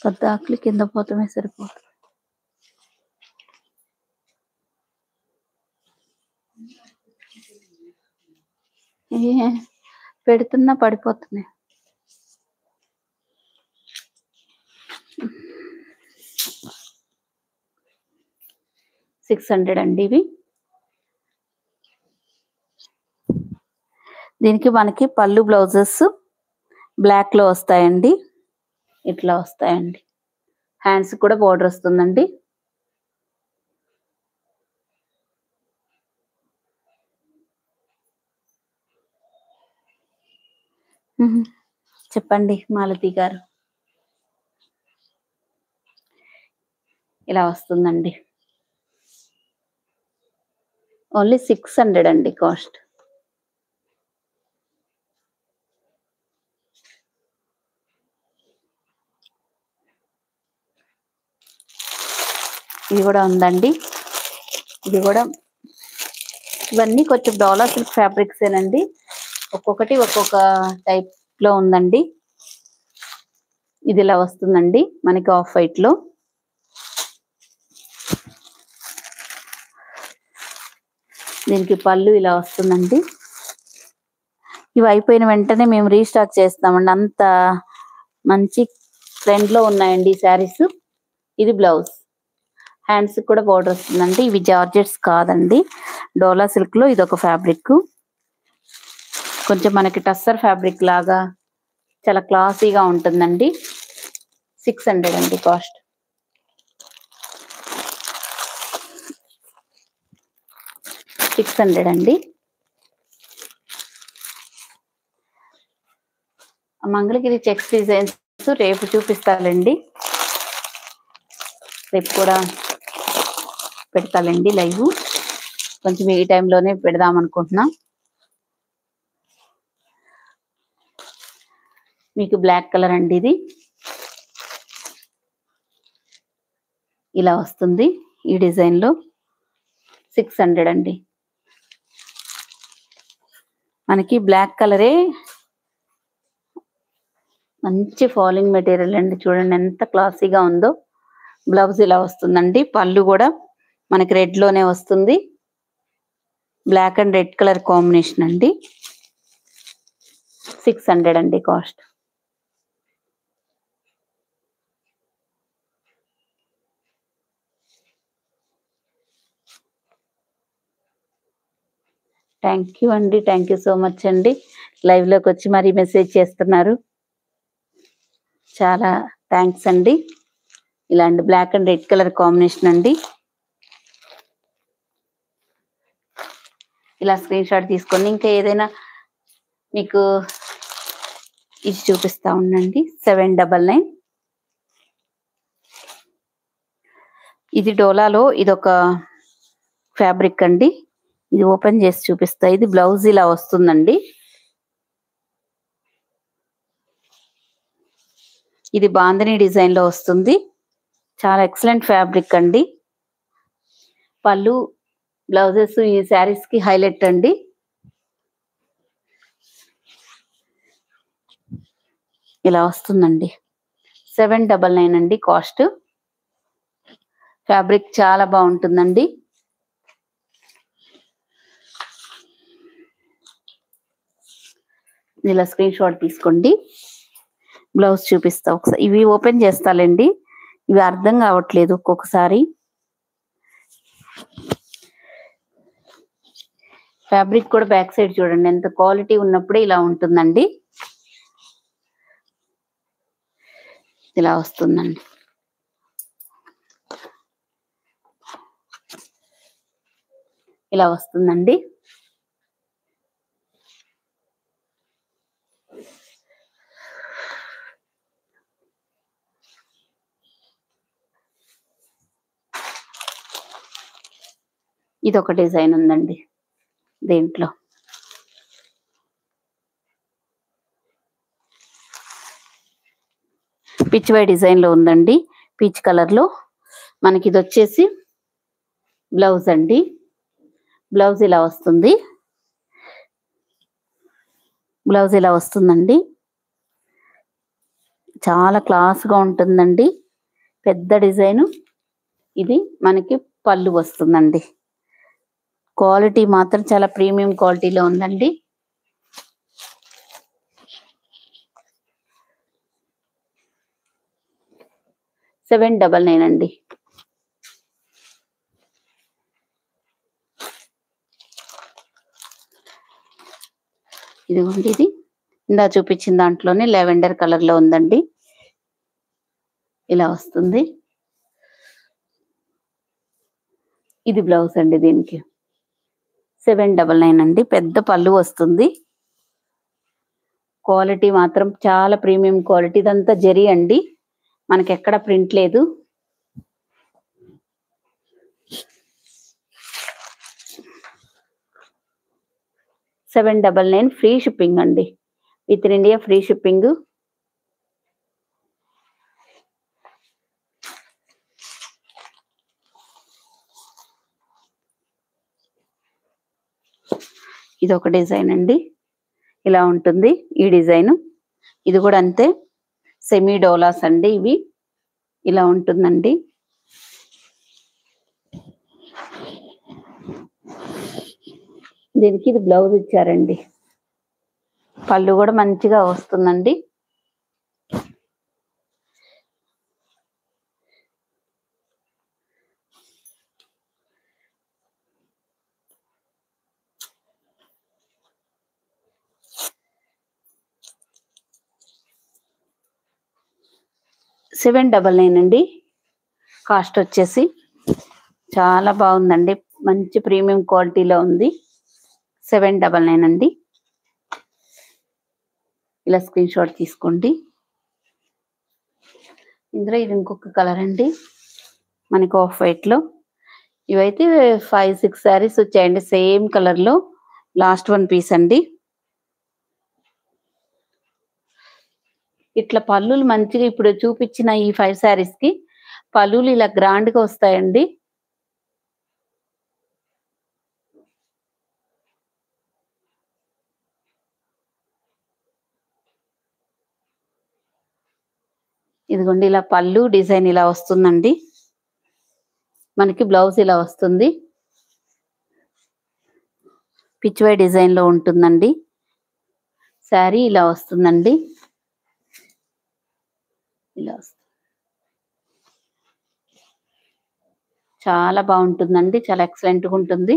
పెద్ద ఆకులు కింద పోతమే సరిపోతుంది. పెడుతున్నా పడిపోతున్నాయి. $600 అండి ఇవి. దీనికి మనకి పళ్ళు బ్లౌజెస్ బ్లాక్ లో వస్తాయండి. ఇట్లా వస్తాయండి. హ్యాండ్స్ కూడా బోర్డర్ వస్తుందండి. చెప్పండి మాలతి గారు. ఇలా వస్తుందండి. ఓన్లీ 600 అండి కాస్ట్. ఇది కూడా ఉందండి. ఇది కూడా, ఇవన్నీ కొంచెం డోలా సిల్క్ ఫ్యాబ్రిక్స్ ఏనండి. ఒక్కొక్కటి ఒక్కొక్క టైప్ లో ఉందండి. ఇది ఇలా వస్తుందండి మనకి ఆఫ్ వైట్ లో. దీనికి పళ్ళు ఇలా వస్తుందండి. ఇవి అయిపోయిన వెంటనే మేము రీస్టాక్ చేస్తామండి. అంత మంచి ట్రెండ్ లో ఉన్నాయండి ఈ శారీస్. ఇది బ్లౌజ్, హ్యాండ్స్ కూడా బోర్డర్ వస్తుందండి. ఇవి జార్జెట్స్ కాదండి, డోలా సిల్క్ లో ఇది ఒక ఫ్యాబ్రిక్. కొంచెం మనకి టస్సర్ ఫ్యాబ్రిక్ లాగా చాలా క్లాసీగా ఉంటుందండి. 600 అండి కాస్ట్. అండి. మంగళగిరి చెక్స్ డిజైన్స్ రేపు చూపిస్తానండి. రేపు కూడా పెడతానండి లైవ్. కొంచెం ఈ టైంలోనే పెడదాం అనుకుంటున్నాం. మీకు బ్లాక్ కలర్ అండి. ఇది ఇలా వస్తుంది ఈ డిజైన్ లో. 600 అండి. మనకి బ్లాక్ కలరే మంచి ఫాలింగ్ మెటీరియల్ అండి. చూడండి ఎంత క్లాసీగా ఉందో. బ్లౌజ్ ఇలా వస్తుందండి. పళ్ళు కూడా మనకి రెడ్ లోనే వస్తుంది. Black and red colour combination అండి. 600 అండి కాస్ట్. థ్యాంక్ యూ అండి. థ్యాంక్ యూ సో మచ్ అండి. లైవ్లోకి వచ్చి మరీ మెసేజ్ చేస్తున్నారు. చాలా థ్యాంక్స్ అండి. ఇలాంటి black and red colour combination అండి. ఇలా స్క్రీన్ షాట్ తీసుకొని ఇంకా ఏదైనా మీకు ఇది చూపిస్తా ఉండండి. 799 ఇది డోలాలో ఇదొక ఫ్యాబ్రిక్ అండి. ఇది ఓపెన్ చేసి చూపిస్తా. ఇది బ్లౌజ్ ఇలా వస్తుందండి. ఇది బాందిని డిజైన్ లో వస్తుంది. చాలా ఎక్సలెంట్ ఫ్యాబ్రిక్ అండి. పళ్ళు బ్లౌజెస్ ఈ శారీస్ కి హైలైట్ అండి. ఇలా వస్తుందండి. 799 అండి కాస్ట్. ఫ్యాబ్రిక్ చాలా బాగుంటుందండి. ఇలా స్క్రీన్ షాట్ తీసుకోండి. బ్లౌజ్ చూపిస్తా ఒకసారి. ఇవి ఓపెన్ చేస్తాలండి. ఇవి అర్థం కావట్లేదు ఒక్కొక్కసారి. ఫ్యాబ్రిక్ కూడా బ్యాక్ సైడ్ చూడండి ఎంత క్వాలిటీ ఉన్నప్పుడే ఇలా ఉంటుందండి. ఇలా వస్తుందండి. ఇలా వస్తుందండి. ఇది ఒక డిజైన్ ఉందండి దీంట్లో. పిచ్ వై డిజైన్ లో ఉందండి. పీచ్ కలర్ లో మనకి ఇది వచ్చేసి బ్లౌజ్ అండి. బ్లౌజ్ ఇలా వస్తుంది. బ్లౌజ్ ఇలా వస్తుందండి. చాలా క్లాస్ గా ఉంటుందండి. పెద్ద డిజైన్. ఇది మనకి పళ్ళు వస్తుందండి. క్వాలిటీ మాత్రం చాలా ప్రీమియం క్వాలిటీలో ఉందండి. $799 అండి. ఇదిగోండి ఇది ఇందా చూపించిన దాంట్లోనే లెవెండర్ కలర్ లో ఉందండి. ఇలా వస్తుంది. ఇది బ్లౌజ్ అండి. దీనికి 799 అండి. పెద్ద పళ్ళు వస్తుంది. క్వాలిటీ మాత్రం చాలా ప్రీమియం క్వాలిటీ. ఇదంతా జరీ అండి. మనకి ఎక్కడ ప్రింట్ లేదు. $799 ఫ్రీ షిప్పింగ్ అండి. With in India free shipping. ఇది ఒక డిజైన్ అండి. ఇలా ఉంటుంది ఈ డిజైన్. ఇది కూడా అంతే. సెమీ డోలాస్ అండి ఇవి. ఇలా ఉంటుందండి. దీనికి ఇది బ్లౌజ్ ఇచ్చారండి. పళ్ళు కూడా మంచిగా వస్తుందండి. $799 అండి కాస్ట్ వచ్చేసి. చాలా బాగుందండి. మంచి ప్రీమియం క్వాలిటీలో ఉంది. $799 అండి. ఇలా స్క్రీన్ షాట్ తీసుకోండి. ఇందులో ఇది ఇంకొక కలర్ అండి. మనకి ఆఫ్ వైట్ లో. ఇవైతే 5-6 శారీస్ వచ్చాయండి సేమ్ కలర్ లో. లాస్ట్ వన్ పీస్ అండి. ఇట్లా పళ్ళులు మంచిగా ఇప్పుడు చూపించిన ఈ 5 శారీస్ కి పళ్ళులు ఇలా గ్రాండ్ గా వస్తాయండి. ఇదిగోండి ఇలా పళ్ళు డిజైన్ ఇలా వస్తుందండి. మనకి బ్లౌజ్ ఇలా వస్తుంది. పిచ్ వై డిజైన్ లో ఉంటుందండి. శారీ ఇలా వస్తుందండి. ఇలా వస్తుంది. చాలా బాగుంటుందండి. చాలా ఎక్సలెంట్ గా ఉంటుంది.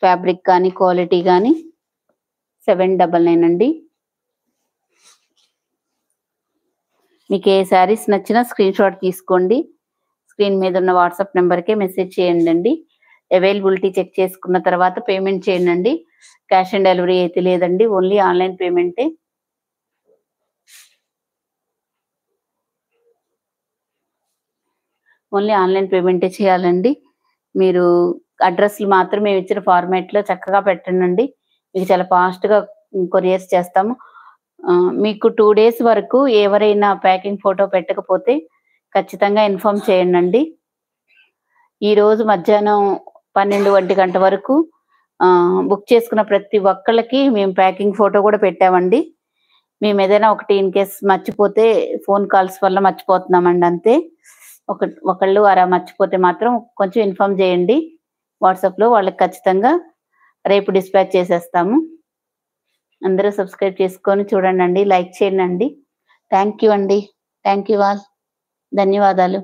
ఫ్యాబ్రిక్ కానీ క్వాలిటీ కానీ 799 అండి. మీకు ఏ శారీస్ నచ్చినా స్క్రీన్ షాట్ తీసుకోండి. స్క్రీన్ మీద ఉన్న వాట్సాప్ నెంబర్కే మెసేజ్ చేయండి. అవైలబిలిటీ చెక్ చేసుకున్న తర్వాత పేమెంట్ చేయండి. క్యాష్ ఆన్ డెలివరీ అయితే లేదండి, ఓన్లీ ఆన్లైన్ పేమెంటే. ఓన్లీ ఆన్లైన్ పేమెంటే చేయాలండి. మీరు అడ్రస్లు మాత్రం మేము ఇచ్చిన ఫార్మాట్లో చక్కగా పెట్టండి. మీకు చాలా ఫాస్ట్గా కొరియర్స్ చేస్తాము. మీకు 2 days వరకు ఎవరైనా ప్యాకింగ్ ఫోటో పెట్టకపోతే ఖచ్చితంగా ఇన్ఫార్మ్ చేయండి. ఈరోజు మధ్యాహ్నం 12 గంట వరకు బుక్ చేసుకున్న ప్రతి ఒక్కళ్ళకి మేము ప్యాకింగ్ ఫోటో కూడా పెట్టామండి. మేము ఏదైనా ఒకటి ఇన్ కేస్ మర్చిపోతే ఫోన్ కాల్స్ వల్ల మర్చిపోతున్నామండి, అంతే. ఒకళ్ళు అలా మర్చిపోతే మాత్రం కొంచెం ఇన్ఫార్మ్ చేయండి వాట్సాప్లో, వాళ్ళకి ఖచ్చితంగా రేపు డిస్పాచ్ చేసేస్తాము. అందరూ సబ్స్క్రైబ్ చేసుకొని చూడండి, లైక్ చేయండి. థ్యాంక్ యూ అండి. Thank you all. ధన్యవాదాలు.